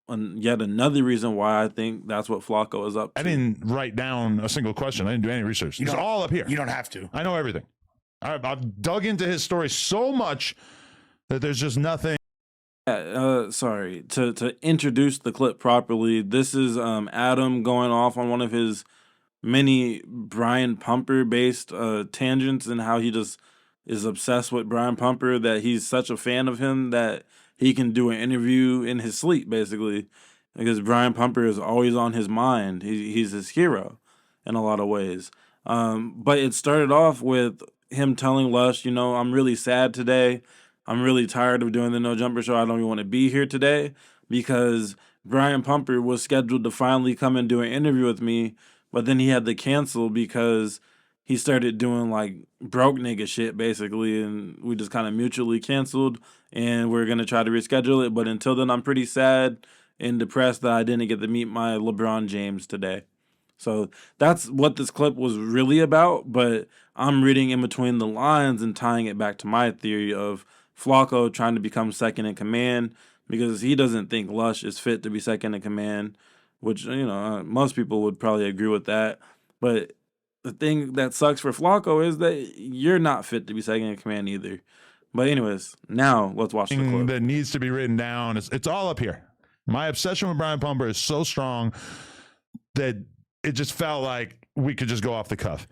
yet another reason why I think that's what Flacco is up to. I didn't write down a single question. I didn't do any research. It's all up here. You don't have to. I know everything. I've dug into his story so much that there's just nothing Sorry. To introduce the clip properly, this is Adam going off on one of his many Brian Pumper based tangents, and how he just is obsessed with Brian Pumper, that he's such a fan of him that he can do an interview in his sleep, basically, because Brian Pumper is always on his mind. He's his hero in a lot of ways. But it started off with him telling Lush, I'm really sad today. I'm really tired of doing the No Jumper show. I don't even want to be here today, because Brian Pumper was scheduled to finally come and do an interview with me, but then he had to cancel because he started doing like broke nigga shit, basically, and we just kind of mutually canceled, and we're going to try to reschedule it. But until then, I'm pretty sad and depressed that I didn't get to meet my LeBron James today. So that's what this clip was really about, but I'm reading in between the lines and tying it back to my theory of Flacco trying to become second in command, because he doesn't think Lush is fit to be second in command, which, most people would probably agree with that. But the thing that sucks for Flacco is that you're not fit to be second in command either. But anyways, now let's watch the clip. That needs to be written down. It's all up here. My obsession with Brian Pumper is so strong that it just felt like we could just go off the cuff.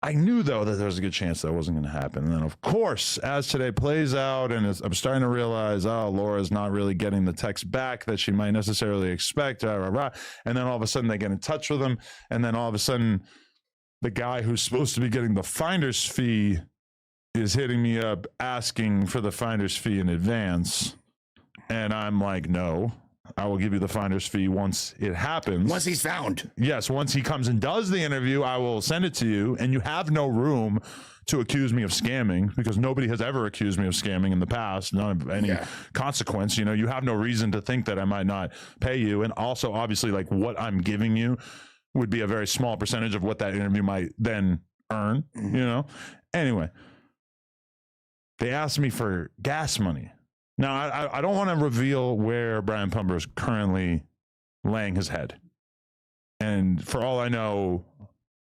I knew, though, that there was a good chance that wasn't going to happen. And then, of course, as today plays out, and I'm starting to realize, Laura's not really getting the text back that she might necessarily expect, and then all of a sudden they get in touch with him, and then all of a sudden the guy who's supposed to be getting the finder's fee is hitting me up asking for the finder's fee in advance. And I'm like, no, I will give you the finder's fee once it happens. Once he's found. Yes, once he comes and does the interview, I will send it to you, and you have no room to accuse me of scamming, because nobody has ever accused me of scamming in the past, none of any consequence. You have no reason to think that I might not pay you. And also, obviously, like, what I'm giving you would be a very small percentage of what that interview might then earn, Anyway, they asked me for gas money. Now, I don't want to reveal where Brian Pumper is currently laying his head. And for all I know,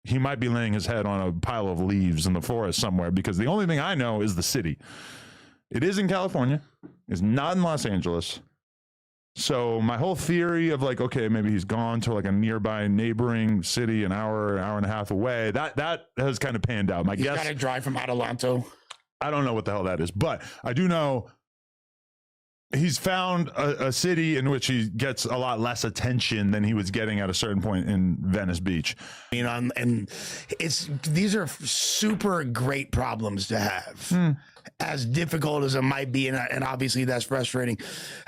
he might be laying his head on a pile of leaves in the forest somewhere, because the only thing I know is the city. It is in California. It's not in Los Angeles. So my whole theory of like, okay, maybe he's gone to like a nearby neighboring city, an hour and a half away, that has kind of panned out. He's got to drive from Adelanto. I don't know what the hell that is, but I do know he's found a city in which he gets a lot less attention than he was getting at a certain point in Venice Beach. And these are super great problems to have. As difficult as it might be, and obviously that's frustrating.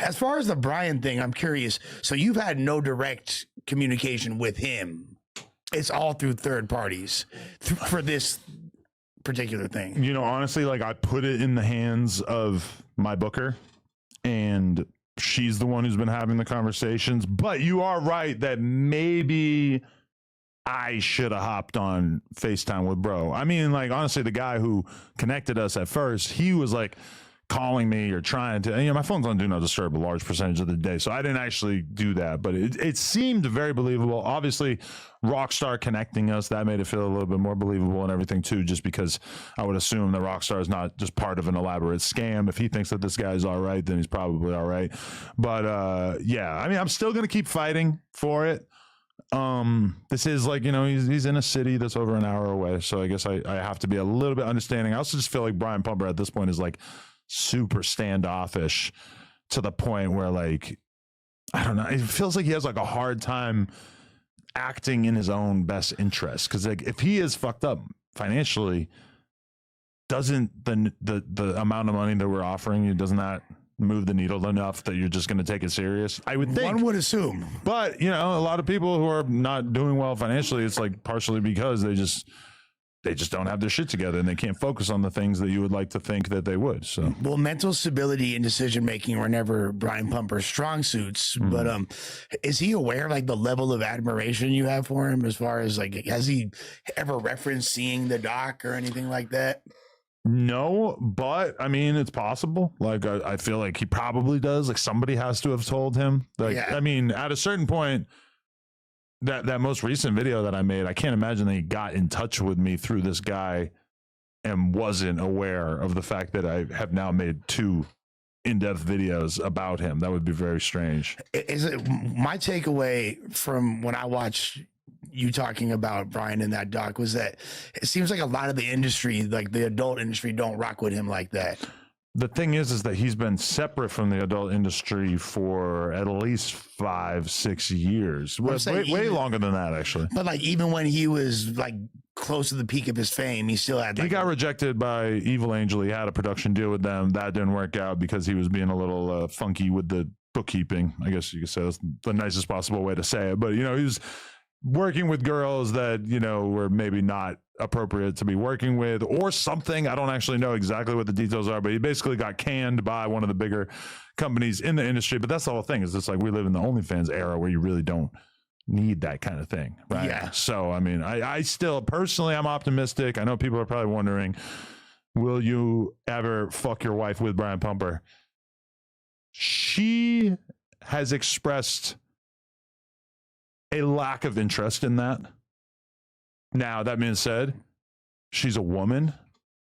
As far as the Brian thing, I'm curious. So you've had no direct communication with him. It's all through third parties for this particular thing. Honestly, like, I put it in the hands of my booker, and she's the one who's been having the conversations. But you are right that maybe I should have hopped on FaceTime with bro. I mean, like, honestly, the guy who connected us at first, he was like calling me or trying to, my phone's on Do Not Disturb a large percentage of the day, so I didn't actually do that, but it seemed very believable. Obviously, Rockstar connecting us, that made it feel a little bit more believable and everything too, just because I would assume that Rockstar is not just part of an elaborate scam. If he thinks that this guy's all right, then he's probably all right. But I'm still going to keep fighting for it. This is like, he's in a city that's over an hour away, so I guess I have to be a little bit understanding. I also just feel like Brian Pumper at this point is like super standoffish, to the point where, like, I don't know, it feels like he has like a hard time acting in his own best interest, because like, if he is fucked up financially, doesn't the amount of money that we're offering you, doesn't that move the needle enough that you're just going to take it serious? I would think. One would assume. But a lot of people who are not doing well financially, it's like partially because they just don't have their shit together, and they can't focus on the things that you would like to think that they would. So, well, mental stability and decision making were never Brian Pumper's strong suits. But is he aware of like the level of admiration you have for him? As far as like, has he ever referenced seeing the doc or anything like that? No, but I mean, it's possible. Like, I feel like he probably does. Like, somebody has to have told him. Like, I mean, at a certain point, that most recent video that I made, I can't imagine that he got in touch with me through this guy and wasn't aware of the fact that I have now made 2 in-depth videos about him. That would be very strange. Is it my takeaway from when I watched you talking about Brian in that doc was that it seems like a lot of the industry, like the adult industry, don't rock with him like that. The thing is that he's been separate from the adult industry for at least 5-6 years. Way longer than that, actually. But like even when he was like close to the peak of his fame, he still had. Like, he got rejected by Evil Angel. He had a production deal with them. That didn't work out because he was being a little funky with the bookkeeping. I guess you could say that's the nicest possible way to say it. But, he was working with girls that, were maybe not appropriate to be working with or something. I don't actually know exactly what the details are, but he basically got canned by one of the bigger companies in the industry. But that's the whole thing, is just like we live in the OnlyFans era where you really don't need that kind of thing, right? Yeah. So, I mean, I still personally, I'm optimistic. I know people are probably wondering, will you ever fuck your wife with Brian Pumper? She has expressed a lack of interest in that. Now, that being said, she's a woman,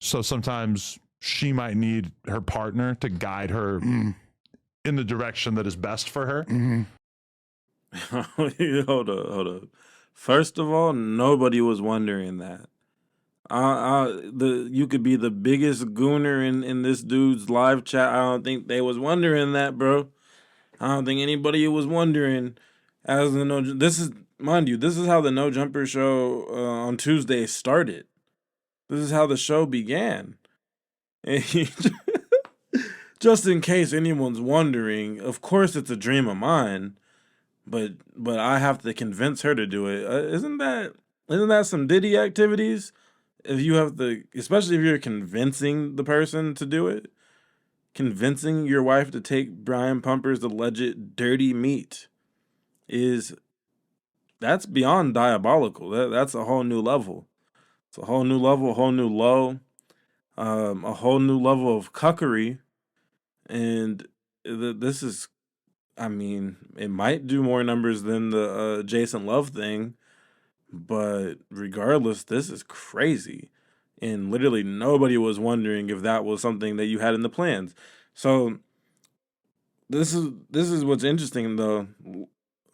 so sometimes she might need her partner to guide her in the direction that is best for her. Hold up. First of all, nobody was wondering that. You could be the biggest gooner in this dude's live chat. I don't think they was wondering that, bro. I don't think anybody was wondering. This is, mind you, this is how the No Jumper show on Tuesday started. This is how the show began. And just in case anyone's wondering, of course it's a dream of mine, but I have to convince her to do it. Isn't that some Diddy activities? If you have to, especially if you're convincing the person to do it, convincing your wife to take Brian Pumper's alleged dirty meat that's beyond diabolical. That's a whole new level. It's a whole new level, a whole new low, a whole new level of cuckery. And this is, I mean, it might do more numbers than the Jason Love thing, but regardless, this is crazy. And literally nobody was wondering if that was something that you had in the plans. So this is what's interesting though.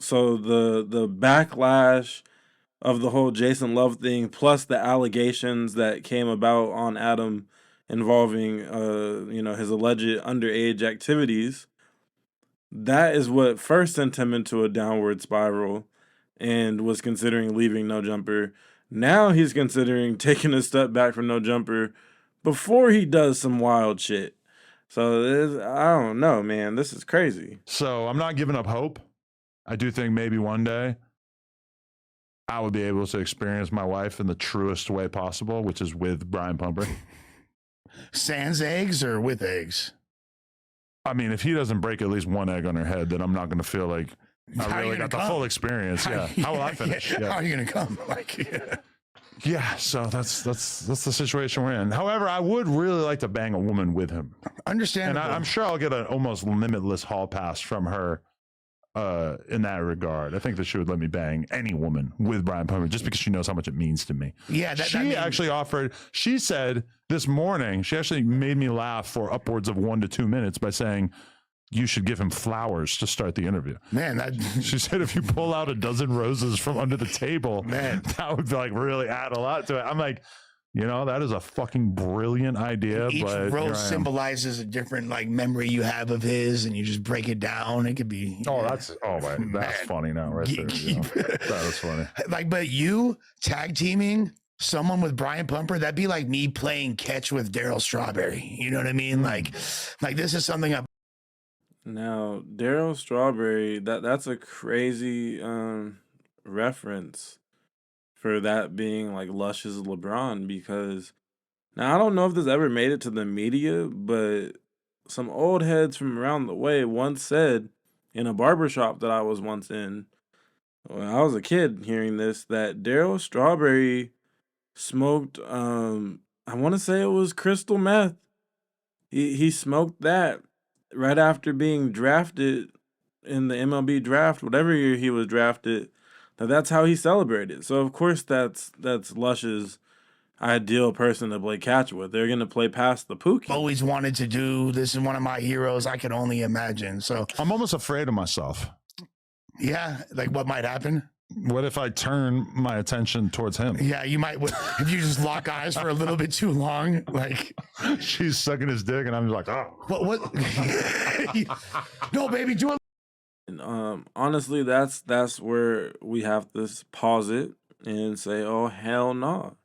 So the backlash of the whole Jason Love thing, plus the allegations that came about on Adam involving his alleged underage activities, that is what first sent him into a downward spiral and was considering leaving No Jumper. Now he's considering taking a step back from No Jumper before he does some wild shit. So I don't know, man. This is crazy. So I'm not giving up hope. I do think maybe one day I would be able to experience my wife in the truest way possible, which is with Brian Pumper. Sans eggs or with eggs? I mean, if he doesn't break at least one egg on her head, then I'm not going to feel like I really got the full experience. Yeah. How will I finish? How are you going to come? Yeah, so that's the situation we're in. However, I would really like to bang a woman with him. Understandable. And I'm sure I'll get an almost limitless hall pass from her in that regard. I think that she would let me bang any woman with Brian Pumper just because she knows how much it means to me. Yeah, actually offered. She said this morning, she actually made me laugh for upwards of 1 to 2 minutes by saying, you should give him flowers to start the interview. Man, she said if you pull out a dozen roses from under the table, man, that would like really add a lot to it. I'm like, that is a fucking brilliant idea. Each but rose symbolizes a different like memory you have of his, and you just break it down. It could be. Oh, that's funny now, right there. That is funny. But you tag teaming someone with Brian Pumper, that'd be like me playing catch with Daryl Strawberry. You know what I mean? Like this is something I. Now, Daryl Strawberry, that's a crazy reference for that being like Lush's LeBron, because now I don't know if this ever made it to the media, but some old heads from around the way once said in a barbershop that I was once in, when I was a kid hearing this, that Daryl Strawberry smoked, I want to say it was crystal meth. He smoked that right after being drafted in the MLB draft, whatever year he was drafted. That's how he celebrated. So of course that's Lush's ideal person to play catch with. They're gonna play past the Pookie. Always wanted to do. This is one of my heroes. I can only imagine. So I'm almost afraid of myself. yeah, like what might happen? What if I turn my attention towards him? Yeah, you might. If you just lock eyes for a little bit too long, like she's sucking his dick, and I'm just like, oh, what? No, baby, do it. And, honestly, that's where we have to pause it and say, "Oh hell no!"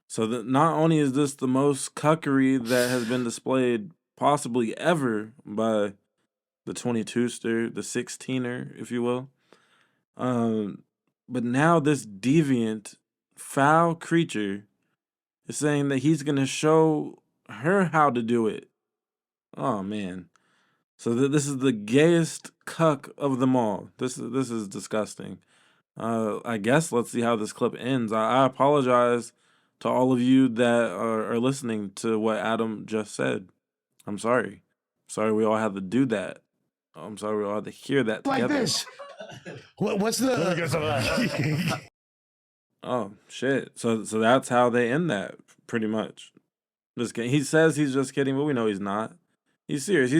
So that not only is this the most cuckery that has been displayed possibly ever by the 22ster, the 16er, if you will, but now this deviant, foul creature is saying that he's gonna show her how to do it. Oh man. So this is the gayest cuck of them all. This is disgusting. I guess let's see how this clip ends. I apologize to all of you that are listening to what Adam just said. I'm sorry. Sorry we all had to do that. I'm sorry we all had to hear that together. Like this. What's the? Oh shit! So that's how they end that, pretty much. Just kidding. He says he's just kidding, but we know he's not. He's serious.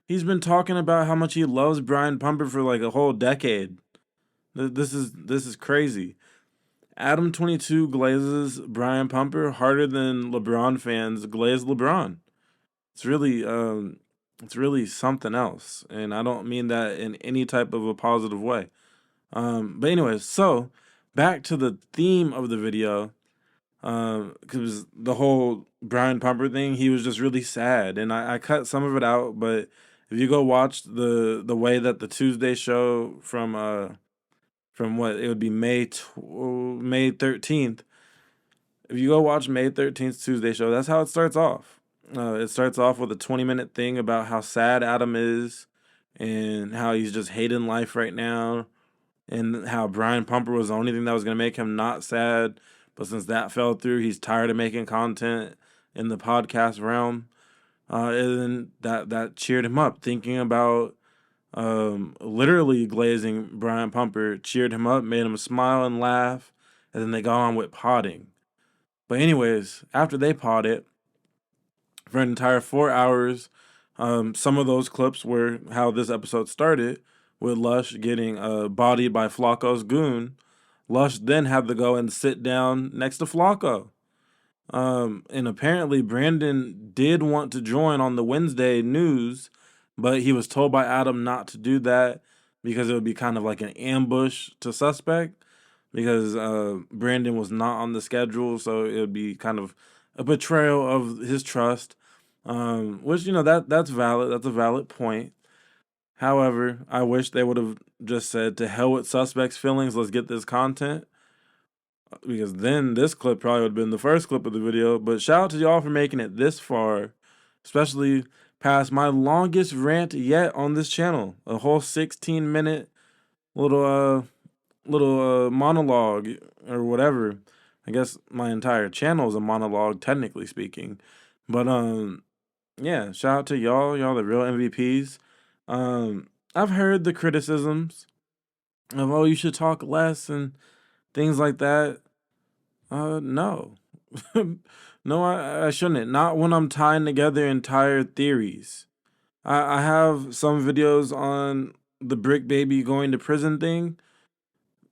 He's been talking about how much he loves Brian Pumper for like a whole decade. This is crazy. Adam 22 glazes Brian Pumper harder than LeBron fans glaze LeBron. It's really something else, and I don't mean that in any type of a positive way. But anyways, so back to the theme of the video, because the whole Brian Pumper thing, he was just really sad, and I cut some of it out. But if you go watch the way that the Tuesday show from what it would be May 13th, if you go watch May 13th Tuesday show, that's how it starts off. It starts off with a 20-minute thing about how sad Adam is and how he's just hating life right now, and how Brian Pumper was the only thing that was going to make him not sad. But since that fell through, he's tired of making content in the podcast realm. And then that cheered him up. Thinking about literally glazing Brian Pumper cheered him up, made him smile and laugh, and then they got on with potting. But anyways, after they potted for an entire 4 hours, some of those clips were how this episode started, with Lush getting bodied by Flacco's goon. Lush then had to go and sit down next to Flacco. And apparently Brandon did want to join on the Wednesday news, but he was told by Adam not to do that because it would be kind of like an ambush to suspect, because Brandon was not on the schedule, so it would be kind of a betrayal of his trust, which, that's valid. That's a valid point. However, I wish they would have just said, to hell with suspects' feelings, let's get this content. Because then this clip probably would have been the first clip of the video. But shout out to y'all for making it this far, especially past my longest rant yet on this channel. A whole 16-minute little monologue or whatever. I guess my entire channel is a monologue, technically speaking. But yeah, shout out to y'all. Y'all the real MVPs. I've heard the criticisms of, oh, you should talk less and things like that. No. No, I shouldn't. Not when I'm tying together entire theories. I have some videos on the Brick Baby going to prison thing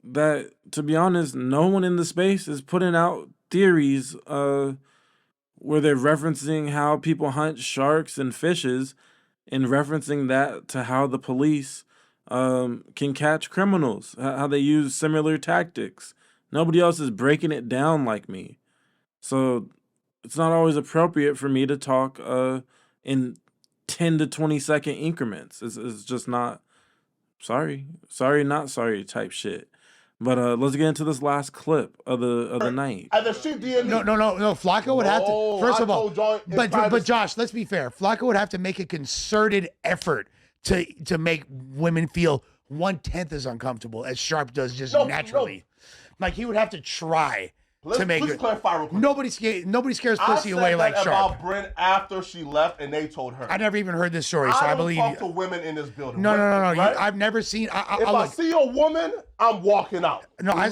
that, to be honest, no one in the space is putting out theories where they're referencing how people hunt sharks and fishes, and referencing that to how the police can catch criminals, how they use similar tactics. Nobody else is breaking it down like me. So it's not always appropriate for me to talk in 10 to 20 second increments. It's just not sorry, not sorry type shit. But let's get into this last clip of the night. And the shit DNA. No. Flacco would have to. First of all, but Josh, let's be fair. Flacco would have to make a concerted effort to make women feel 1/10 as uncomfortable as Sharp does just naturally. Like he would have to try to make it. Clarify real quick. Nobody scares pussy away like Sharp. About Brent after she left and they told her. I never even heard this story, so I believe I don't talk to women in this building. No. Right? I've never seen. If I see a woman, I'm walking out. No, I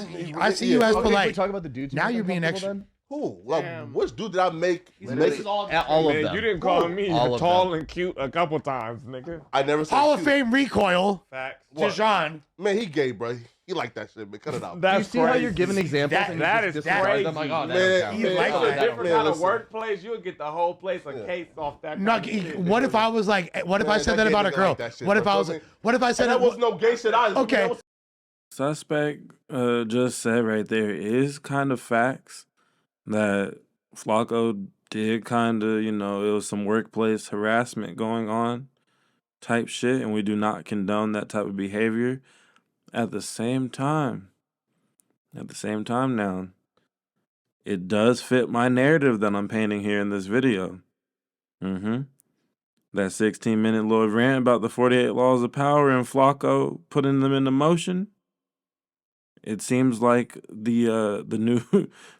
see you as polite. We talk about the dudes. Now you're being extra. Then? Who? Like, which dude did I make? This is all of them. You didn't call me All of tall them. and cute a couple times, nigga. I never said Hall of cute. Fame recoil. Facts. Dijon. Man, he gay, bro. He like that shit, man. Cut it out. Do you That's see how crazy. you're giving examples That- and that you is just disregard crazy. them? Like, oh, that Man, don't count. you man, like Oh, A that. that don't different Man, kind of listen. workplace, you'll get the whole place a case off that. No, kind of shit. what if I was like, what if I Man, said that that gay about a nigga girl? like that shit, What if bro. I was? Feel me? What if I said And that was no gay shit either. Okay. That was- Suspect just said right there is kind of facts that Flacco did kind of, it was some workplace harassment going on type shit, and we do not condone that type of behavior. At the same time now, it does fit my narrative that I'm painting here in this video. That 16-minute little rant about the 48 laws of power and Flacco putting them into motion. It seems like the new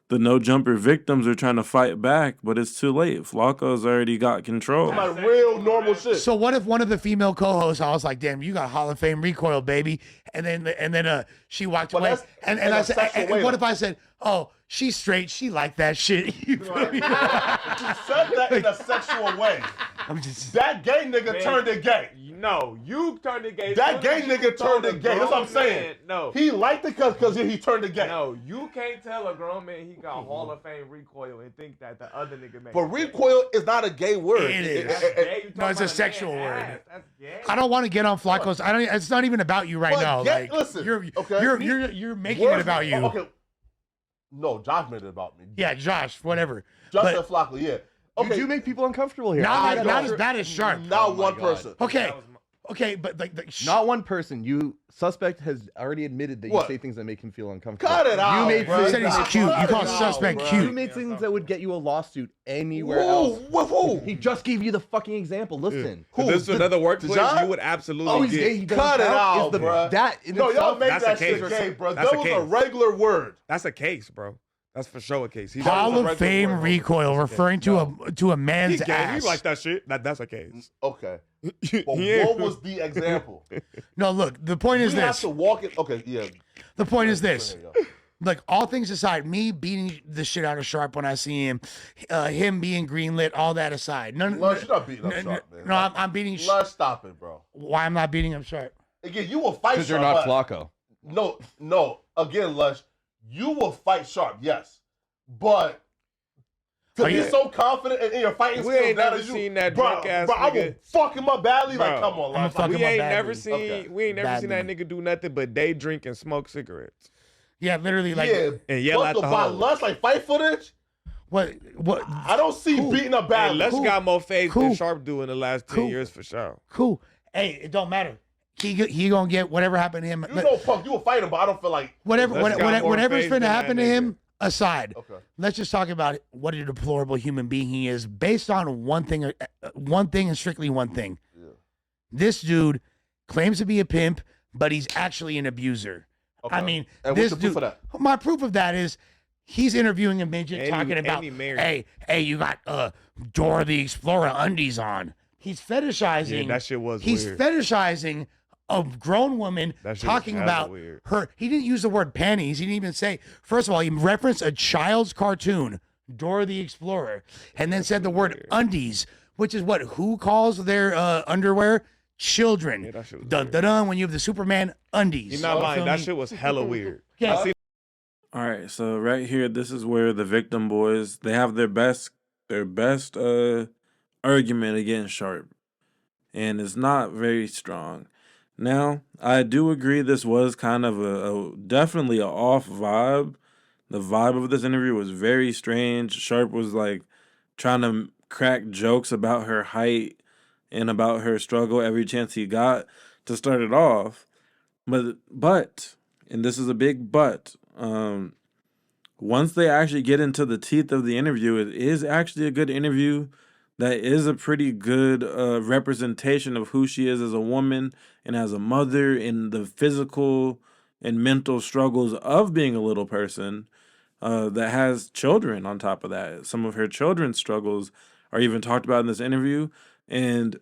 the no jumper victims are trying to fight back, but it's too late. Flacco's already got control. like real normal shit. So what if one of the female co-hosts, I was like, damn, you got Hall of Fame recoil, baby, and then she walked But away, that's and in I a said, sexual and way, what though. if I said, oh, she's straight, she like that shit. You feel me? You said that in a sexual way. I'm just That gay nigga turned it gay. No, you turned it gay. That gay Soon as you nigga told turned a it gay. That's what I'm grown saying. man- No, He liked it because he turned it gay. no, you can't tell a grown man he got Hall of Fame recoil and think that the other nigga made. But recoil is not a gay word. It is. That's gay. You No, it's talking a about sexual man word. ass. That's gay. I don't want to get on Flacco's. I don't. It's not even about you right But now. get- Like listen, you're okay? you're making it about you. Okay. No, Josh made it about me. Yeah, Josh, whatever. Josh but- and Flacco, yeah. You Okay, do make people uncomfortable here. Not I that, know. not as bad as Sharp. not one God. person. Okay, okay, but like Not one person. You suspect has already admitted that you What? say things that make him feel uncomfortable. Cut it out, You made bro. You said he's things, cute. You Cut call it out, suspect bro. cute. you made things that would get you a lawsuit anywhere Who? else. Who? He just gave you the fucking example. Listen. Who? This is another workplace John? you would absolutely Oh, he's get. gay. He doesn't Cut it count? out, Is the, bro. That in No, y'all itself- make That's that a case. shit gay, bro. That's That a was a case. regular word. That's a case, bro. That's for sure a case. He Hall was a of regular Fame word. recoil, referring to a man's He gay. ass. He like that shit. That's a case. Okay. But Yeah. what was the example? No, look. The point is We have this. to walk it. Okay, yeah. The point is this. There you go. Like all things aside, me beating the shit out of Sharp when I see him, him being greenlit, all that aside. None. Lush, you're not beating up Sharp, man. No, I'm beating. Lush, stop it, bro. Why I'm not beating him Sharp? Again, you will fight Because Sharp. you're not but- Flacco. No. Again, Lush, you will fight Sharp, yes. But to Oh, be yeah. so confident in your fighting We skills, ain't that never is you. seen that bro, drunk ass bro, I will nigga. fuck him up badly. Like, Bro, come on, I'ma Lush. fuck him We up ain't badly. never seen. Okay. We ain't never seen that Badly. nigga do nothing but day drink and smoke cigarettes. Yeah, literally. Like Yeah, And yell but at the by hoes. Lush, like fight footage, what? I don't see beating up Hey, badly. Lush got more faith Cool. than Sharp do in the last 10 Cool. years for sure. Cool. Hey, it don't matter. He gonna get whatever happened to him. You know, Punk, you will fight him, but I don't feel like Whatever, Lush got more whatever's faith going to than happen that to nigga. him aside. Okay. Let's just talk about what a deplorable human being he is, based on one thing and strictly one thing. Yeah. This dude claims to be a pimp, but he's actually an abuser. Okay. I mean, And this what's the dude. proof of that? My proof of that is he's interviewing a midget, And he- talking and about, he married. hey, you got Dora the Explorer undies on. He's fetishizing. Yeah, that shit was He's weird. fetishizing a grown woman That shit was talking hella about weird. her. He didn't use the word panties. He didn't even say. First of all, he referenced a child's cartoon, Dora the Explorer, and then said the word undies, which is what who calls their underwear children. Yeah, that shit was Dun weird. dun dun. When you have the Superman undies. You're not You lying. feel That me? shit was hella weird. Yeah. I seen All right, so right here, this is where the victim boys they have their best argument against Sharp, and it's not very strong. Now, I do agree this was kind of a definitely a off vibe. The vibe of this interview was very strange. Sharp was like trying to crack jokes about her height and about her struggle every chance he got to start it off. But and this is a big but, once they actually get into the teeth of the interview, it is actually a good interview. That is a pretty good representation of who she is as a woman and as a mother, and the physical and mental struggles of being a little person that has children on top of that. Some of her children's struggles are even talked about in this interview. And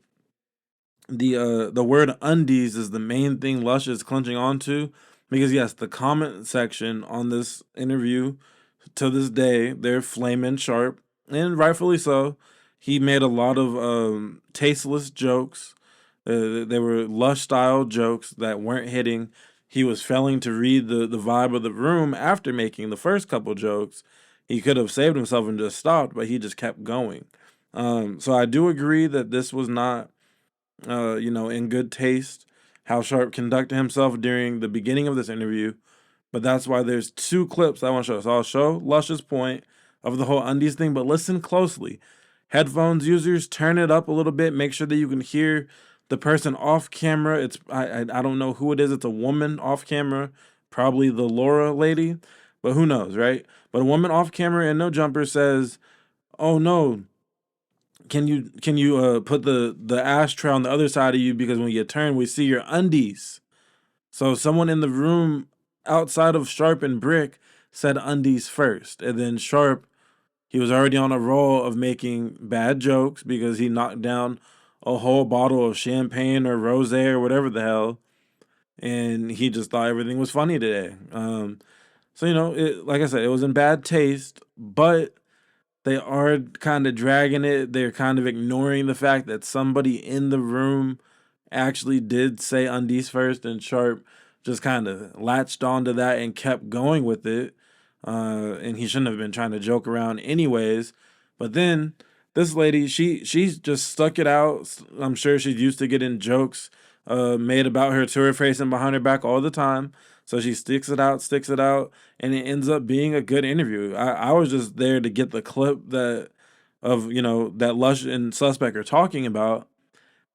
the word undies is the main thing Lush is clenching onto, because yes, the comment section on this interview to this day, they're flaming Sharp, and rightfully so. He made a lot of tasteless jokes. They were Lush style jokes that weren't hitting. He was failing to read the vibe of the room after making the first couple jokes. He could have saved himself and just stopped, but he just kept going. So I do agree that this was not, in good taste, how Sharp conducted himself during the beginning of this interview. But that's why there's 2 clips I want to show. So I'll show Lush's point of the whole undies thing, but listen closely. Headphones users, turn it up a little bit. Make sure that you can hear the person off camera. I don't know who it is. It's a woman off camera, probably the Laura lady, but who knows, right? But a woman off camera in no jumper says, "Oh no, can you put the ashtray on the other side of you, because when you turn, we see your undies." So someone in the room outside of Sharp and Brick said undies first, and then Sharp, he was already on a roll of making bad jokes because he knocked down a whole bottle of champagne or rosé or whatever the hell, and he just thought everything was funny today. So like I said, it was in bad taste, but they are kind of dragging it. They're kind of ignoring the fact that somebody in the room actually did say undies first, and Sharp just kind of latched onto that and kept going with it. And he shouldn't have been trying to joke around anyways. But then this lady, she's just stuck it out. I'm sure she's used to getting jokes made about her to her face and behind her back all the time. So she sticks it out, and it ends up being a good interview. I was just there to get the clip that Lush and Suspect are talking about.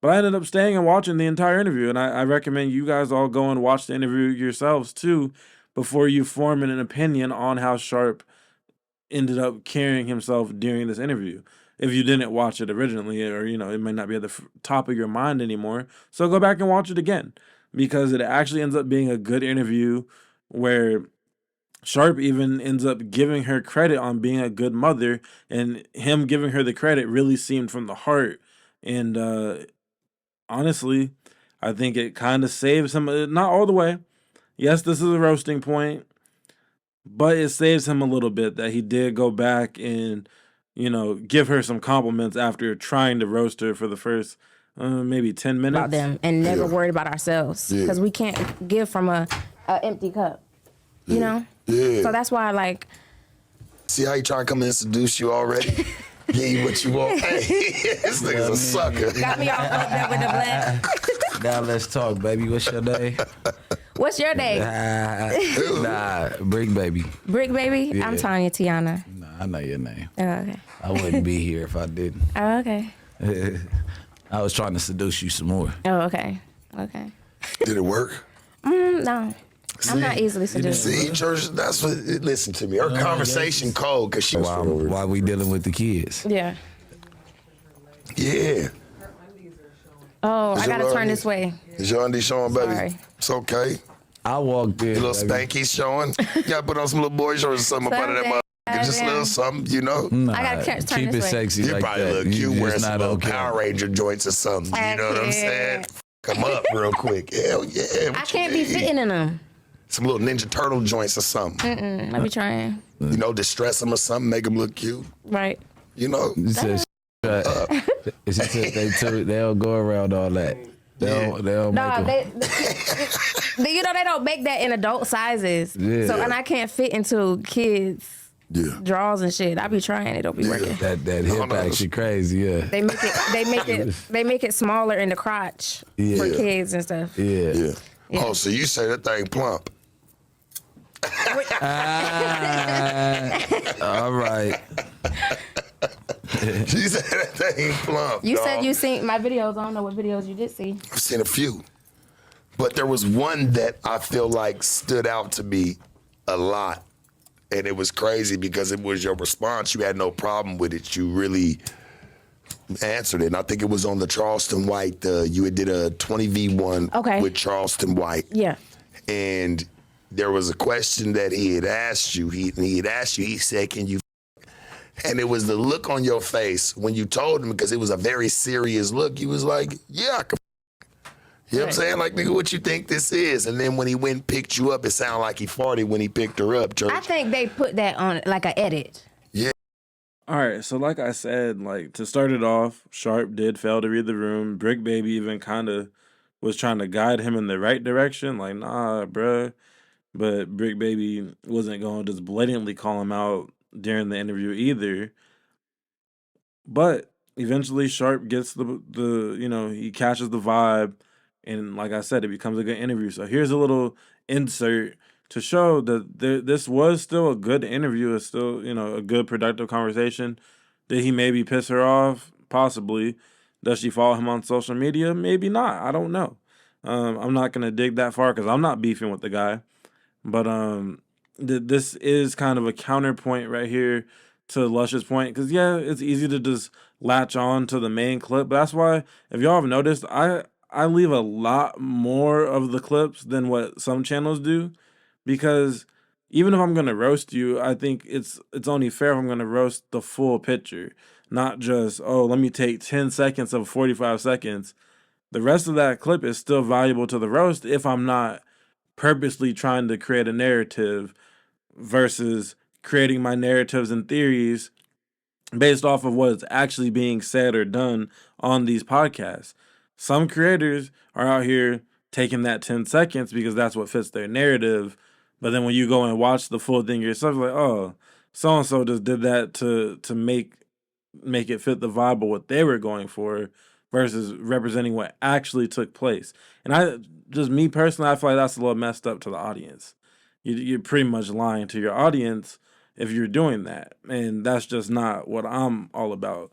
But I ended up staying and watching the entire interview, and I recommend you guys all go and watch the interview yourselves too before you form an opinion on how Sharp ended up carrying himself during this interview. If you didn't watch it originally, or it might not be at the top of your mind anymore, so go back and watch it again, because it actually ends up being a good interview where Sharp even ends up giving her credit on being a good mother, and him giving her the credit really seemed from the heart. And honestly, I think it kind of saves him, not all the way. Yes, this is a roasting point, but it saves him a little bit that he did go back and, give her some compliments after trying to roast her for the first maybe 10 minutes. About them and never worried about ourselves, because we can't give from a empty cup, you know? Yeah. So that's why, like... See how he trying to come and seduce you already? Give you what you want. Hey, this nigga's a sucker. Got me all fucked up with the black. Now let's talk, baby. What's your name? What's your name? Brick Baby. Brick Baby? Yeah. I'm Tanya Tiana. Nah, I know your name. Oh, okay. I wouldn't be here if I didn't. Oh, okay. I was trying to seduce you some more. Oh, okay. Okay. Did it work? No. I'm not easily seduced. See, Church, that's what, listen to me. Her conversation cold, because she was... Why we dealing with the kids? Yeah. Yeah. Oh, I gotta turn this way. Is your undies showing, baby? Sorry. It's okay. I walked in. Your little spankies showing. You gotta put on some little boy shorts or something up under that motherfucker. Just a little something, Nah, I gotta turn keep this it way. sexy You like probably that. look cute wearing some little okay. Power Ranger joints or something. You know what I'm saying? Come up real quick. Hell yeah. I can't be fitting in them. Some little Ninja Turtle joints or something. I be trying. Distress them or something, make them look cute. Right. You know? It says, they don't go around all that. They don't No, make them. they don't make that in adult sizes. Yeah. So, and I can't fit into kids' drawers and shit. I be trying, it don't be working. That hip action crazy, yeah. They make it smaller in the crotch for kids and stuff. Yeah. Oh, so you say that thing plump. All right. She said that thing plump. You dog. said you seen my videos. I don't know what videos you did see. I've seen a few. But there was one that I feel like stood out to me a lot. And it was crazy because it was your response. You had no problem with it. You really answered it. And I think it was on the Charleston White. You did a 20v1 with Charleston White. Yeah. And there was a question that he had asked you. He said, can you? And it was the look on your face when you told him, because it was a very serious look. He was like, yeah, I can. You know what I'm saying? Like, nigga, what you think this is? And then when he went and picked you up, it sounded like he farted when he picked her up, Church. I think they put that on like an edit. Yeah. All right, so like I said, like to start it off, Sharp did fail to read the room. Brick Baby even kind of was trying to guide him in the right direction, like, nah, bruh. But Brick Baby wasn't going to just blatantly call him out during the interview either. But eventually Sharp gets the he catches the vibe, and like I said, it becomes a good interview. So here's a little insert to show that this was still a good interview. It's still, a good productive conversation. Did he maybe piss her off? Possibly. Does she follow him on social media? Maybe not. I don't know. I'm not gonna dig that far because I'm not beefing with the guy. But this is kind of a counterpoint right here to Lush's point, because yeah, it's easy to just latch on to the main clip. But that's why, if y'all have noticed, I leave a lot more of the clips than what some channels do, because even if I'm gonna roast you, I think it's only fair if I'm gonna roast the full picture, not just, oh, let me take 10 seconds of 45 seconds. The rest of that clip is still valuable to the roast if I'm not purposely trying to create a narrative versus creating my narratives and theories based off of what's actually being said or done on these podcasts. Some creators are out here taking that 10 seconds because that's what fits their narrative. But then when you go and watch the full thing yourself, you're like, oh, so-and-so just did that to make it fit the vibe of what they were going for versus representing what actually took place. And me personally, I feel like that's a little messed up to the audience. You're pretty much lying to your audience if you're doing that. And that's just not what I'm all about.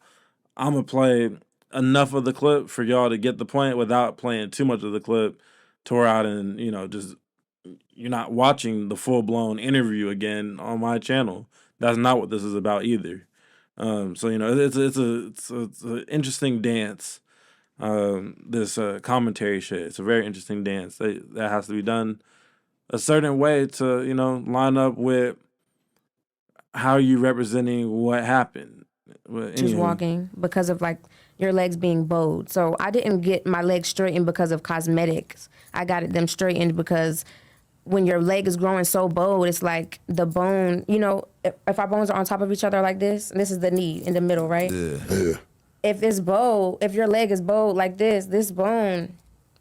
I'm going to play enough of the clip for y'all to get the point without playing too much of the clip to where out and, just you're not watching the full-blown interview again on my channel. That's not what this is about either. So, it's an interesting dance. This commentary shit. It's a very interesting dance that has to be done a certain way to, line up with how you representing what happened. Just walking because of like your legs being bowed. So I didn't get my legs straightened because of cosmetics. I got them straightened because when your leg is growing so bowed, it's like the bone, if our bones are on top of each other like this, and this is the knee in the middle, right? Yeah. If it's bowed, if your leg is bowed like this bone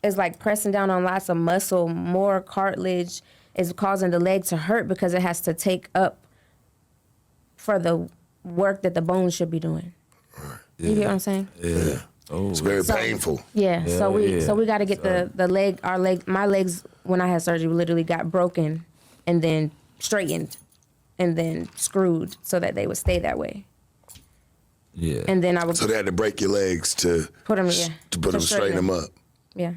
is like pressing down on lots of muscle, more cartilage is causing the leg to hurt because it has to take up for the work that the bone should be doing. You hear what I'm saying? Yeah. Oh, it's very painful. Yeah. So we got to get my legs when I had surgery literally got broken and then straightened and then screwed so that they would stay that way. Yeah. And then I would. So they had to break your legs to put them, straighten them up. Yeah.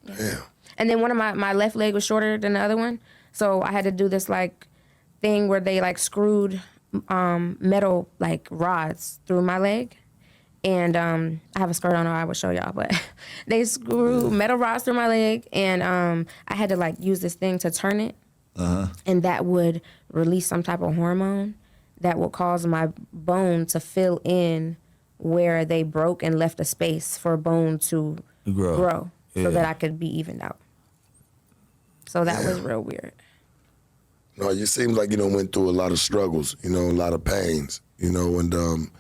Yeah. And then one of my left leg was shorter than the other one, so I had to do this like thing where they like screwed metal like rods through my leg. And I have a skirt on, or I would show y'all, but they screw metal rods through my leg, and I had to like use this thing to turn it, and that would release some type of hormone that will cause my bone to fill in where they broke and left a space for bone to grow so that I could be evened out. So that was real weird. No, you seem like went through a lot of struggles, a lot of pains, and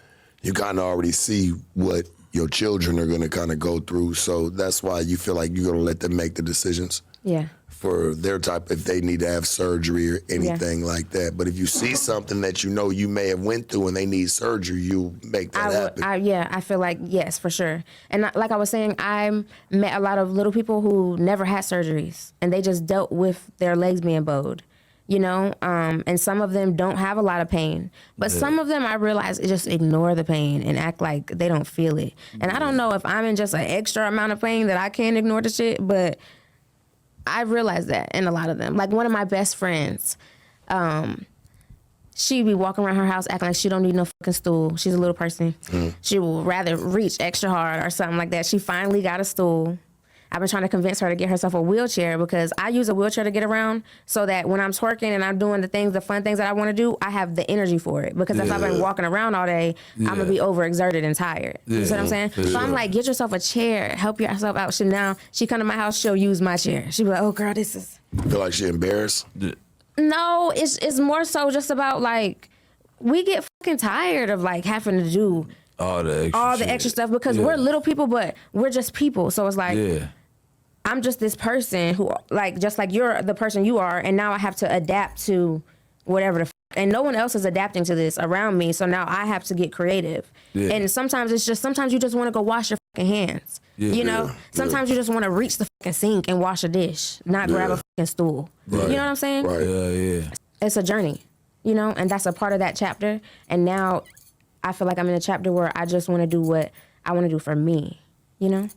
you kind of already see what your children are going to kind of go through. So that's why you feel like you're going to let them make the decisions. Yeah. For their type, if they need to have surgery or anything like that. But if you see something that you may have went through and they need surgery, you make that happen. I feel like, yes, for sure. And like I was saying, I met a lot of little people who never had surgeries, and they just dealt with their legs being bowed. And some of them don't have a lot of pain. But some of them, I realize, just ignore the pain and act like they don't feel it. And I don't know if I'm in just an extra amount of pain that I can't ignore the shit, but I realized that in a lot of them. Like one of my best friends, she be walking around her house acting like she don't need no fucking stool. She's a little person. She will rather reach extra hard or something like that. She finally got a stool. I've been trying to convince her to get herself a wheelchair because I use a wheelchair to get around so that when I'm twerking and I'm doing the fun things that I want to do, I have the energy for it. Because if I've been walking around all day, I'm going to be overexerted and tired. You see what I'm saying? So I'm like, get yourself a chair, help yourself out. So now she come to my house, she'll use my chair. She'll be like, oh girl, this is. Feel like she embarrassed? No, it's more so just about like, we get fucking tired of like having to do all the extra stuff because we're little people, but we're just people. So it's like, I'm just this person who like, just like you're the person you are. And now I have to adapt to whatever the and no one else is adapting to this around me. So now I have to get creative. And sometimes sometimes you just want to go wash your fucking hands. You know, sometimes you just want to reach the fucking sink and wash a dish, not grab a fucking stool. You know what I'm saying? It's a journey, you know, and that's a part of that chapter. And now I feel like I'm in a chapter where I just want to do what I want to do for me, you know?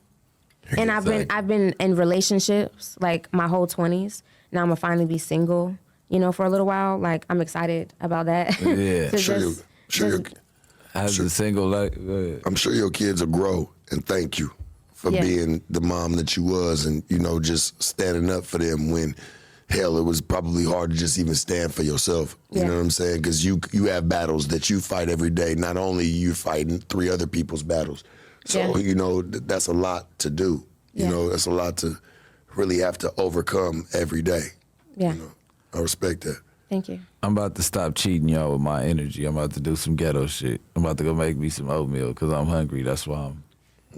And I've been in relationships like my whole 20s. Now I'm gonna finally be single, you know, for a little while. Like I'm excited about that. As a single, like, I'm sure your kids will grow and thank you for being the mom that you was, and you know, just standing up for them when, hell, it was probably hard to just even stand for yourself. You know what I'm saying? Because you have battles that you fight every day. Not only you fighting 3 other people's battles. So, you know, that's a lot to do. You know, that's a lot to really have to overcome every day. You know, I respect that. Thank you. I'm about to stop cheating y'all with my energy. I'm about to do some ghetto shit. I'm about to go make me some oatmeal because I'm hungry. That's why I'm.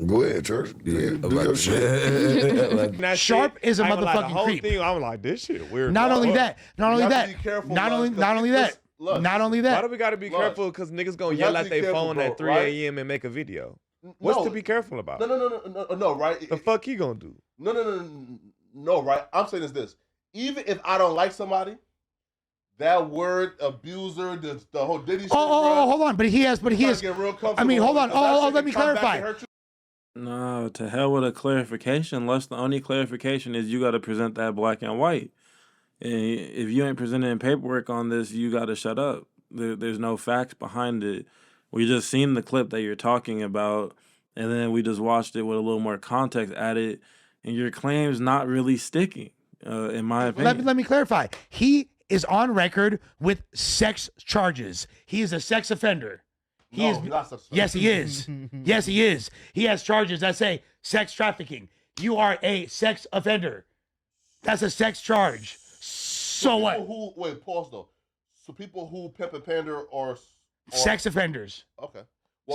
Go ahead, Church. Do your shit. Sharp is a motherfucking the whole creep. thing, I'm like, this shit weird. Not only that. Why do we gotta be careful? Because niggas gonna yell at their phone at 3 a.m. and make a video. What's to be careful about? No, right? The fuck he gonna do? No, right? I'm saying is this. Even if I don't like somebody, that word abuser, the whole Diddy shit. Hold on. But he has. I mean, hold on. Let me clarify. No, to hell with a clarification. Lush, the only clarification is you got to present that black and white. And if you ain't presenting paperwork on this, you got to shut up. There's no facts behind it. We just seen the clip that you're talking about, and then we just watched it with a little more context added, and your claim's not really sticking, in my opinion. Let me clarify. He is on record with sex charges. He is a sex offender. Yes, he is. Yes, he is. He has charges that say sex trafficking. You are a sex offender. That's a sex charge. So what? Pause though. So people who pimp and pander are sex offenders. Okay.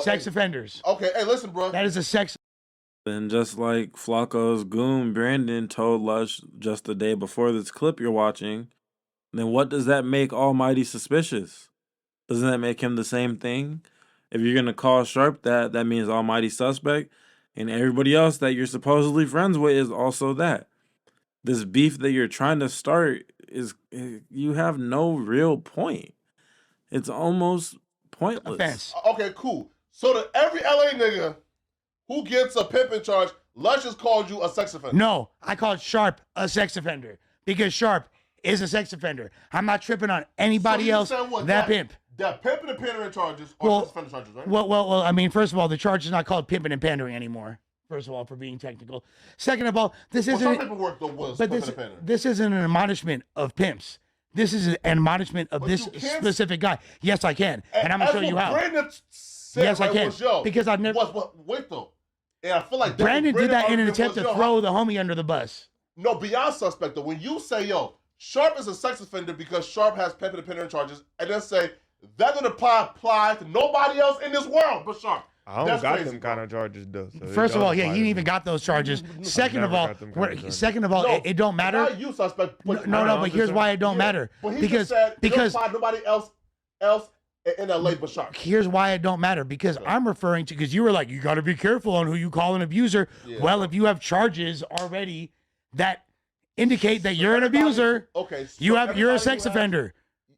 Sex offenders. Okay, hey, listen, bro. That is a sex. And just like Flacco's goon Brandon told Lush just the day before this clip you're watching, then what does that make Almighty suspicious? Doesn't that make him the same thing? If you're going to call Sharp that means Almighty suspect, and everybody else that you're supposedly friends with is also that. This beef that you're trying to start you have no real point. It's almost pointless. Offense. Okay, cool. So to every LA nigga who gets a pimping charge, Lush has called you a sex offender. No, I called Sharp a sex offender because Sharp is a sex offender. I'm not tripping on anybody else. That pimp. That pimping and pandering charges are sex offender charges, right? Well, I mean, first of all, the charge is not called pimping and pandering anymore. First of all, for being technical. Second of all, this isn't. Some paperwork though was pimping and pandering. This isn't an admonishment of pimps. This is an admonishment of this specific guy. Yes, I can, and I'm gonna show you how. Brandon said yes, I can. Because I've never. Wait though, and I feel like Brandon did that in an attempt to throw the homie under the bus. No, beyond suspect though. When you say, yo, Sharp is a sex offender because Sharp has pimping and pandering charges, and then say that doesn't apply to nobody else in this world but Sharp. I don't got them kind of charges though. So first of all, he didn't even got those charges. Second of all, it don't matter. Not you, suspect. No, but here's why it don't matter. But he just said because nobody else in LA but Sharp. Here's why it don't matter because I'm referring to because you were like you got to be careful on who you call an abuser. Yeah. Well, if you have charges already that indicate that you're an abuser, okay, so you're a sex offender.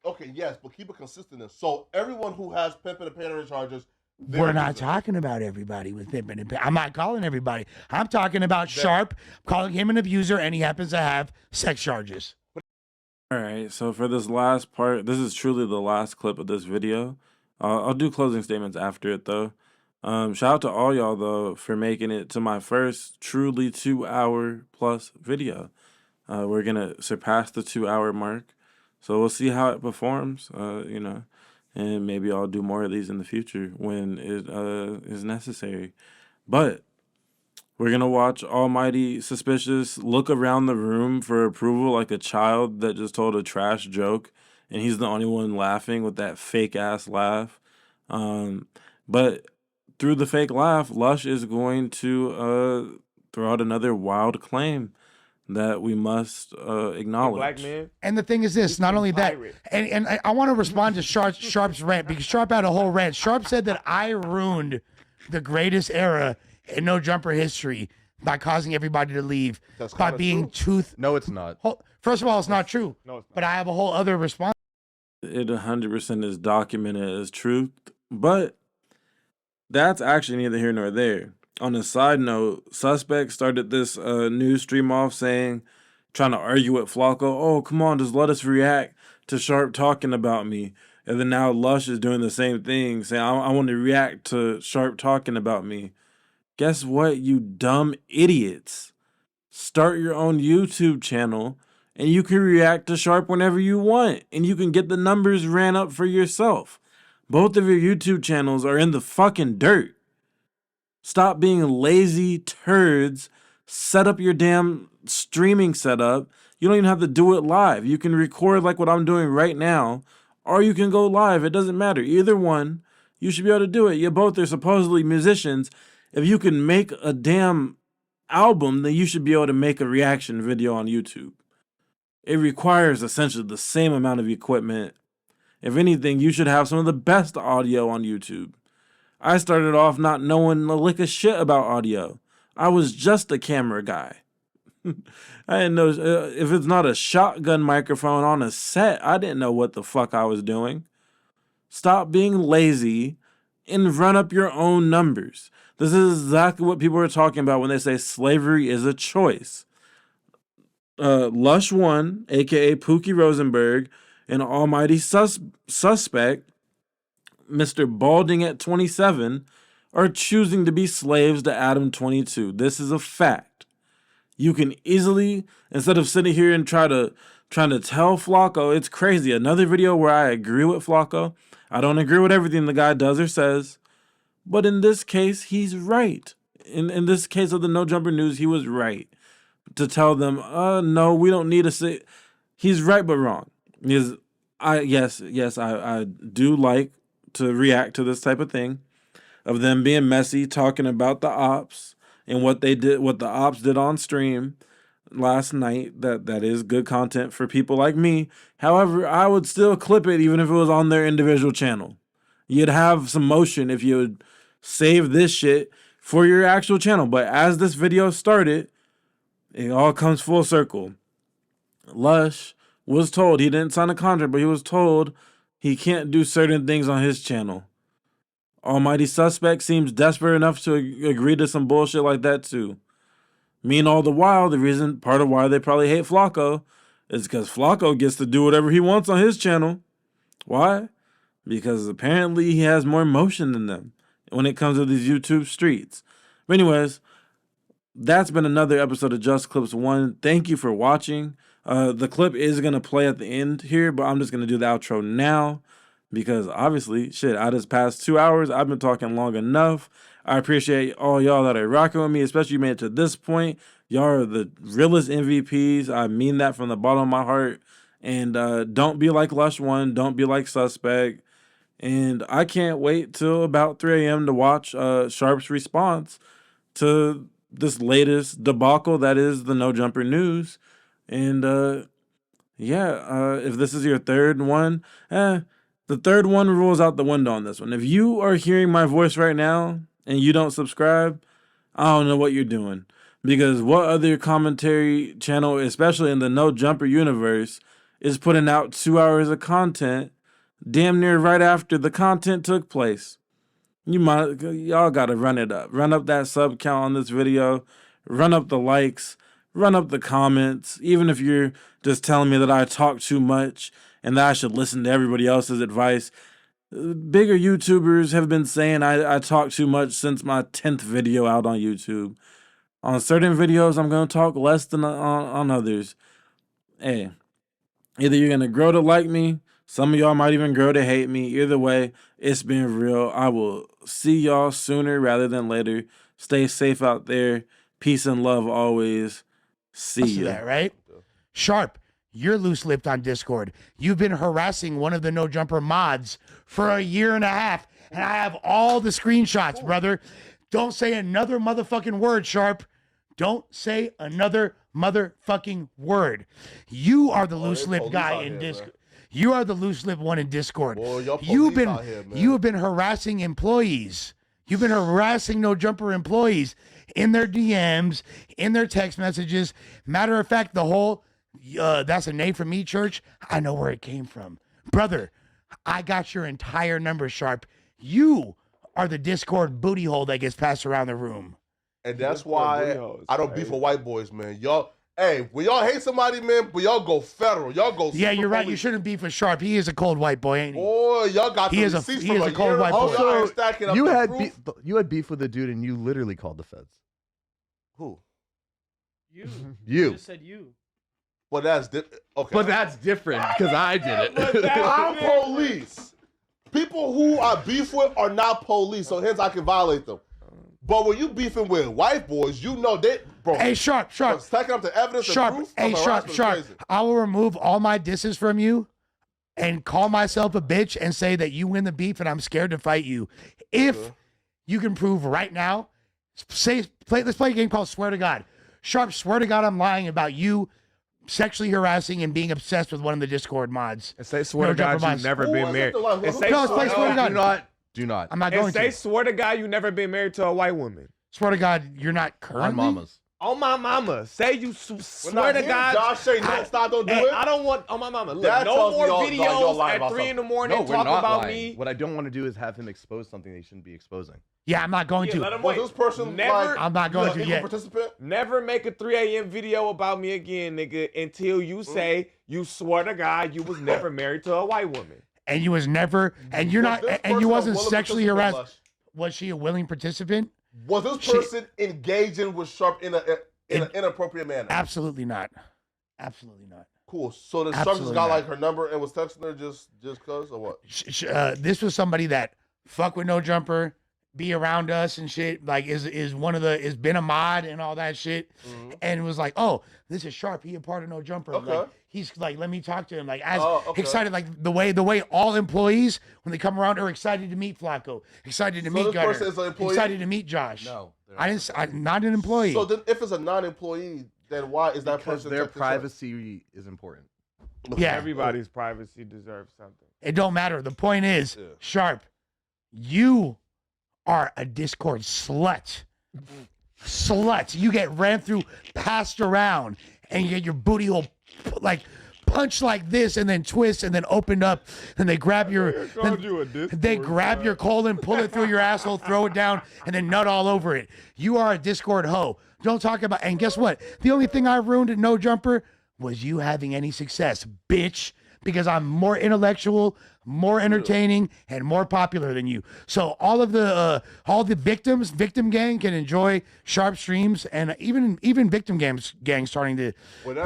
Okay, yes, but keep it consistent. So everyone who has pimping and pandering charges. We're not talking about everybody with pimping and I'm not calling everybody. I'm talking about Sharp, calling him an abuser, and he happens to have sex charges. All right, so for this last part, this is truly the last clip of this video. I'll do closing statements after it, though. Shout out to all y'all though for making it to my first truly 2 hour plus video. We're gonna surpass the 2 hour mark, so we'll see how it performs. And maybe I'll do more of these in the future when it is necessary. But we're gonna watch Almighty Suspicious look around the room for approval like a child that just told a trash joke, and he's the only one laughing with that fake ass laugh. But through the fake laugh, Lush is going to throw out another wild claim that we must acknowledge. Black man. And the thing is this, not only that, and I want to respond to Sharp's rant, because Sharp had a whole rant. Sharp said that I ruined the greatest era in No Jumper history by causing everybody to leave by being No, it's not. First of all, it's not true. No, it's not. But I have a whole other response. It 100% is documented as truth, but that's actually neither here nor there. On a side note, Suspect started this news stream off trying to argue with Flacco. Oh, come on, just let us react to Sharp talking about me. And then now Lush is doing the same thing, saying, I want to react to Sharp talking about me. Guess what, you dumb idiots? Start your own YouTube channel, and you can react to Sharp whenever you want, and you can get the numbers ran up for yourself. Both of your YouTube channels are in the fucking dirt. Stop being lazy turds. Set up your damn streaming setup. You don't even have to do it live. You can record like what I'm doing right now, or you can go live. It doesn't matter. Either one, you should be able to do it. You both are supposedly musicians. If you can make a damn album, then you should be able to make a reaction video on YouTube. It requires essentially the same amount of equipment. If anything, you should have some of the best audio on YouTube. I started off not knowing a lick of shit about audio. I was just a camera guy. I didn't know if it's not a shotgun microphone on a set, I didn't know what the fuck I was doing. Stop being lazy and run up your own numbers. This is exactly what people are talking about when they say slavery is a choice. Lush 1, a.k.a. Pookie Rosenberg, and Almighty Suspect, Mr. Balding at 27, are choosing to be slaves to Adam 22. This is a fact. You can easily, instead of sitting here and trying to tell Flacco, it's crazy. Another video where I agree with Flacco. I don't agree with everything the guy does or says, but in this case, he's right. In this case of the No Jumper News, he was right to tell them, no, we don't need to say. He's right but wrong. Because I do like to react to this type of thing, of them being messy, talking about the ops and what they did, what the ops did on stream last night. That is good content for people like me. However, I would still clip it even if it was on their individual channel. You'd have some motion if you would save this shit for your actual channel. But as this video started, it all comes full circle. Lush was told, he didn't sign a contract, but he was told he can't do certain things on his channel. Almighty Suspect seems desperate enough to agree to some bullshit like that too. All the while, part of why they probably hate Flacco is because Flacco gets to do whatever he wants on his channel. Why? Because apparently he has more motion than them when it comes to these YouTube streets. But anyways, that's been another episode of Just Clips 1. Thank you for watching. The clip is going to play at the end here, but I'm just going to do the outro now because obviously, out of this past 2 hours, I've been talking long enough. I appreciate all y'all that are rocking with me, especially you made it to this point. Y'all are the realest MVPs. I mean that from the bottom of my heart. And don't be like Lush 1. Don't be like Suspect. And I can't wait till about 3 a.m. to watch Sharp's response to this latest debacle that is the No Jumper News. And if this is your third one, the third one rules out the window on this one. If you are hearing my voice right now and you don't subscribe, I don't know what you're doing. Because what other commentary channel, especially in the No Jumper universe, is putting out 2 hours of content damn near right after the content took place? Y'all gotta run it up. Run up that sub count on this video. Run up the likes. Run up the comments. Even if you're just telling me that I talk too much and that I should listen to everybody else's advice, bigger YouTubers have been saying I talk too much since my 10th video out on YouTube. On certain videos, I'm going to talk less than on others. Hey, either you're going to grow to like me, some of y'all might even grow to hate me. Either way, it's been real. I will see y'all sooner rather than later. Stay safe out there. Peace and love always. See ya. That, right? Sharp, you're loose-lipped on Discord. You've been harassing one of the No Jumper mods for a year and a half, and I have all the screenshots, brother. Don't say another motherfucking word, Sharp. Don't say another motherfucking word. You are the loose-lipped guy in Discord. You are the loose-lipped one in Discord. Boy, you have been harassing employees. You've been harassing No Jumper employees in their DMs, in their text messages. Matter of fact, the whole that's a name for me, church. I know where it came from. Brother, I got your entire number, Sharp. You are the Discord booty hole that gets passed around the room. And that's why I don't beef with white boys, man. Y'all, hey, when y'all hate somebody, man, but y'all go federal. Y'all go. Yeah, you're right. You shouldn't beef with Sharp. He is a cold white boy, ain't he? Boy, y'all got he is a cold white boy. Also, you had beef with the dude, and you literally called the feds. Who? You. You just said you. Well, that's different. Okay. But that's different because I did it. I'm police. People who I beef with are not police, so hence I can violate them. But when you beefing with white boys, you know they, bro. Hey, Sharp. Stacking up the evidence and proof. Hey, Sharp. Crazy. I will remove all my disses from you and call myself a bitch and say that you win the beef and I'm scared to fight you. If you can prove right now, let's play a game called Swear to God. Sharp, swear to God I'm lying about you sexually harassing and being obsessed with one of the Discord mods. And say swear to God you've never been married. Let's play Swear to God. Do not. I'm not going to. And say swear to God you never been married to a white woman. Swear to God you're not currently. On mamas. On my mama. Say you swear to God. Josh say no, stop, don't do it. I don't want, on my mama. Look, That no tells me more y'all lying videos about at 3 in the something. morning No, we're talking not about lying. me. What I don't want to do is have him expose something they shouldn't be exposing. Yeah, I'm not going to. Let him Was wait. this person Never, I'm not going to yet. participant? Never make a 3 a.m. video about me again, nigga, until you say you swear to God you was never married to a white woman. And you was never, and you're not, and you wasn't sexually harassed. Was she a willing participant? Was this person engaging with Sharp in an inappropriate manner? Absolutely not. Absolutely not. Cool. So the Sharp just got like her number and was texting her just cause or what? This was somebody that fuck with No Jumper, be around us and shit. Like is one of the is been a mod and all that shit, and it was like, oh, this is Sharp. He a part of No Jumper. Okay. Like, he's like, let me talk to him. Like as excited, like the way all employees when they come around are excited to meet Flacco, excited to meet Gunner, excited to meet Josh. No, I'm not an employee. So then, if it's a non-employee, then why is that because person? their privacy is important. Yeah, everybody's privacy deserves something. It don't matter. The point is, Sharp, you are a Discord slut. Slut. You get ran through, passed around, and you get your booty hole like punched like this, and then twist, and then opened up, and they grab your, grab your colon, pull it through your asshole, throw it down, and then nut all over it. You are a Discord hoe. Don't talk about. And guess what? The only thing I ruined at No Jumper was you having any success, bitch. Because I'm more intellectual, more entertaining, and more popular than you. So all the victim gang can enjoy Sharp streams, and even victim gang starting to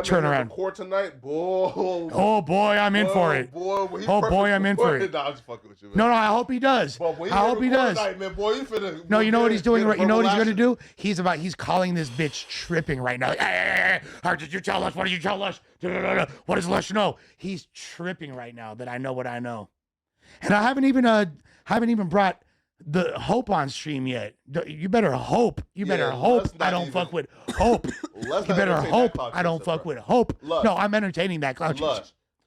turn around. Court tonight, boy. Oh boy, I'm in for it. I'm in for it. Nah, I'm just fucking with you, man. No, I hope he does. I hope he does. Tonight, man, boy, you finna, no, you know what he's doing right. You know what he's gonna do? He's calling this bitch tripping right now. Like, hey, how did you tell us? What did you tell us? What does Lush know? He's tripping right now that I know what I know. And I haven't even brought the Hope on stream yet. You better hope. You better hope I don't fuck with Hope. You better hope I don't fuck with Hope. Lush. No, I'm entertaining that clout.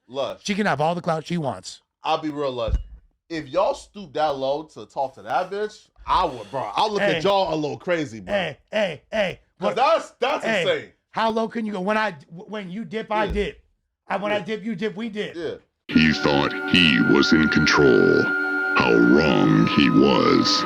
Lush. She can have all the clout she wants. I'll be real, Lush. If y'all stoop that low to talk to that bitch, I would, bro. I'll look at y'all a little crazy, bro. Hey. Because that's insane. How low can you go? When you dip, I dip. When I dip, you dip, we dip. Yeah. He thought he was in control. How wrong he was.